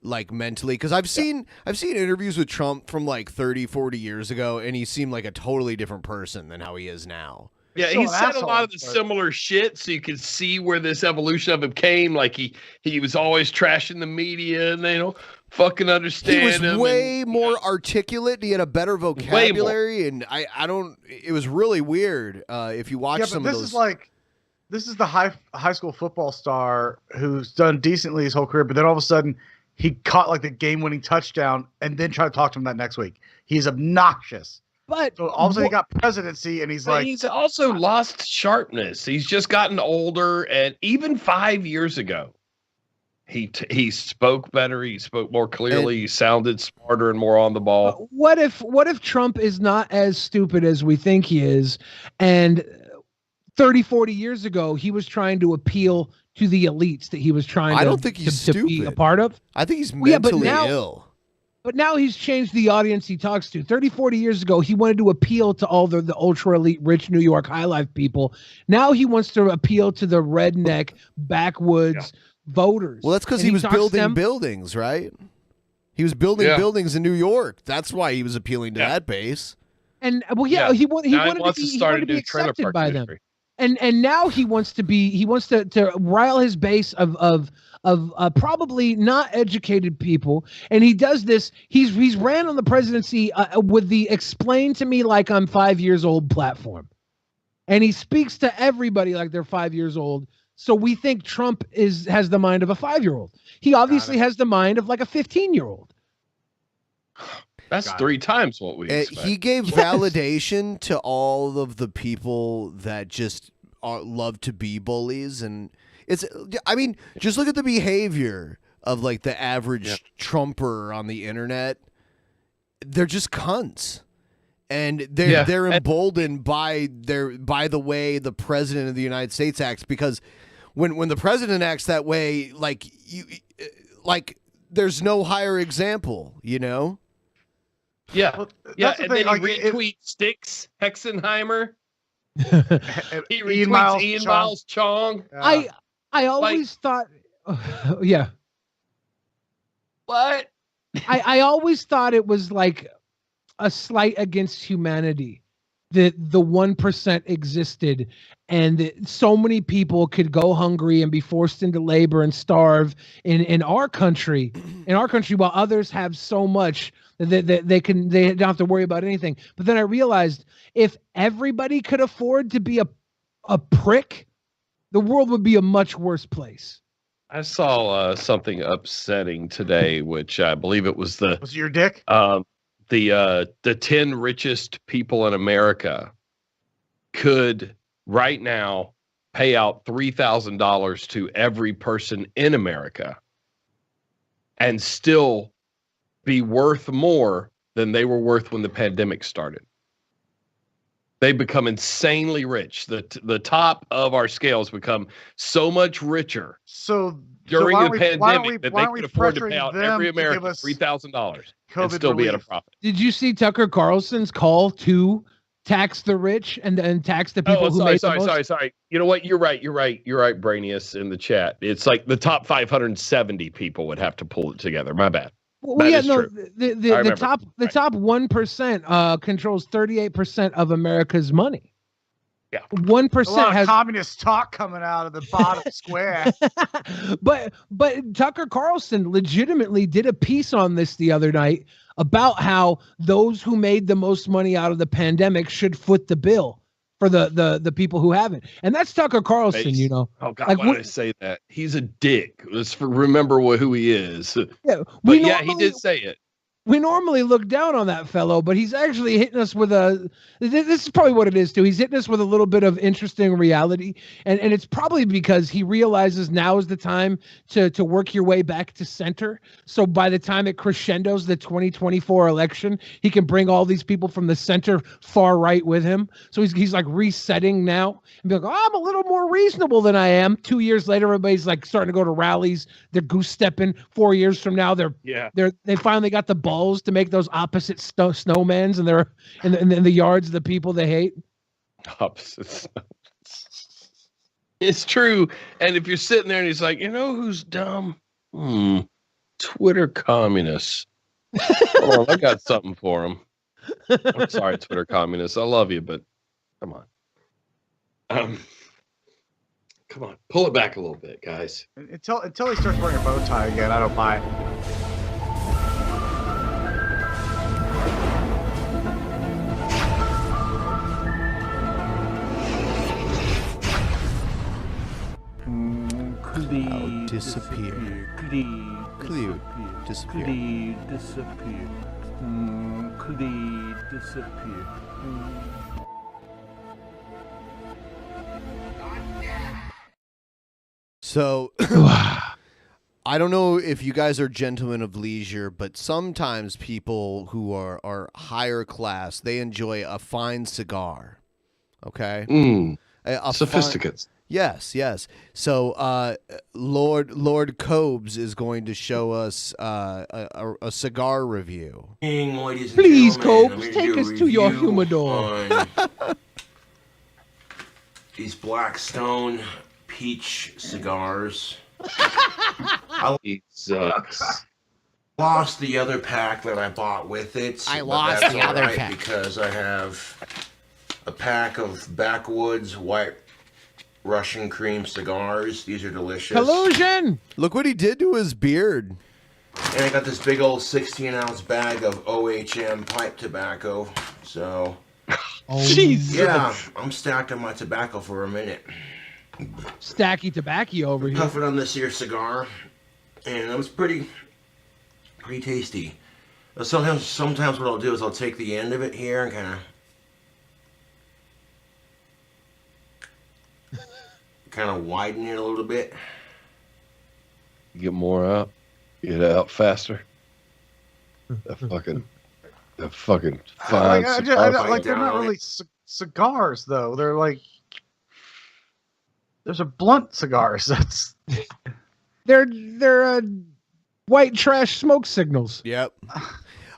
[SPEAKER 8] like mentally. Because I've seen interviews with Trump from like 30, 40 years ago, and he seemed like a totally different person than how he is now.
[SPEAKER 9] Yeah, he said a lot of the similar shit, so you could see where this evolution of him came. Like he was always trashing the media, and they don't fucking understand him.
[SPEAKER 8] He was way more articulate. He had a better vocabulary, and I don't. It was really weird. If you watch some of those,
[SPEAKER 10] this is the high school football star who's done decently his whole career, but then all of a sudden he caught like the game-winning touchdown, and then tried to talk to him that next week. He's obnoxious.
[SPEAKER 1] But
[SPEAKER 10] so all of a sudden he got presidency, and he's
[SPEAKER 9] also lost sharpness. He's just gotten older, and even 5 years ago, he spoke better. He spoke more clearly. He sounded smarter and more on the ball.
[SPEAKER 1] What if Trump is not as stupid as we think he is, and 30, 40 years ago he was trying to appeal to the elites that he was trying
[SPEAKER 8] I don't think he's
[SPEAKER 1] to be a part of?
[SPEAKER 8] I think he's mentally ill.
[SPEAKER 1] But now he's changed the audience he talks to. 30, 40 years ago, he wanted to appeal to all the ultra elite, rich New York high life people. Now he wants to appeal to the redneck backwoods voters.
[SPEAKER 8] Well, that's because he was building buildings, right? He was building buildings in New York. That's why he was appealing to that base.
[SPEAKER 1] And he wanted to be accepted by them. And now he wants to rile his base of probably not educated people, and he does this. He's ran on the presidency with the "explain to me like I'm 5 years old" platform, and he speaks to everybody like they're 5 years old. So we think Trump has the mind of a 5-year-old. He obviously has the mind of like a 15-year-old.
[SPEAKER 9] That's 3 times what we expect.
[SPEAKER 8] He gave validation to all of the people that just love to be bullies, and just look at the behavior of like the average Trumper on the internet. They're just cunts, and they're emboldened by the way the president of the United States acts, because when the president acts that way, there's no higher example, you know.
[SPEAKER 9] Yeah, and then he retweets Sticks Hexenheimer. He retweets Ian Miles Chong.
[SPEAKER 1] I always thought, yeah.
[SPEAKER 9] What?
[SPEAKER 1] I always thought it was like a slight against humanity that the 1% existed, and that so many people could go hungry and be forced into labor and starve in our country, while others have so much that they don't have to worry about anything. But then I realized if everybody could afford to be a prick, the world would be a much worse place.
[SPEAKER 9] I saw something upsetting today, which I believe it was
[SPEAKER 10] Was it your dick?
[SPEAKER 9] the 10 richest people in America could right now pay out $3,000 to every person in America and still be worth more than they were worth when the pandemic started. They become insanely rich. The top of our scales become so much richer.
[SPEAKER 10] So
[SPEAKER 9] during the pandemic that they could afford to pay out every American $3,000 and still be at a profit.
[SPEAKER 1] Did you see Tucker Carlson's call to tax the rich and tax the people who made the most?
[SPEAKER 9] Sorry. You know what? You're right, Brainius in the chat. It's like the top 570 people would have to pull it together. My bad.
[SPEAKER 1] Well, yeah, no. The top 1% controls 38% of America's money.
[SPEAKER 9] Yeah,
[SPEAKER 1] 1% has
[SPEAKER 10] communist talk coming out of the bottom square.
[SPEAKER 1] But Tucker Carlson legitimately did a piece on this the other night about how those who made the most money out of the pandemic should foot the bill for the people who haven't. And that's Tucker Carlson, you know.
[SPEAKER 9] Oh God, why did I say that? He's a dick. Let's remember who he is.
[SPEAKER 1] Yeah,
[SPEAKER 9] but yeah, he did say it.
[SPEAKER 1] We normally look down on that fellow, but he's actually hitting us with this is probably what it is too. He's hitting us with a little bit of interesting reality. And it's probably because he realizes now is the time to work your way back to center. So by the time it crescendos the 2024 election, he can bring all these people from the center far right with him. So he's like resetting now and be like, oh, I'm a little more reasonable than I am. 2 years later, everybody's like starting to go to rallies. They're goose stepping. 4 years from now, they finally got the ball to make those opposite snowmans and they're in the yards of the people they hate.
[SPEAKER 9] Opposite It's true. And if you're sitting there and he's like, you know who's dumb? Twitter communists. Hold on, I got something for him. I'm sorry, Twitter communists. I love you, but come on. Come on, pull it back a little bit, guys.
[SPEAKER 10] Until he starts wearing a bow tie again, I don't buy it.
[SPEAKER 8] Disappear.
[SPEAKER 15] Cleo
[SPEAKER 8] disappear.
[SPEAKER 15] Disappear. Disappear.
[SPEAKER 8] So, I don't know if you guys are gentlemen of leisure, but sometimes people who are higher class, they enjoy a fine cigar. Okay?
[SPEAKER 9] Sophisticates.
[SPEAKER 8] Yes. So, Lord Cobes is going to show us a cigar review.
[SPEAKER 1] Please, Cobes, take us to your humidor.
[SPEAKER 4] These Blackstone peach cigars.
[SPEAKER 9] He sucks.
[SPEAKER 4] Lost the other pack that I bought with it.
[SPEAKER 8] I
[SPEAKER 4] but
[SPEAKER 8] lost
[SPEAKER 4] that's
[SPEAKER 8] the
[SPEAKER 4] all
[SPEAKER 8] other
[SPEAKER 4] right
[SPEAKER 8] pack.
[SPEAKER 4] because I have a pack of Backwoods White Russian cream cigars. These are delicious.
[SPEAKER 1] Collusion!
[SPEAKER 8] Look what he did to his beard.
[SPEAKER 4] And I got this big old 16-ounce bag of OHM pipe tobacco. So,
[SPEAKER 1] Jesus.
[SPEAKER 4] Yeah, I'm stacked on my tobacco for a minute.
[SPEAKER 1] Stacky tobacco over here.
[SPEAKER 4] Puffing on this here cigar, and it was pretty tasty. Sometimes what I'll do is I'll take the end of it here and kind of widen it a little bit.
[SPEAKER 9] Get more out. Get out faster. That fucking fine.
[SPEAKER 10] They're not really cigars though. They're like there's a blunt cigars. That's
[SPEAKER 1] they're white trash smoke signals.
[SPEAKER 8] Yep.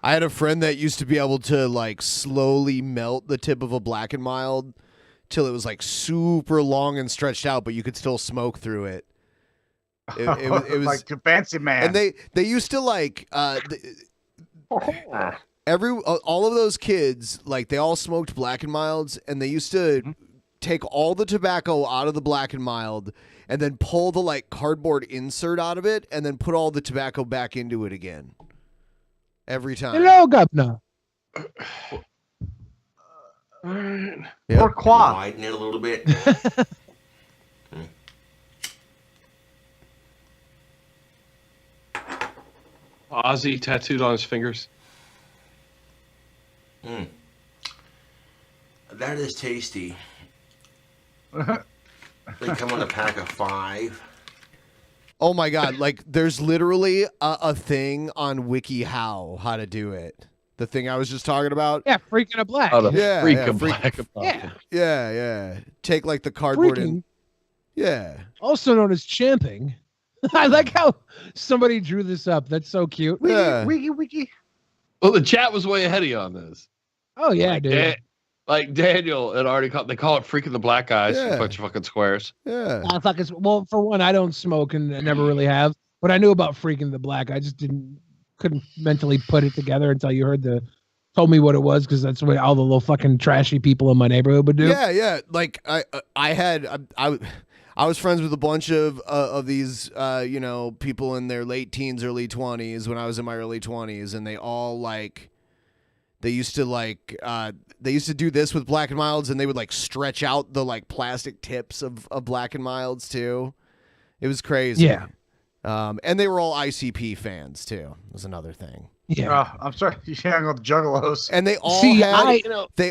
[SPEAKER 8] I had a friend that used to be able to like slowly melt the tip of a Black and Mild till it was like super long and stretched out, but you could still smoke through it. It was
[SPEAKER 10] like a fancy man.
[SPEAKER 8] And they used to like all of those kids, like they all smoked Black and Milds, and they used to take all the tobacco out of the Black and Mild and then pull the like cardboard insert out of it and then put all the tobacco back into it again. Every time.
[SPEAKER 1] Hello, Governor.
[SPEAKER 8] Yep.
[SPEAKER 10] Or quad.
[SPEAKER 4] Widen it a little bit.
[SPEAKER 9] Ozzy tattooed on his fingers.
[SPEAKER 4] That is tasty. They come in a pack of 5.
[SPEAKER 8] Oh my god! Like, there's literally a thing on WikiHow how to do it. The thing I was just talking about.
[SPEAKER 1] Yeah, freaking a black.
[SPEAKER 9] Oh, the
[SPEAKER 8] Yeah,
[SPEAKER 9] freak
[SPEAKER 8] yeah,
[SPEAKER 9] of
[SPEAKER 8] freak-
[SPEAKER 9] black.
[SPEAKER 1] Yeah.
[SPEAKER 8] Yeah. Take like the cardboard
[SPEAKER 1] Freaking.
[SPEAKER 8] and yeah.
[SPEAKER 1] Also known as champing. I like how somebody drew this up. That's so cute.
[SPEAKER 10] Wiki.
[SPEAKER 9] Well, the chat was way ahead of you on this.
[SPEAKER 1] Oh yeah,
[SPEAKER 9] Like,
[SPEAKER 1] dude.
[SPEAKER 9] like Daniel had already called. They call it freaking the black guys.
[SPEAKER 8] Yeah.
[SPEAKER 9] A bunch of fucking squares.
[SPEAKER 8] Yeah.
[SPEAKER 1] Well, for one, I don't smoke and I never really have, but I knew about freaking the black. I just couldn't mentally put it together until you told me what it was, because that's what all the little fucking trashy people in my neighborhood would do.
[SPEAKER 8] Yeah. Like I was friends with a bunch of these people in their late teens, early 20s when I was in my early 20s, and they all they used to do this with Black and Milds, and they would like stretch out the like plastic tips of Black and Milds too. It was crazy.
[SPEAKER 1] Yeah.
[SPEAKER 8] And they were all ICP fans too. Was another thing.
[SPEAKER 10] Yeah. I'm sorry. You hang with Juggalos.
[SPEAKER 8] And they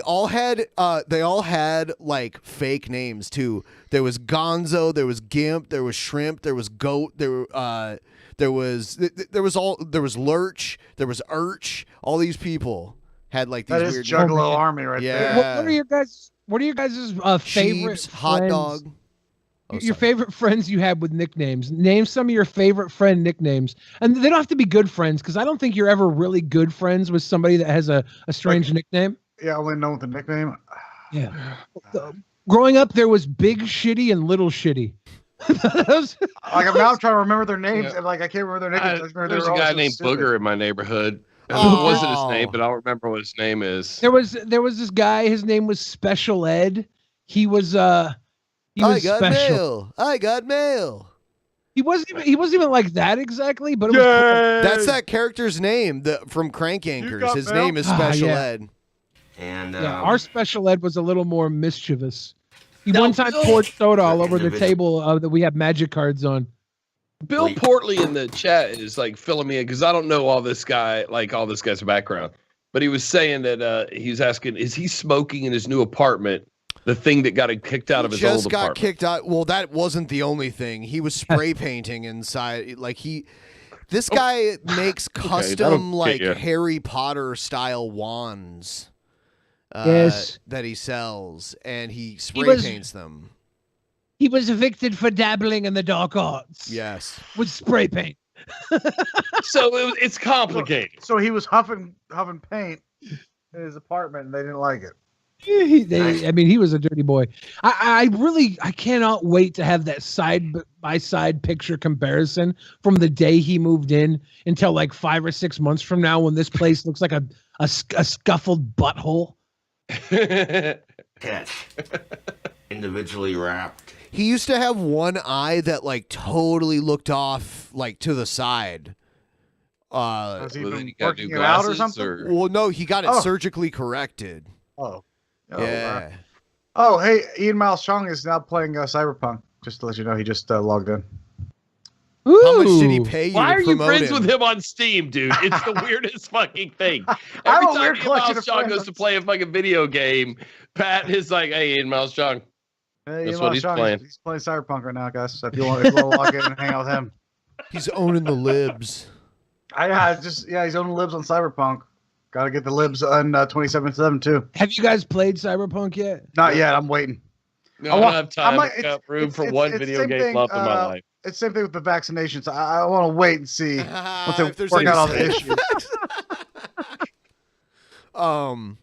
[SPEAKER 8] all had like fake names too. There was Gonzo, there was Gimp, there was Shrimp, there was Goat, there was Lurch, there was Urch. All these people had like these
[SPEAKER 10] That is
[SPEAKER 8] weird
[SPEAKER 10] Juggalo army right
[SPEAKER 8] Yeah.
[SPEAKER 10] there.
[SPEAKER 1] What are your guys' favorite
[SPEAKER 8] Sheeps, Hot
[SPEAKER 1] friends?
[SPEAKER 8] Dog.
[SPEAKER 1] Your favorite friends you had with nicknames. Name some of your favorite friend nicknames, and they don't have to be good friends, because I don't think you're ever really good friends with somebody that has a strange nickname.
[SPEAKER 10] Yeah, only known with the nickname.
[SPEAKER 1] Yeah. Growing up, there was Big Shitty and Little Shitty.
[SPEAKER 10] I'm now trying to remember their names, and like I can't remember their names. I just remember
[SPEAKER 9] There's
[SPEAKER 10] they
[SPEAKER 9] a
[SPEAKER 10] were all
[SPEAKER 9] guy
[SPEAKER 10] so
[SPEAKER 9] named
[SPEAKER 10] stupid.
[SPEAKER 9] Booger in my neighborhood.
[SPEAKER 8] Oh.
[SPEAKER 9] It wasn't his name, but I don't remember what his name is.
[SPEAKER 1] There was this guy. His name was Special Ed. He was special.
[SPEAKER 8] I got mail.
[SPEAKER 1] He wasn't even like that exactly, but it was cool.
[SPEAKER 8] That's that character's name from Crank Anchors. His name is Special Ed.
[SPEAKER 4] And
[SPEAKER 1] Our Special Ed was a little more mischievous. He one time poured soda all over the table that we had magic cards on.
[SPEAKER 9] Bill Portley in the chat is like filling me in, because I don't know all this guy's background. But he was saying that he was asking, is he smoking in his new apartment? The thing that got him kicked out of his old
[SPEAKER 8] Just got
[SPEAKER 9] apartment.
[SPEAKER 8] kicked out. Well, that wasn't the only thing. He was spray painting inside. This guy makes custom like Harry Potter style wands.
[SPEAKER 1] Yes.
[SPEAKER 8] That he sells, and he spray paints them.
[SPEAKER 1] He was evicted for dabbling in the dark arts.
[SPEAKER 8] Yes.
[SPEAKER 1] With spray paint.
[SPEAKER 9] So it's complicated.
[SPEAKER 10] So he was huffing paint in his apartment, and they didn't like it.
[SPEAKER 1] He was a dirty boy. I cannot wait to have that side by side picture comparison from the day he moved in until like 5 or 6 months from now, when this place looks like a scuffled butthole.
[SPEAKER 4] Catch. Individually wrapped.
[SPEAKER 8] He used to have one eye that like totally looked off like to the side.
[SPEAKER 10] Was he been working it out or something?
[SPEAKER 8] Well, no, he got it surgically corrected.
[SPEAKER 10] Oh.
[SPEAKER 8] Yeah.
[SPEAKER 10] Oh, hey, Ian Miles Chong is now playing Cyberpunk. Just to let you know, he just logged in.
[SPEAKER 8] How much did he pay you
[SPEAKER 9] Why
[SPEAKER 8] to
[SPEAKER 9] are you
[SPEAKER 8] promote
[SPEAKER 9] friends
[SPEAKER 8] him?
[SPEAKER 9] with him on Steam, dude? It's the weirdest fucking thing.
[SPEAKER 10] I
[SPEAKER 9] Every
[SPEAKER 10] have a
[SPEAKER 9] time
[SPEAKER 10] weird
[SPEAKER 9] Ian
[SPEAKER 10] collection
[SPEAKER 9] Miles
[SPEAKER 10] of
[SPEAKER 9] Chong
[SPEAKER 10] friends
[SPEAKER 9] goes to play a fucking video game, Pat is like, hey, Ian Miles Chong.
[SPEAKER 10] Hey,
[SPEAKER 9] That's
[SPEAKER 10] Ian
[SPEAKER 9] what
[SPEAKER 10] Miles
[SPEAKER 9] he's
[SPEAKER 10] Chong,
[SPEAKER 9] playing.
[SPEAKER 10] He's playing Cyberpunk right now, guys. So if you want to log in and hang out with him.
[SPEAKER 8] He's owning the libs.
[SPEAKER 10] He's owning libs on Cyberpunk. Got to get the libs on 27/7 too.
[SPEAKER 1] Have you guys played Cyberpunk yet?
[SPEAKER 10] Not yet. I'm waiting.
[SPEAKER 9] No, I don't have time to cut room for one video game left in my life.
[SPEAKER 10] It's the same thing with the vaccinations. I want to wait and see once they
[SPEAKER 8] there's
[SPEAKER 10] work
[SPEAKER 8] any
[SPEAKER 10] out all the
[SPEAKER 8] sense.
[SPEAKER 10] issues.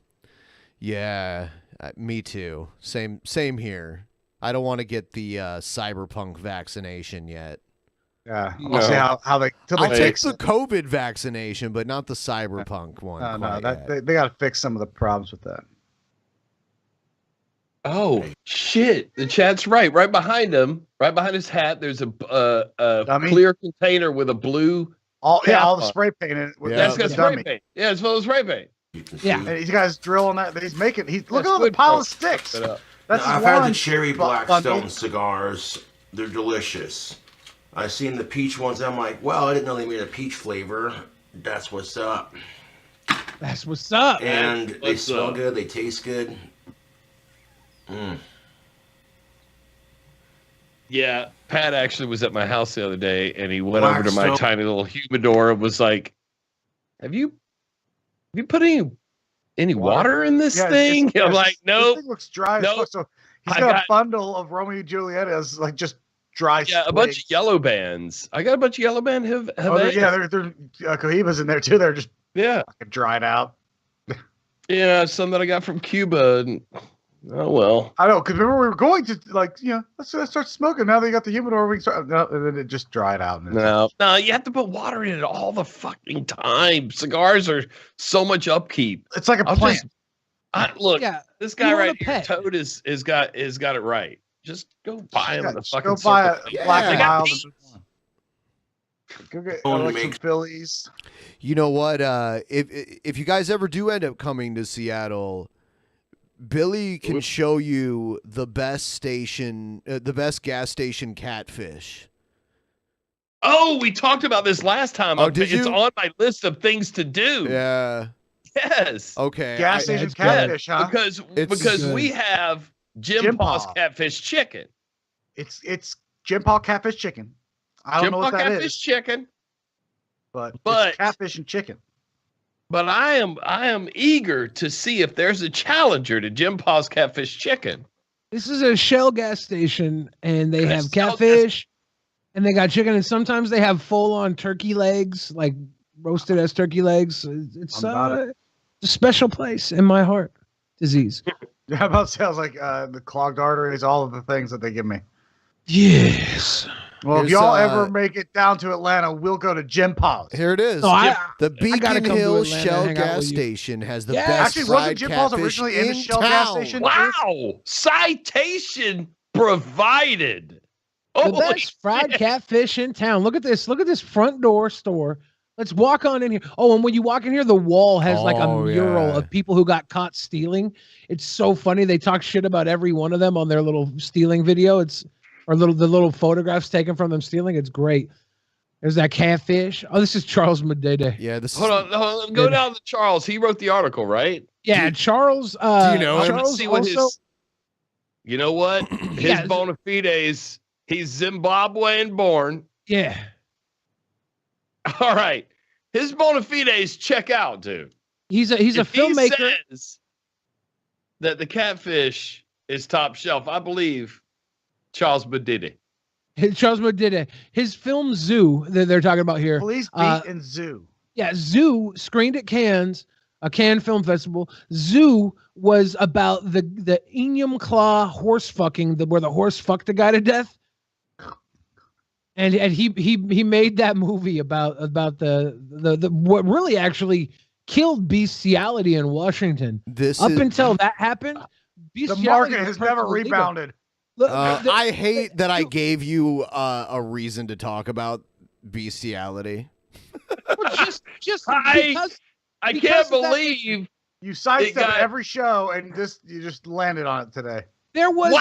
[SPEAKER 8] Yeah, me too. Same here. I don't want to get the Cyberpunk vaccination yet.
[SPEAKER 10] Yeah, we'll see how they.
[SPEAKER 8] I'll take the COVID vaccination, but not the Cyberpunk one.
[SPEAKER 10] No,
[SPEAKER 8] quite yet.
[SPEAKER 10] they got to fix some of the problems with that.
[SPEAKER 9] Oh shit! The chat's right. Right behind him, right behind his hat, there's a clear container with a blue.
[SPEAKER 10] All
[SPEAKER 9] cap
[SPEAKER 10] the
[SPEAKER 9] on.
[SPEAKER 10] spray paint in it. With
[SPEAKER 9] That's
[SPEAKER 10] the
[SPEAKER 9] got spray
[SPEAKER 10] dummy.
[SPEAKER 9] paint. Yeah, it's full of spray paint.
[SPEAKER 10] Yeah, and he's got his drill on that. He's making. Look
[SPEAKER 9] That's
[SPEAKER 10] at all the
[SPEAKER 9] good
[SPEAKER 10] pile
[SPEAKER 9] stuff.
[SPEAKER 10] of sticks.
[SPEAKER 9] Set up.
[SPEAKER 10] That's
[SPEAKER 4] I've
[SPEAKER 10] his
[SPEAKER 4] had the
[SPEAKER 10] wand
[SPEAKER 4] cherry
[SPEAKER 10] bundle.
[SPEAKER 4] Blackstone cigars. They're delicious. I seen the peach ones. I'm like, well, I didn't know they made a peach flavor. That's what's up.
[SPEAKER 1] That's what's up.
[SPEAKER 4] And they
[SPEAKER 9] What's
[SPEAKER 4] smell
[SPEAKER 9] up?
[SPEAKER 4] good. They taste good.
[SPEAKER 9] Yeah, Pat actually was at my house the other day, and he went over to my tiny little humidor and was like, "Have you put any water in this thing?" I'm like, "Nope."
[SPEAKER 10] This thing looks dry as
[SPEAKER 9] Nope.
[SPEAKER 10] fuck. So he's got a bundle of Romeo and Juliet as like just dry.
[SPEAKER 9] Yeah, a bunch of yellow bands. I got a bunch of yellow band. They're
[SPEAKER 10] Cohibas in there too. They're just fucking dried out.
[SPEAKER 9] Yeah, some that I got from Cuba. And, oh well.
[SPEAKER 10] I know, because remember we were going to let's start smoking. Now that you got the humidor, we can start. No, and then it just dried out.
[SPEAKER 9] No, you have to put water in it all the fucking time. Cigars are so much upkeep.
[SPEAKER 10] It's like a plant.
[SPEAKER 9] Look, this guy right here, Toad, is got it right. Just go buy him the fucking.
[SPEAKER 10] Go buy a Black and Mild. Go get some Phillies.
[SPEAKER 8] You know what? If you guys ever do end up coming to Seattle, Billy can show you the best station, the best gas station catfish.
[SPEAKER 9] Oh, we talked about this last time.
[SPEAKER 8] Oh, did you?
[SPEAKER 9] It's on my list of things to do.
[SPEAKER 8] Yeah.
[SPEAKER 9] Yes.
[SPEAKER 8] Okay.
[SPEAKER 10] Gas station catfish, huh?
[SPEAKER 9] Because we have Jim Paul's catfish chicken.
[SPEAKER 10] It's Jim Paul catfish chicken. I don't know what that
[SPEAKER 9] catfish
[SPEAKER 10] is.
[SPEAKER 9] Chicken.
[SPEAKER 10] But it's catfish and chicken.
[SPEAKER 9] But I am eager to see if there's a challenger to Jim Paul's catfish chicken.
[SPEAKER 1] This is a Shell gas station, and they have catfish, and they got chicken, and sometimes they have full-on turkey legs, like roasted as turkey legs. It's a special place in my heart. Disease.
[SPEAKER 10] Yeah, how about sounds like the clogged arteries, all of the things that they give me.
[SPEAKER 1] Yes.
[SPEAKER 10] Well, if y'all ever make it down to Atlanta, we'll go to Jim Paul's.
[SPEAKER 8] Here it is. The Beacon Hill Shell gas station has the best fried
[SPEAKER 10] Jim Paul's
[SPEAKER 8] catfish
[SPEAKER 10] originally in the Shell
[SPEAKER 8] town.
[SPEAKER 10] gas station?
[SPEAKER 9] Wow. Citation provided.
[SPEAKER 1] The best fried catfish in town. Look at this. Look at this front door store. Let's walk on in here. Oh, and when you walk in here, the wall has like a mural of people who got caught stealing. It's so funny. They talk shit about every one of them on their little stealing video. The little photographs taken from them stealing. It's great. There's that catfish. Oh, this is Charles Madede.
[SPEAKER 8] Yeah,
[SPEAKER 9] Hold on. Go down to Charles. He wrote the article, right?
[SPEAKER 1] Yeah, Charles.
[SPEAKER 8] Do you know him?
[SPEAKER 1] Charles
[SPEAKER 9] See what
[SPEAKER 1] also,
[SPEAKER 9] you know what? His bona fides. He's Zimbabwean born.
[SPEAKER 1] Yeah.
[SPEAKER 9] All right. His bona fides check out, dude.
[SPEAKER 1] He's a filmmaker.
[SPEAKER 9] He says that the catfish is top shelf, I believe Charles Madede.
[SPEAKER 1] Charles Madede. His film Zoo that they're talking about here.
[SPEAKER 10] Police Beat and Zoo.
[SPEAKER 1] Yeah, Zoo screened at Cannes, a Cannes Film Festival. Zoo was about the Enium Claw horse fucking, where the horse fucked a guy to death. And he made that movie about the what really actually killed bestiality in Washington. Until that happened,
[SPEAKER 10] the market has never rebounded.
[SPEAKER 8] I hate that I gave you a reason to talk about bestiality.
[SPEAKER 9] I can't believe
[SPEAKER 10] you sidestep every show and you just landed on it today.
[SPEAKER 1] There was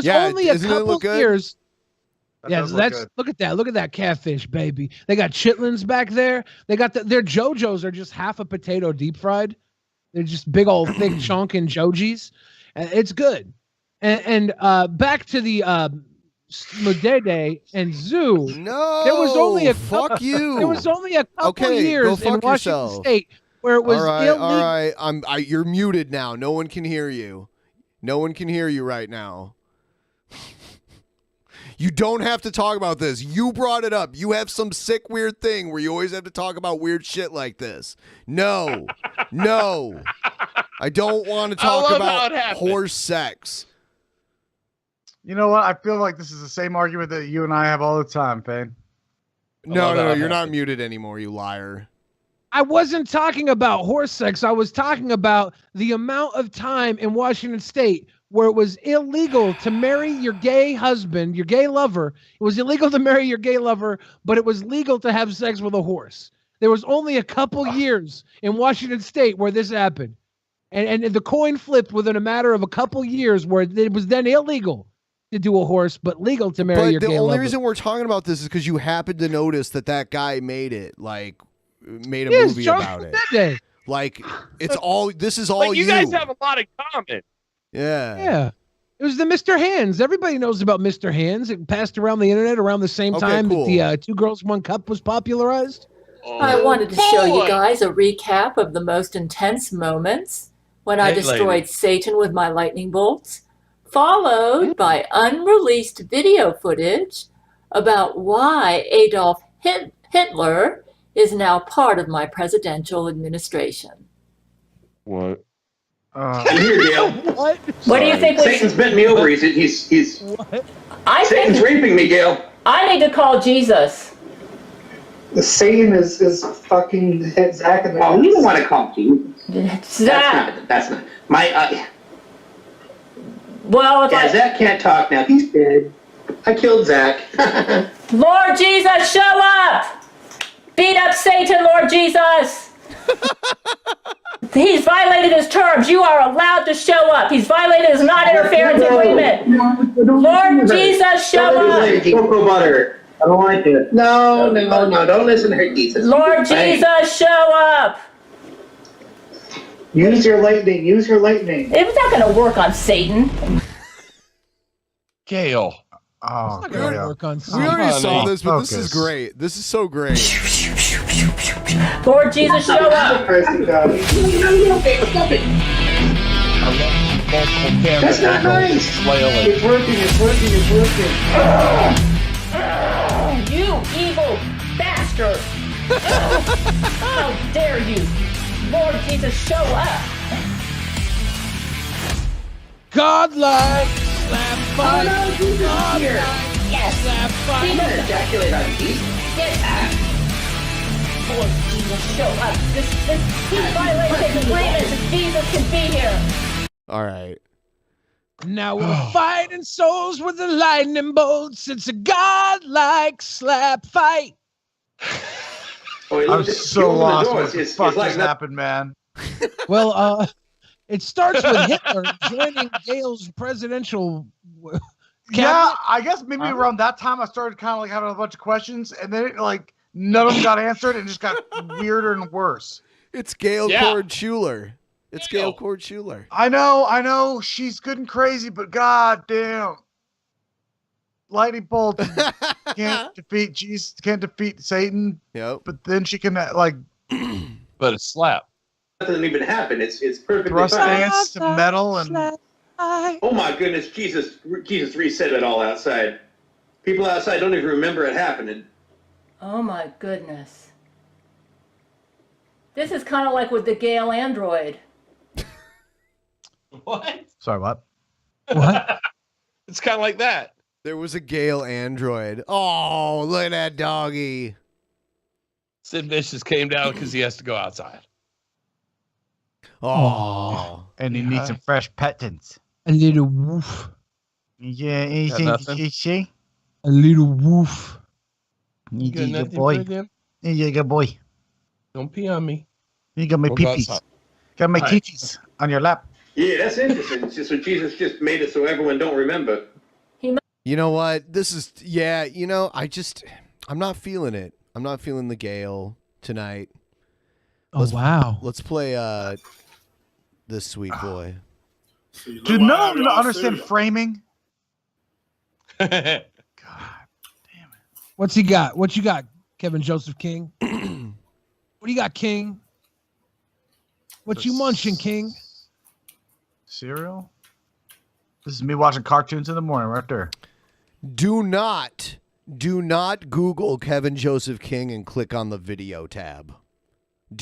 [SPEAKER 1] only a couple years. Look at that. Look at that catfish, baby. They got chitlins back there. They got their JoJo's are just half a potato deep fried. They're just big old thick chonkin Jojis. It's good. And back to the Madede and Zoo.
[SPEAKER 8] No,
[SPEAKER 1] there was only a
[SPEAKER 8] fuck you.
[SPEAKER 1] There was only a couple years in Washington
[SPEAKER 8] yourself.
[SPEAKER 1] State where it was illegal.
[SPEAKER 8] All right. You're muted now. No one can hear you. No one can hear you right now. You don't have to talk about this. You brought it up. You have some sick, weird thing where you always have to talk about weird shit like this. No. I don't want to talk about horse sex.
[SPEAKER 10] You know what? I feel like this is the same argument that you and I have all the time, Payne.
[SPEAKER 8] No, you're not muted anymore, you liar.
[SPEAKER 1] I wasn't talking about horse sex. I was talking about the amount of time in Washington State where it was illegal to marry your gay husband, your gay lover. It was illegal to marry your gay lover, but it was legal to have sex with a horse. There was only a couple years in Washington State where this happened. And the coin flipped within a matter of a couple years where it was then illegal to do a horse, but legal to marry your gay lover.
[SPEAKER 8] The only reason we're talking about this is because you happened to notice that guy made a movie about it.
[SPEAKER 1] Day.
[SPEAKER 8] Like, this is all
[SPEAKER 9] you guys have a lot in common.
[SPEAKER 1] Yeah. It was the Mr. Hands. Everybody knows about Mr. Hands. It passed around the internet around the same time that the Two Girls, One Cup was popularized.
[SPEAKER 3] I wanted to show you guys a recap of the most intense moments when I destroyed Satan with my lightning bolts, followed by unreleased video footage about why Adolf Hitler is now part of my presidential administration.
[SPEAKER 6] What?
[SPEAKER 23] Here, Gail.
[SPEAKER 1] What?
[SPEAKER 3] What do you think?
[SPEAKER 23] Satan's bent me over. He's.
[SPEAKER 1] What?
[SPEAKER 23] Satan's raping me, Gail.
[SPEAKER 3] I need to call Jesus.
[SPEAKER 12] The Satan is fucking Zach and
[SPEAKER 23] Oh, you don't want to call Jesus.
[SPEAKER 3] Zach.
[SPEAKER 23] That's not. My.
[SPEAKER 3] Well, if
[SPEAKER 23] Zach can't talk now. He's dead. I killed Zach.
[SPEAKER 3] Lord Jesus, show up! Beat up Satan, Lord Jesus! He's violated his terms. You are allowed to show up. He's violated his non-interference agreement. Lord Jesus, show up!
[SPEAKER 23] Cocoa butter. I don't like it. No. Don't listen to her, Jesus.
[SPEAKER 3] Lord Jesus, show up!
[SPEAKER 12] Use your lightning. Use your lightning.
[SPEAKER 3] It's not going to work on Satan.
[SPEAKER 9] Gail.
[SPEAKER 10] Oh,
[SPEAKER 1] It's not going to work on
[SPEAKER 8] We
[SPEAKER 1] Satan.
[SPEAKER 8] already saw this, but this
[SPEAKER 10] Focus.
[SPEAKER 8] is great. This is so great.
[SPEAKER 3] Lord Jesus, show up!
[SPEAKER 23] That's not nice.
[SPEAKER 12] It's working. It's working. It's working.
[SPEAKER 3] You evil bastard! How dare you! Lord Jesus, show up!
[SPEAKER 1] Godlike slap fight.
[SPEAKER 23] Oh, no, Jesus is here.
[SPEAKER 3] Yes!
[SPEAKER 1] Slap fight.
[SPEAKER 23] You better ejaculate on Jesus.
[SPEAKER 3] Get up! Lord Jesus, show up! He's violated his agreement so Jesus can be here!
[SPEAKER 8] All right.
[SPEAKER 1] Now we're fighting souls with the lightning bolts. It's a godlike slap fight.
[SPEAKER 10] I'm so lost. What the fuck just happened, man?
[SPEAKER 1] Well, it starts with Hitler joining Gail's presidential
[SPEAKER 10] Yeah, I guess maybe around that time I started kind of like having a bunch of questions, and then none of them got answered, and it just got weirder and worse.
[SPEAKER 8] It's Gail Cord Schuler. It's Gail Cord Schuler.
[SPEAKER 10] I know. She's good and crazy, but god damn. Lightning bolt can't defeat Jesus, can't defeat Satan.
[SPEAKER 8] Yep.
[SPEAKER 10] But then she can
[SPEAKER 9] But a slap.
[SPEAKER 23] That doesn't even happen. It's perfectly
[SPEAKER 10] thrust
[SPEAKER 23] fine.
[SPEAKER 10] dance to metal and
[SPEAKER 23] Oh my goodness, Jesus reset it all outside. People outside don't even remember it happening.
[SPEAKER 3] Oh my goodness. This is kind of like with the Gale android.
[SPEAKER 9] What?
[SPEAKER 10] Sorry, what?
[SPEAKER 1] What?
[SPEAKER 9] It's kind of like that.
[SPEAKER 8] There was a Gale android. Oh, look at that doggy.
[SPEAKER 9] Sid Vicious came down because he has to go outside.
[SPEAKER 8] Oh.
[SPEAKER 10] And he needs some fresh patents.
[SPEAKER 1] A little woof.
[SPEAKER 10] Yeah,
[SPEAKER 9] Got nothing?
[SPEAKER 10] see?
[SPEAKER 1] A little woof.
[SPEAKER 10] You
[SPEAKER 9] got
[SPEAKER 10] good
[SPEAKER 9] nothing
[SPEAKER 10] boy.
[SPEAKER 9] for them?
[SPEAKER 10] You good boy.
[SPEAKER 9] Don't pee on me.
[SPEAKER 10] You got my
[SPEAKER 9] We'll go
[SPEAKER 10] peepees.
[SPEAKER 9] outside.
[SPEAKER 10] Got my
[SPEAKER 9] All right.
[SPEAKER 10] teepees on your lap.
[SPEAKER 23] Yeah, that's interesting. It's just so Jesus just made it so everyone don't remember.
[SPEAKER 8] You know what? This is, I'm not feeling it. I'm not feeling the Gale tonight.
[SPEAKER 1] Wow.
[SPEAKER 8] Let's play this sweet boy.
[SPEAKER 10] Did none of them understand framing?
[SPEAKER 1] What's he got? What you got, Kevin Joseph King? What do you got, King? What you munching, King?
[SPEAKER 10] Cereal? This is me watching cartoons in the morning right there.
[SPEAKER 8] Do not Google Kevin Joseph King and click on the video tab.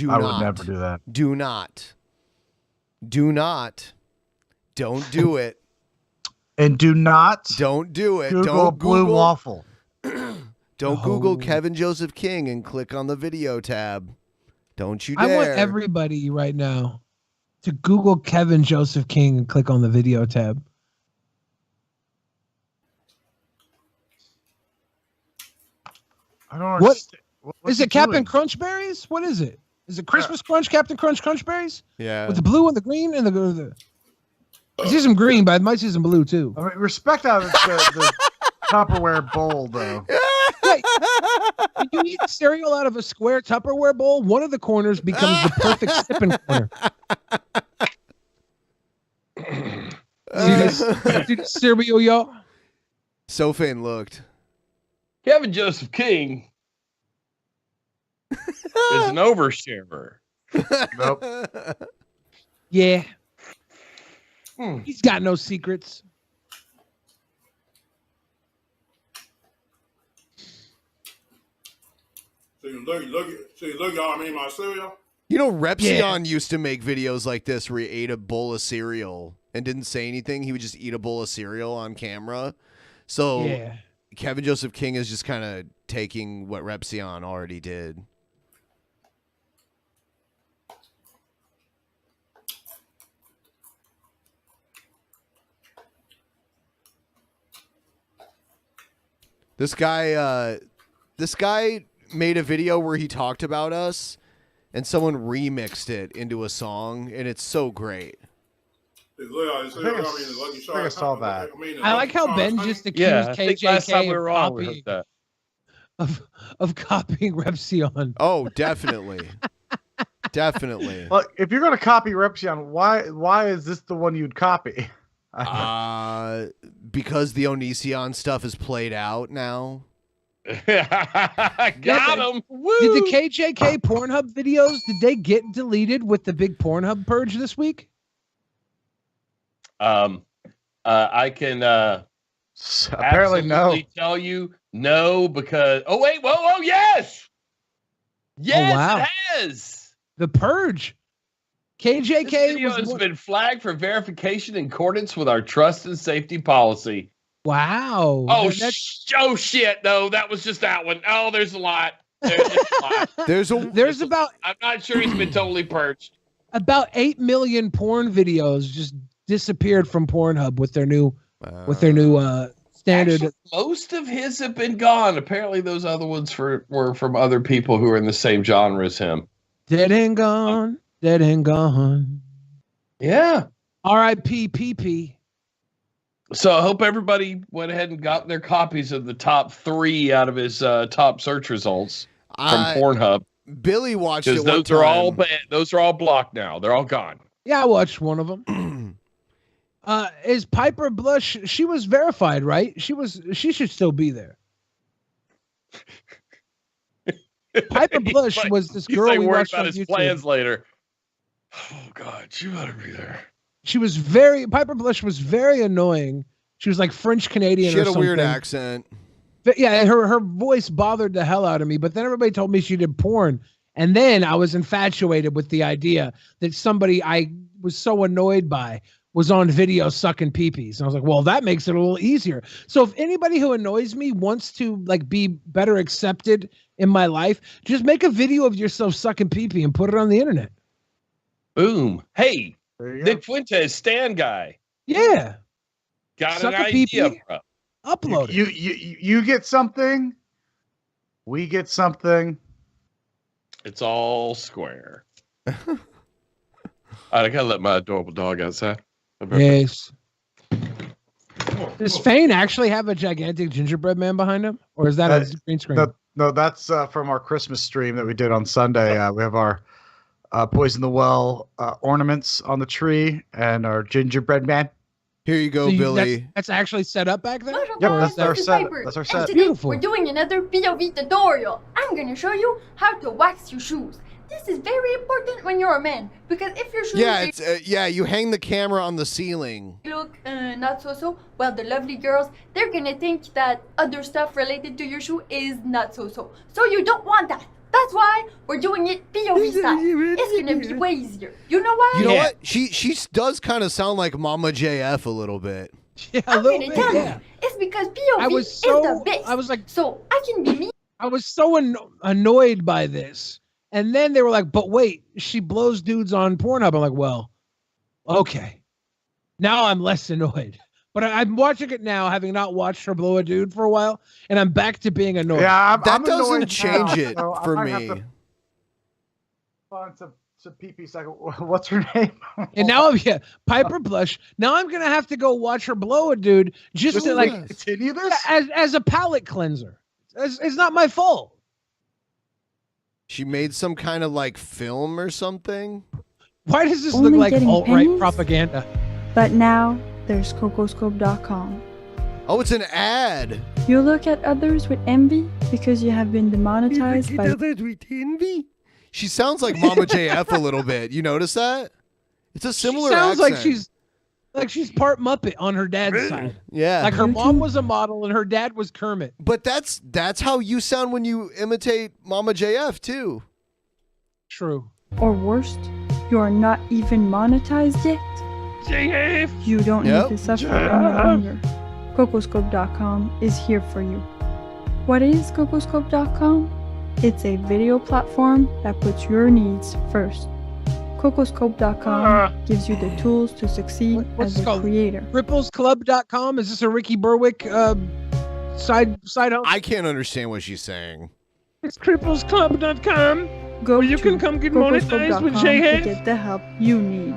[SPEAKER 10] I would never do that.
[SPEAKER 8] Do not. Don't do it.
[SPEAKER 10] And do not.
[SPEAKER 8] Don't do it.
[SPEAKER 10] Google
[SPEAKER 8] Don't
[SPEAKER 10] blue
[SPEAKER 8] Google
[SPEAKER 10] waffle.
[SPEAKER 8] Don't Google Kevin Joseph King and click on the video tab. Don't you dare.
[SPEAKER 1] I want everybody right now to Google Kevin Joseph King and click on the video tab.
[SPEAKER 10] I don't
[SPEAKER 1] What
[SPEAKER 10] understand. What's
[SPEAKER 1] is
[SPEAKER 10] he
[SPEAKER 1] it? Captain
[SPEAKER 10] doing?
[SPEAKER 1] Crunchberries? What is it? Is it Christmas Crunch? Captain Crunch Crunchberries?
[SPEAKER 8] Yeah.
[SPEAKER 1] With the blue and the green and the I see some green, but I might see some blue too.
[SPEAKER 10] I mean, respect out the Tupperware bowl, though.
[SPEAKER 1] Wait, when you eat cereal out of a square Tupperware bowl, one of the corners becomes the perfect sipping corner. See the cereal, y'all?
[SPEAKER 8] Sofan looked.
[SPEAKER 9] Kevin Joseph King is an oversharer.
[SPEAKER 10] Nope.
[SPEAKER 1] Yeah. He's got no secrets.
[SPEAKER 16] See, look, y'all, I mean my cereal.
[SPEAKER 8] You know, Repsion used to make videos like this where he ate a bowl of cereal and didn't say anything. He would just eat a bowl of cereal on camera. So Kevin Joseph King is just kind of taking what Repsion already did. This guy made a video where he talked about us, and someone remixed it into a song, and it's so great.
[SPEAKER 10] I saw that.
[SPEAKER 1] I like how Ben just accused KJK of copying Repsion.
[SPEAKER 8] Oh, definitely. Definitely.
[SPEAKER 10] Well, if you're going to copy Repsion, why is this the one you'd copy?
[SPEAKER 8] Because the Onision stuff is played out now.
[SPEAKER 9] Got him. Woo!
[SPEAKER 1] Did the KJK Pornhub videos, did they get deleted with the big Pornhub purge this week?
[SPEAKER 9] I can
[SPEAKER 10] apparently
[SPEAKER 9] absolutely tell you no, because yes, it has.
[SPEAKER 1] The purge. KJK
[SPEAKER 9] this video has been flagged for verification in accordance with our trust and safety policy.
[SPEAKER 1] Wow.
[SPEAKER 9] Oh shit! No, that was just that one. Oh, there's a lot.
[SPEAKER 8] There's
[SPEAKER 1] about.
[SPEAKER 9] I'm not sure he's been totally purged.
[SPEAKER 1] About 8 million porn videos just disappeared from Pornhub with their new standard.
[SPEAKER 9] Actually, most of his have been gone. Apparently, those other ones were from other people who are in the same genre as him.
[SPEAKER 1] Dead and gone. Dead and gone.
[SPEAKER 9] Yeah.
[SPEAKER 1] R.I.P. PP.
[SPEAKER 9] So I hope everybody went ahead and got their copies of the top 3 out of his top search results from Pornhub.
[SPEAKER 8] Billy watched it.
[SPEAKER 9] Those are all bad. Those are all blocked now. They're all gone.
[SPEAKER 1] Yeah, I watched one of them. Is Piper Blush? She was verified, right? She should still be there. Piper Blush was this girl we watched on
[SPEAKER 9] his
[SPEAKER 1] YouTube.
[SPEAKER 9] Plans later. Oh God, you better be there.
[SPEAKER 1] Piper Blush was very annoying. She was like French Canadian.
[SPEAKER 8] She had
[SPEAKER 1] or
[SPEAKER 8] a
[SPEAKER 1] something.
[SPEAKER 8] weird accent.
[SPEAKER 1] But yeah, her voice bothered the hell out of me. But then everybody told me she did porn, and then I was infatuated with the idea that somebody I was so annoyed by was on video sucking peepees. And I was like, well, that makes it a little easier. So if anybody who annoys me wants to like be better accepted in my life, just make a video of yourself sucking peepee and put it on the internet.
[SPEAKER 9] Boom. Hey, Nick Fuentes, Stan guy.
[SPEAKER 1] Yeah.
[SPEAKER 9] Got
[SPEAKER 1] Suck
[SPEAKER 9] an
[SPEAKER 1] a
[SPEAKER 9] idea,
[SPEAKER 1] pee-pee.
[SPEAKER 9] bro.
[SPEAKER 1] Upload it.
[SPEAKER 10] You get something. We get something.
[SPEAKER 9] It's all square. I gotta let my adorable dog outside.
[SPEAKER 1] Yes. Does Fane actually have a gigantic gingerbread man behind him? Or is that a green screen?
[SPEAKER 10] No, that's from our Christmas stream that we did on Sunday. We have our Poison the Well ornaments on the tree and our gingerbread man.
[SPEAKER 8] Here you go, Billy.
[SPEAKER 1] That's actually set up back there?
[SPEAKER 10] Yep, that's our set. That's our set.
[SPEAKER 2] Today we're doing another POV tutorial. I'm gonna show you how to wax your shoes. This is very important when you're a man, because if your shoes
[SPEAKER 8] you hang the camera on the ceiling.
[SPEAKER 2] look not so, well, the lovely girls, they're gonna think that other stuff related to your shoe is not so. So you don't want that. That's why we're doing it POV style. It's gonna be way easier. You know why?
[SPEAKER 8] You know what? She does kind of sound like Mama JF a little bit.
[SPEAKER 1] Yeah,
[SPEAKER 2] I'm gonna tell you. It's because POV is the best.
[SPEAKER 1] I was like,
[SPEAKER 2] so I can be me.
[SPEAKER 1] I was so annoyed by this. And then they were like, but wait, she blows dudes on Pornhub. I'm like, well, okay. Now I'm less annoyed. But I'm watching it now, having not watched her blow a dude for a while, and I'm back to being annoyed.
[SPEAKER 10] Yeah,
[SPEAKER 8] that doesn't change it
[SPEAKER 10] so
[SPEAKER 8] for me.
[SPEAKER 10] Find some pee-pee second. What's her name?
[SPEAKER 1] And now Piper Blush. Now I'm gonna have to go watch her blow a dude just to like
[SPEAKER 10] continue this
[SPEAKER 1] as a palate cleanser. It's not my fault.
[SPEAKER 8] She made some kind of like film or something.
[SPEAKER 1] Why does this look like alt-right propaganda?
[SPEAKER 13] But now there's cocoscope.com.
[SPEAKER 8] Oh, it's an ad.
[SPEAKER 13] You look at others with envy because you have been demonetized by
[SPEAKER 8] She sounds like Mama JF a little bit. You notice that? It's a similar
[SPEAKER 1] Sounds
[SPEAKER 8] accent.
[SPEAKER 1] like she's part Muppet on her dad's side.
[SPEAKER 8] Yeah.
[SPEAKER 1] Like her mom was a model and her dad was Kermit.
[SPEAKER 8] But that's how you sound when you imitate Mama JF too.
[SPEAKER 1] True.
[SPEAKER 13] Or worst, you are not even monetized yet. You don't need to suffer any longer. Cocoscope.com is here for you. What is Cocoscope.com? It's a video platform that puts your needs first. Cocoscope.com gives you the tools to succeed as a creator.
[SPEAKER 1] Ripplesclub.com? Is this a Ricky Berwick side hustle?
[SPEAKER 8] I can't understand what she's saying.
[SPEAKER 1] It's cripplesclub.com.
[SPEAKER 13] Go
[SPEAKER 1] where you
[SPEAKER 13] to
[SPEAKER 1] can come get monetized with
[SPEAKER 13] cocoscope.com
[SPEAKER 1] Jay
[SPEAKER 13] to get the help you need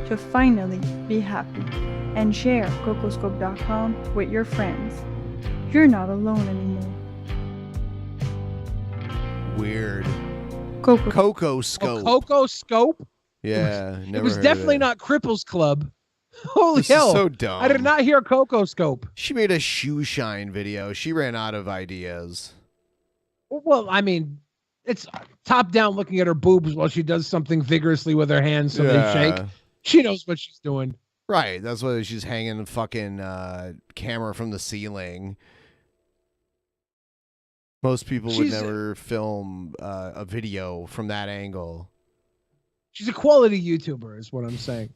[SPEAKER 13] to finally be happy and share cocoscope.com with your friends. You're not alone anymore.
[SPEAKER 8] Weird.
[SPEAKER 13] Coco
[SPEAKER 8] Scope.
[SPEAKER 1] Coco Scope?
[SPEAKER 8] Yeah,
[SPEAKER 1] It
[SPEAKER 8] never
[SPEAKER 1] was
[SPEAKER 8] heard of
[SPEAKER 1] definitely
[SPEAKER 8] it.
[SPEAKER 1] not Cripples Club. Holy
[SPEAKER 8] This is
[SPEAKER 1] hell.
[SPEAKER 8] so dumb.
[SPEAKER 1] I did not hear Coco Scope.
[SPEAKER 8] She made a shoe shine video. She ran out of ideas.
[SPEAKER 1] Well, I mean, it's top down looking at her boobs while she does something vigorously with her hands so they shake. She knows what she's doing.
[SPEAKER 8] Right. That's why she's hanging a fucking camera from the ceiling. Most people would
[SPEAKER 1] She's-
[SPEAKER 8] never film a video from that angle.
[SPEAKER 1] She's a quality YouTuber, is what I'm saying.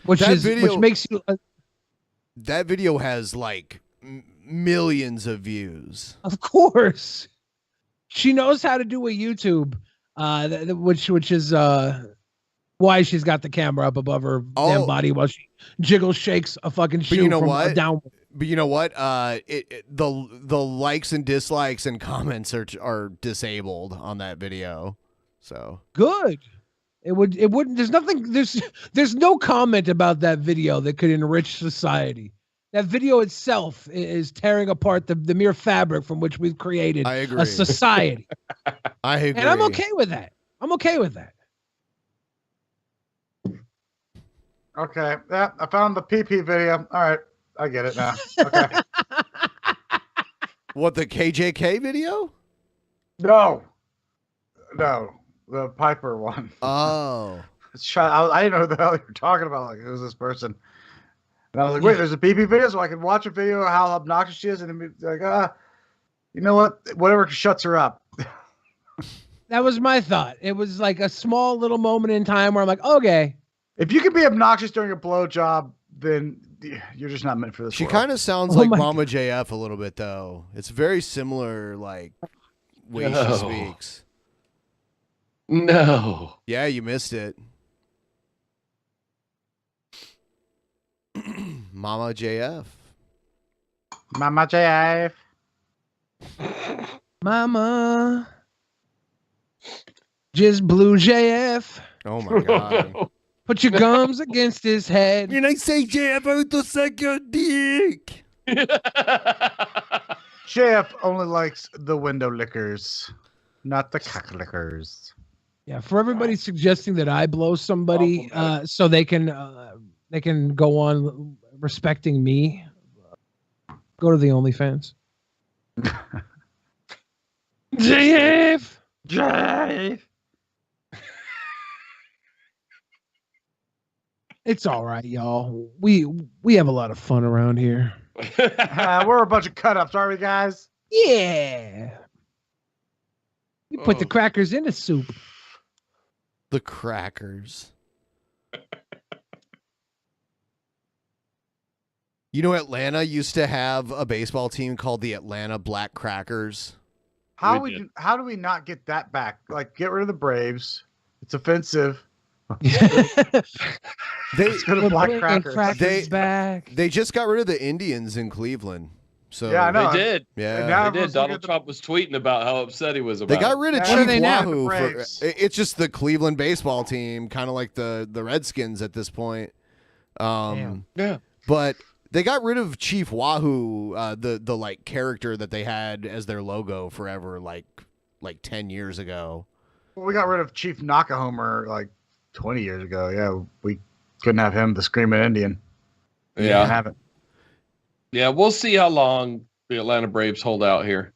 [SPEAKER 1] Which
[SPEAKER 8] That
[SPEAKER 1] makes you.
[SPEAKER 8] That video has like millions of views.
[SPEAKER 1] Of course, she knows how to do a YouTube, which is why she's got the camera up above her damn body while she jiggle shakes a fucking shoe
[SPEAKER 8] But you know
[SPEAKER 1] from
[SPEAKER 8] what?
[SPEAKER 1] down.
[SPEAKER 8] But you know what? The likes and dislikes and comments are disabled on that video. So
[SPEAKER 1] Good. It wouldn't. There's nothing. There's no comment about that video that could enrich society. That video itself is tearing apart the mere fabric from which we've created a society.
[SPEAKER 8] I agree.
[SPEAKER 1] And I'm okay with that. I'm okay with that.
[SPEAKER 10] Okay. Yeah, I found the PP video. All right. I get it now. Okay.
[SPEAKER 8] What, the KJK video?
[SPEAKER 10] No. The Piper one.
[SPEAKER 8] Oh.
[SPEAKER 10] I didn't know who the hell you were talking about. Like, who's this person? And I was like, wait, there's a PP video, so I can watch a video of how obnoxious she is, and then be like, you know what? Whatever shuts her up.
[SPEAKER 1] That was my thought. It was like a small little moment in time where I'm like, okay.
[SPEAKER 10] If you can be obnoxious during a blowjob, then you're just not meant for this.
[SPEAKER 8] She
[SPEAKER 10] world.
[SPEAKER 8] kind of sounds like Mama JF a little bit, though. It's very similar, like, way she
[SPEAKER 9] No.
[SPEAKER 8] speaks.
[SPEAKER 9] No.
[SPEAKER 8] Yeah, you missed it. Mama JF.
[SPEAKER 10] Mama JF.
[SPEAKER 1] Mama. Just blew JF.
[SPEAKER 8] Oh my God.
[SPEAKER 1] Put your gums against his head.
[SPEAKER 8] And I say JF out to suck your dick.
[SPEAKER 10] JF only likes the window lickers, not the cock lickers.
[SPEAKER 1] Yeah, for everybody suggesting that I blow somebody so they can go on respecting me, go to the OnlyFans. JF. It's all right, y'all. We have a lot of fun around here.
[SPEAKER 10] We're a bunch of cut-ups, aren't we, guys?
[SPEAKER 1] Yeah. We put the crackers in the soup.
[SPEAKER 8] The crackers. You know, Atlanta used to have a baseball team called the Atlanta Black Crackers.
[SPEAKER 10] How do we not get that back? Like, get rid of the Braves. It's offensive. Let's go to Black Crackers.
[SPEAKER 8] They just got rid of the Indians in Cleveland. So
[SPEAKER 10] Yeah, I know.
[SPEAKER 9] They did.
[SPEAKER 8] Yeah,
[SPEAKER 9] They did. Donald Trump was tweeting about how upset he was about
[SPEAKER 8] They got rid of
[SPEAKER 9] it.
[SPEAKER 8] Chief Wahoo. It's just the Cleveland baseball team, kind of like the Redskins at this point.
[SPEAKER 9] Yeah.
[SPEAKER 8] But they got rid of Chief Wahoo, the like character that they had as their logo forever, like 10 years ago.
[SPEAKER 10] Well, we got rid of Chief Knock-A-Homer like 20 years ago. Yeah, we couldn't have him, the Screaming Indian.
[SPEAKER 9] Yeah.
[SPEAKER 10] I haven't.
[SPEAKER 9] Yeah, we'll see how long the Atlanta Braves hold out here.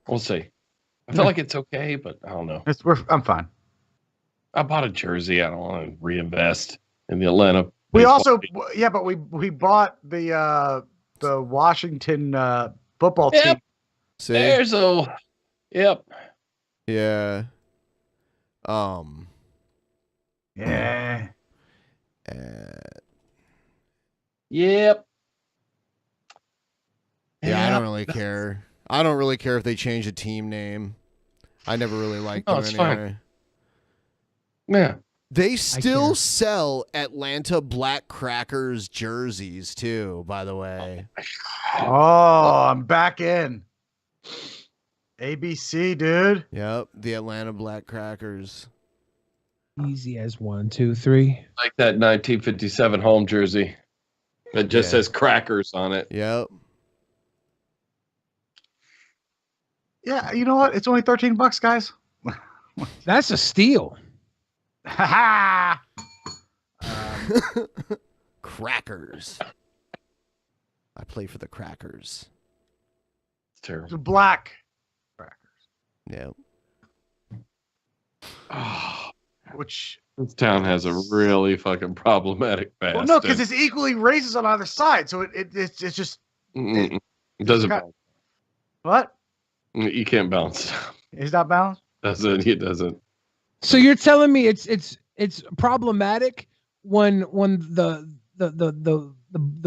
[SPEAKER 9] We'll see. I feel like it's okay, but I don't know.
[SPEAKER 10] I'm fine.
[SPEAKER 9] I bought a jersey. I don't want to reinvest in the Atlanta.
[SPEAKER 10] We
[SPEAKER 9] baseball
[SPEAKER 10] also,
[SPEAKER 9] team.
[SPEAKER 10] but we bought the Washington football team.
[SPEAKER 8] See?
[SPEAKER 9] There's a, yep.
[SPEAKER 8] Yeah.
[SPEAKER 10] Yeah.
[SPEAKER 9] Yep.
[SPEAKER 8] Yeah, I don't really care. I don't really care if they change the team name. I never really liked them
[SPEAKER 9] it's
[SPEAKER 8] anyway.
[SPEAKER 9] fine. Yeah.
[SPEAKER 8] They still sell Atlanta Black Crackers jerseys too, by the way.
[SPEAKER 10] Oh, I'm back in. ABC, dude.
[SPEAKER 8] Yep, the Atlanta Black Crackers.
[SPEAKER 1] Easy as 1, 2, 3.
[SPEAKER 9] Like that 1957 home jersey that just says crackers on it.
[SPEAKER 8] Yep.
[SPEAKER 10] Yeah, you know what? It's only $13, guys.
[SPEAKER 1] That's a steal.
[SPEAKER 10] Ha
[SPEAKER 8] Crackers. I play for the Crackers.
[SPEAKER 9] It's terrible.
[SPEAKER 10] It's black crackers.
[SPEAKER 8] Yep.
[SPEAKER 10] Which
[SPEAKER 9] This town has a really fucking problematic past.
[SPEAKER 10] well, no, because it's equally racist on either side. So it's just
[SPEAKER 9] it doesn't. Balance.
[SPEAKER 10] What?
[SPEAKER 9] You can't balance.
[SPEAKER 10] Is that balanced?
[SPEAKER 9] It doesn't.
[SPEAKER 1] So you're telling me it's problematic when the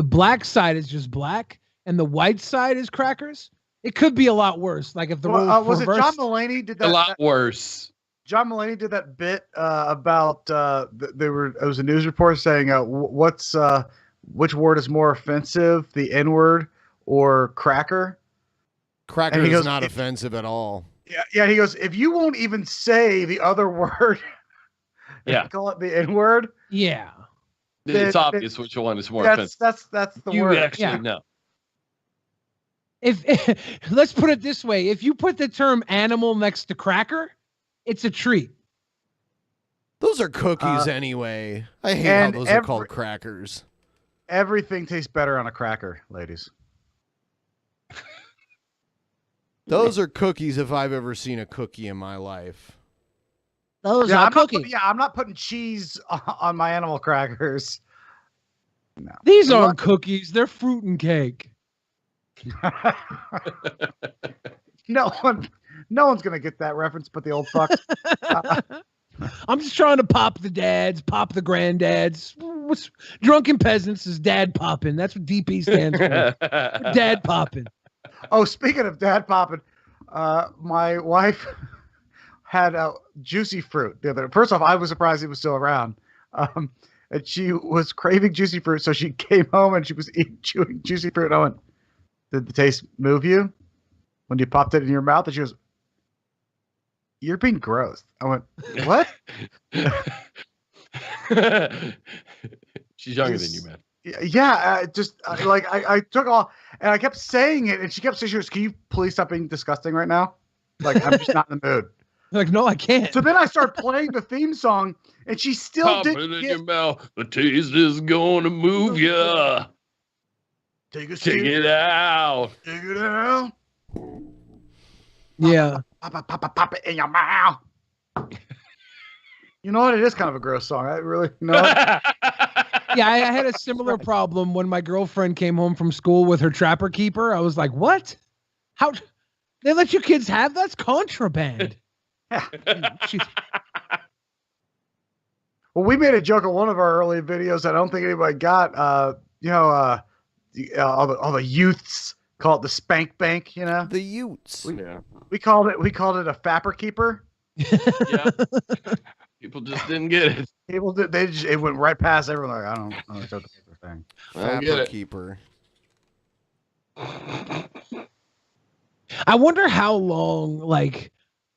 [SPEAKER 1] black side is just black and the white side is crackers? It could be a lot worse. Like if the roles
[SPEAKER 10] was it
[SPEAKER 1] reversed.
[SPEAKER 10] John Mulaney did that?
[SPEAKER 9] A lot worse.
[SPEAKER 10] John Mulaney did that bit about it was a news report saying which word is more offensive, the N-word or cracker?
[SPEAKER 8] Cracker
[SPEAKER 10] And he
[SPEAKER 8] is
[SPEAKER 10] goes,
[SPEAKER 8] not offensive at all.
[SPEAKER 10] Yeah. He goes, if you won't even say the other word,
[SPEAKER 9] Yeah.
[SPEAKER 10] call it the N-word.
[SPEAKER 1] Yeah.
[SPEAKER 9] It's obvious which one is more offensive.
[SPEAKER 10] That's the
[SPEAKER 9] You
[SPEAKER 10] word.
[SPEAKER 9] actually know.
[SPEAKER 1] If let's put it this way, if you put the term animal next to cracker, it's a treat.
[SPEAKER 8] Those are cookies anyway. I hate how those are called crackers.
[SPEAKER 10] Everything tastes better on a cracker, ladies.
[SPEAKER 8] Those are cookies if I've ever seen a cookie in my life.
[SPEAKER 1] Those are cookies.
[SPEAKER 10] I'm not putting cheese on my animal crackers. No.
[SPEAKER 1] These aren't cookies. They're fruit and cake.
[SPEAKER 10] No one's gonna get that reference, but the old fucks.
[SPEAKER 1] I'm just trying to pop the dads, pop the granddads. Drunken Peasants is dad popping. That's what DP stands for. We're dad popping.
[SPEAKER 10] Oh, speaking of dad popping, my wife had a juicy fruit the other. First off, I was surprised he was still around, and she was craving juicy fruit, so she came home and she was chewing juicy fruit. I went, "Did the taste move you when you popped it in your mouth?" And she goes, "You're being gross." I went, "What?"
[SPEAKER 9] She's younger than you, man.
[SPEAKER 10] Yeah, I took all, and I kept saying it, and she kept saying, "She goes, can you please stop being disgusting right now? Like, I'm just not in the mood."
[SPEAKER 1] Like, no, I can't.
[SPEAKER 10] So then I started playing the theme song, and she still
[SPEAKER 9] Pop it
[SPEAKER 10] didn't
[SPEAKER 9] in
[SPEAKER 10] get
[SPEAKER 9] your mouth. The taste is gonna move ya.
[SPEAKER 10] Take
[SPEAKER 9] it out.
[SPEAKER 10] Take it out.
[SPEAKER 1] Yeah.
[SPEAKER 10] Pop it in your mouth. You know what? It is kind of a gross song. I really, you know what?
[SPEAKER 1] Yeah, I had a similar problem when my girlfriend came home from school with her Trapper Keeper. I was like, what? How? They let you kids have? That's contraband.
[SPEAKER 10] Well, we made a joke on one of our early videos that I don't think anybody got. All the youths call it the spank bank. You know,
[SPEAKER 8] the youths.
[SPEAKER 10] We called it a Fapper Keeper.
[SPEAKER 9] Yeah. People just didn't get it.
[SPEAKER 10] People did. It went right past everyone. Like, I don't know what the thing.
[SPEAKER 8] Fapper Keeper.
[SPEAKER 1] I wonder how long, like,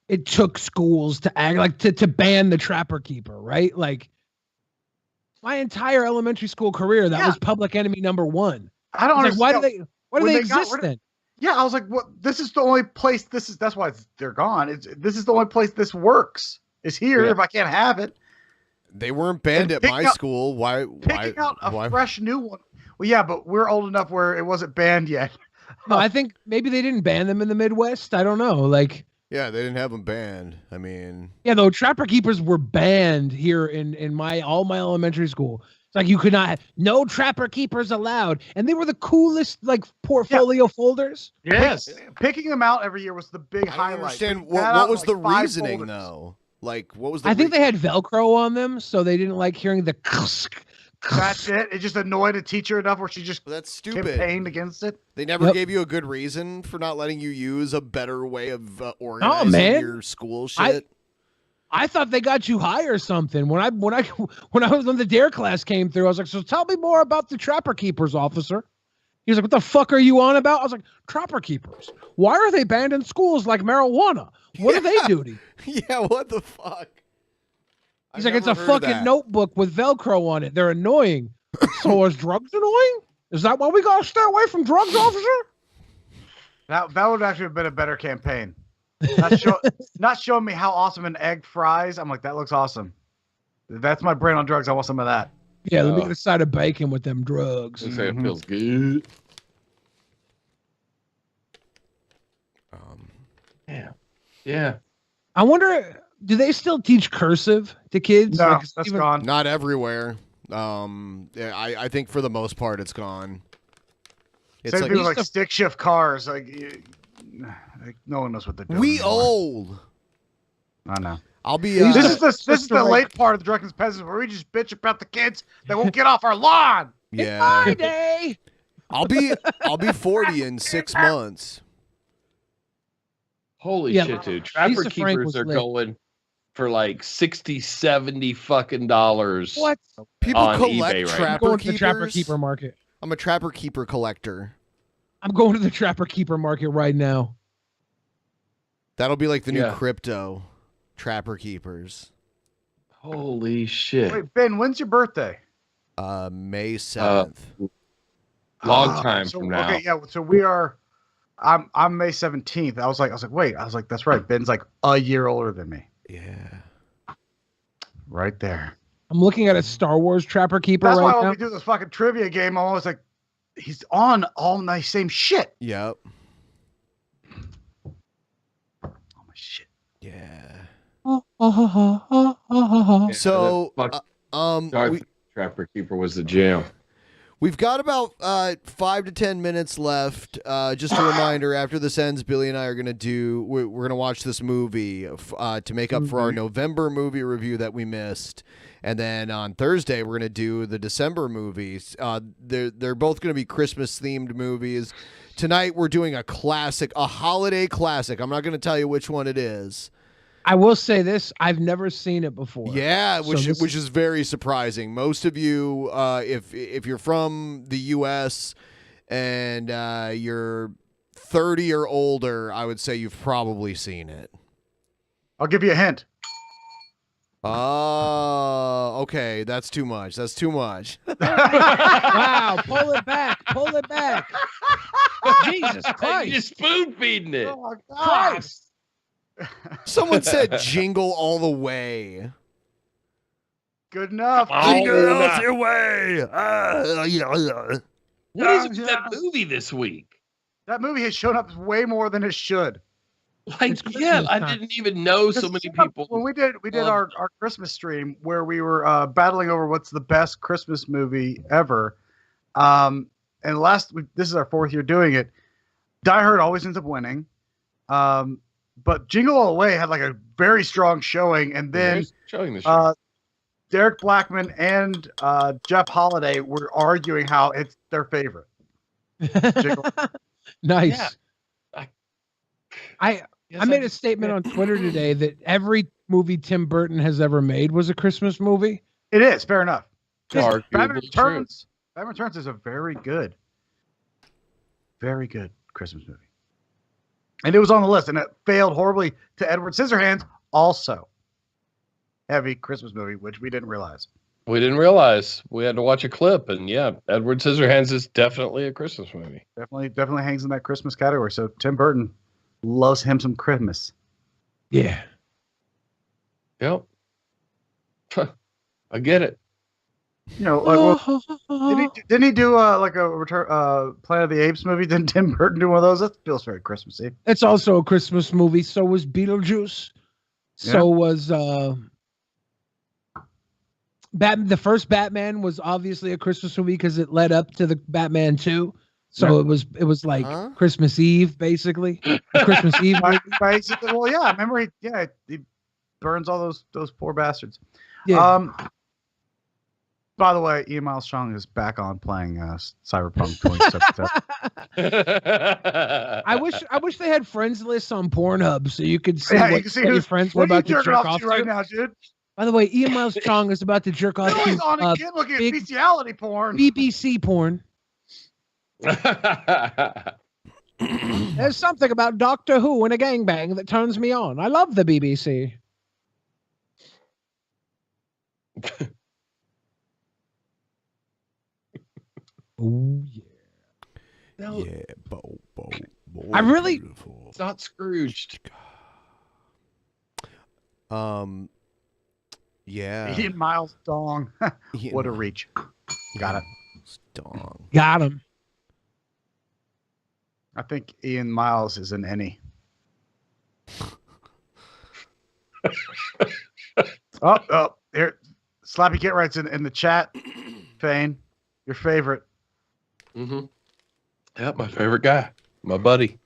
[SPEAKER 1] it took schools to act like to ban the Trapper Keeper, right? Like, my entire elementary school career, that was public enemy #1.
[SPEAKER 10] I don't understand.
[SPEAKER 1] Why do they exist then?
[SPEAKER 10] Yeah, I was like, "What? This is the only place. That's why they're gone. This is the only place this works. Is here.
[SPEAKER 9] Yeah.
[SPEAKER 10] If I can't have it,
[SPEAKER 8] They weren't banned at my school. Why?
[SPEAKER 10] Picking out a fresh new one. Well, yeah, but we're old enough where it wasn't banned yet.
[SPEAKER 1] No, I think maybe they didn't ban them in the Midwest. I don't know. Like,
[SPEAKER 8] yeah, they didn't have them banned. I mean,
[SPEAKER 1] yeah, though trapper keepers were banned here in my elementary school. It's like you could not no trapper keepers allowed, and they were the coolest like portfolio folders.
[SPEAKER 10] Yes, picking them out every year was the big highlight.
[SPEAKER 8] Understand what was the reasoning though? Like, what was the?
[SPEAKER 1] I think they had Velcro on them, so they didn't like hearing the.
[SPEAKER 10] That's it. It just annoyed a teacher enough where she just
[SPEAKER 8] that's stupid.
[SPEAKER 10] Campaigned against it.
[SPEAKER 8] They never gave you a good reason for not letting you use a better way of organizing your school shit.
[SPEAKER 1] I thought they got you high or something. When the DARE class came through, I was like, so tell me more about the trapper keepers, officer. He was like, what the fuck are you on about? I was like, trapper keepers. Why are they banned in schools like marijuana? What do they do to you?
[SPEAKER 8] Yeah, what the fuck?
[SPEAKER 1] He's like, it's a fucking notebook with Velcro on it. They're annoying. So is drugs annoying? Is that why we gotta stay away from drugs, officer?
[SPEAKER 10] That would actually have been a better campaign. Not showing me how awesome an egg fries. I'm like, that looks awesome. That's my brain on drugs. I want some of that.
[SPEAKER 1] Yeah, let me get a side of bacon with them drugs.
[SPEAKER 9] It feels good. Yeah.
[SPEAKER 1] I wonder, do they still teach cursive to kids?
[SPEAKER 10] No, that's gone.
[SPEAKER 8] Not everywhere. I think for the most part it's gone.
[SPEAKER 10] It's Same like stick shift cars. Like no one knows what they're doing.
[SPEAKER 8] We old.
[SPEAKER 10] I know.
[SPEAKER 8] I'll be.
[SPEAKER 10] This is the late part of the Drunken Peasants where we just bitch about the kids that won't get off our lawn.
[SPEAKER 8] Yeah.
[SPEAKER 1] It's my day.
[SPEAKER 8] I'll be 40 in 6 months.
[SPEAKER 9] Holy shit, dude. Trapper keepers are going for like $60, $70 fucking dollars.
[SPEAKER 1] What?
[SPEAKER 8] People
[SPEAKER 9] on
[SPEAKER 8] collect
[SPEAKER 9] eBay
[SPEAKER 8] trapper
[SPEAKER 1] I'm going to
[SPEAKER 8] keepers.
[SPEAKER 1] the trapper keeper market.
[SPEAKER 8] I'm a trapper keeper collector.
[SPEAKER 1] I'm going to the trapper keeper market right now.
[SPEAKER 8] That'll be like the new crypto. Trapper keepers.
[SPEAKER 9] Holy shit.
[SPEAKER 10] Wait, Ben, when's your birthday?
[SPEAKER 8] May 7th.
[SPEAKER 9] Long time from now.
[SPEAKER 10] Okay, yeah. So we are. I'm May 17th. I was like, wait. I was like, that's right. Ben's like a year older than me.
[SPEAKER 8] Yeah.
[SPEAKER 10] Right there.
[SPEAKER 1] I'm looking at a Star Wars trapper keeper
[SPEAKER 10] That's
[SPEAKER 1] right
[SPEAKER 10] why
[SPEAKER 1] now.
[SPEAKER 10] when we do this fucking trivia game, I'm always like, he's on all my same shit.
[SPEAKER 8] Yep.
[SPEAKER 10] All my shit.
[SPEAKER 8] Yeah.
[SPEAKER 9] Yeah,
[SPEAKER 8] So,
[SPEAKER 9] Trapper keeper was the jam.
[SPEAKER 8] We've got about 5 to 10 minutes left. Just a reminder, after this ends, Billy and I are going to we're going to watch this movie to make up for our November movie review that we missed. And then on Thursday, we're going to do the December movies. They're both going to be Christmas-themed movies. Tonight, we're doing a classic, a holiday classic. I'm not going to tell you which one it is.
[SPEAKER 1] I will say this: I've never seen it before.
[SPEAKER 8] Yeah, which is very surprising. Most of you, if you're from the U.S. and you're 30 or older, I would say you've probably seen it.
[SPEAKER 10] I'll give you a hint.
[SPEAKER 8] Oh, okay. That's too much. That's too much.
[SPEAKER 1] Wow, pull it back. Pull it back. Jesus Christ.
[SPEAKER 9] You're spoon feeding it.
[SPEAKER 10] Oh,
[SPEAKER 1] Christ.
[SPEAKER 8] Someone said jingle all the way.
[SPEAKER 10] Good enough.
[SPEAKER 8] Jingle all the way.
[SPEAKER 9] What is it with that movie this week?
[SPEAKER 10] That movie has shown up way more than it should.
[SPEAKER 9] Like, yeah, I didn't even know so many people.
[SPEAKER 10] When we did our Christmas stream where we were battling over what's the best Christmas movie ever. And this is our 4th year doing it. Die Hard always ends up winning. But Jingle All the Way had like a very strong showing, and then Derek Blackman and Jeff Holiday were arguing how it's their favorite.
[SPEAKER 1] Nice.
[SPEAKER 9] Yeah.
[SPEAKER 1] I made a statement on Twitter today that every movie Tim Burton has ever made was a Christmas movie.
[SPEAKER 10] It is, fair enough.
[SPEAKER 9] Batman
[SPEAKER 10] Returns is a very good Christmas movie. And it was on the list, and it failed horribly to Edward Scissorhands, also heavy Christmas movie, which we didn't realize.
[SPEAKER 9] We didn't realize. We had to watch a clip, and yeah, Edward Scissorhands is definitely a Christmas movie.
[SPEAKER 10] Definitely hangs in that Christmas category. So Tim Burton loves him some Christmas.
[SPEAKER 1] Yeah.
[SPEAKER 9] Yep. I get it.
[SPEAKER 10] You know, like, didn't he do like a Planet of the Apes movie? Didn't Tim Burton do one of those? That feels very Christmassy.
[SPEAKER 1] It's also a Christmas movie. So was Beetlejuice. So was the first Batman was obviously a Christmas movie because it led up to the Batman 2. So it was like Christmas Eve, basically. Christmas Eve movie.
[SPEAKER 10] Basically, well, yeah. Remember, he burns all those poor bastards.
[SPEAKER 1] Yeah.
[SPEAKER 10] By the way, Ian Miles Strong is back on playing Cyberpunk 2077.
[SPEAKER 1] I wish they had friends lists on Pornhub so you could see
[SPEAKER 10] you can see
[SPEAKER 1] your friends were about to jerk off
[SPEAKER 10] to right now, dude.
[SPEAKER 1] By the way, Ian Miles Strong is about to jerk off
[SPEAKER 10] He's
[SPEAKER 1] to
[SPEAKER 10] on again looking at bestiality porn.
[SPEAKER 1] BBC porn. There's something about Doctor Who and a gangbang that turns me on. I love the BBC. Oh yeah.
[SPEAKER 9] No.
[SPEAKER 8] Yeah, bo.
[SPEAKER 1] I really.
[SPEAKER 8] Beautiful.
[SPEAKER 9] It's not Scrooged.
[SPEAKER 8] Yeah.
[SPEAKER 10] Ian Miles Dong. What a reach. Got it.
[SPEAKER 8] Dong.
[SPEAKER 1] Got him.
[SPEAKER 10] I think Ian Miles is an NE. Oh, here. Slappy Kit writes in the chat. Fane, your favorite.
[SPEAKER 9] Mm-hmm. Yeah, my favorite guy. My buddy.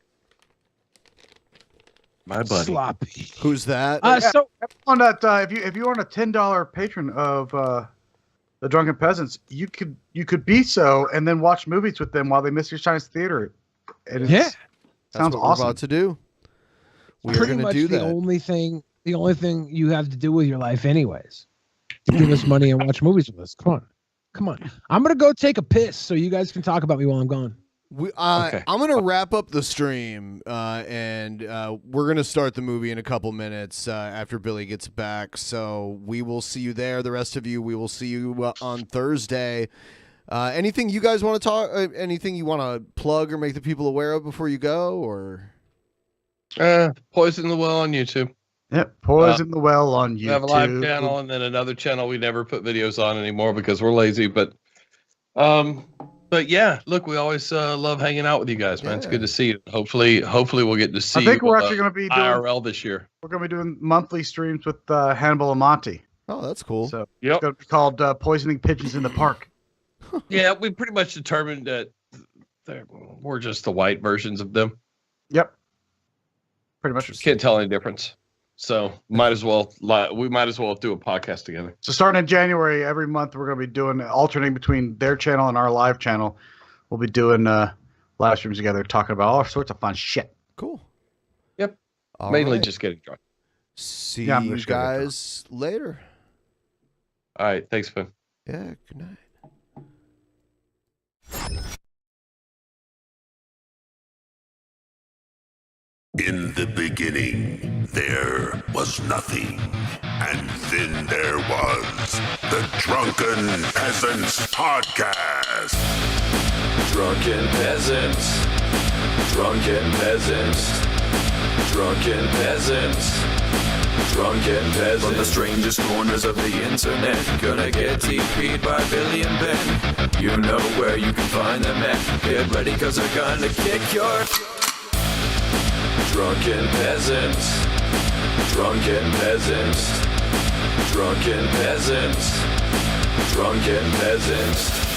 [SPEAKER 9] My buddy.
[SPEAKER 1] Sloppy.
[SPEAKER 8] Who's that?
[SPEAKER 1] So
[SPEAKER 10] on that, if you aren't a $10 patron of the Drunken Peasants, you could be so and then watch movies with them while they miss your Chinese theater. And
[SPEAKER 8] That's
[SPEAKER 10] sounds
[SPEAKER 8] what
[SPEAKER 10] awesome.
[SPEAKER 8] we're about to do. We are
[SPEAKER 1] pretty
[SPEAKER 8] going to
[SPEAKER 1] much
[SPEAKER 8] do
[SPEAKER 1] the
[SPEAKER 8] that.
[SPEAKER 1] only thing you have to do with your life, anyways, to give us money and watch movies with us. Come on. I'm gonna go take a piss so you guys can talk about me while I'm gone.
[SPEAKER 8] I'm going to wrap up the stream, and we're going to start the movie in a couple minutes after Billy gets back. So we will see you there. The rest of you, we will see you on Thursday. Anything you guys want to talk? Anything you want to plug or make the people aware of before you go? Or
[SPEAKER 9] Poison the Well on YouTube.
[SPEAKER 10] Yep, Poison the Well on YouTube.
[SPEAKER 9] We have a live channel and then another channel we never put videos on anymore because we're lazy. But yeah, look, we always love hanging out with you guys, man. It's good to see you. Hopefully we'll get to see
[SPEAKER 10] I think
[SPEAKER 9] you
[SPEAKER 10] we're actually going to be doing
[SPEAKER 9] IRL this year.
[SPEAKER 10] We're going to be doing monthly streams with Hannibal Amati.
[SPEAKER 8] Oh, that's cool.
[SPEAKER 10] So it's going to be called Poisoning Pigeons in the Park.
[SPEAKER 9] Yeah, we pretty much determined that we're just the white versions of them.
[SPEAKER 10] Yep. Pretty much.
[SPEAKER 9] Can't tell any difference. So we might as well do a podcast together.
[SPEAKER 10] So starting in January, every month we're going to be doing alternating between their channel and our live channel. We'll be doing live streams together, talking about all sorts of fun shit.
[SPEAKER 8] Cool.
[SPEAKER 9] Yep.
[SPEAKER 8] All
[SPEAKER 9] Mainly
[SPEAKER 8] right.
[SPEAKER 9] just getting drunk.
[SPEAKER 8] See you guys later.
[SPEAKER 9] All right. Thanks, Ben.
[SPEAKER 8] Yeah. Good night.
[SPEAKER 17] In the beginning, there was nothing. And then there was the Drunken Peasants Podcast.
[SPEAKER 18] Drunken Peasants. Drunken Peasants. Drunken Peasants. Drunken Peasants. From the strangest corners of the internet, gonna get TP'd by Billy and Ben. You know where you can find them at. Get ready, cause they're gonna kick your... Drunken Peasants. Drunken Peasants. Drunken Peasants. Drunken Peasants.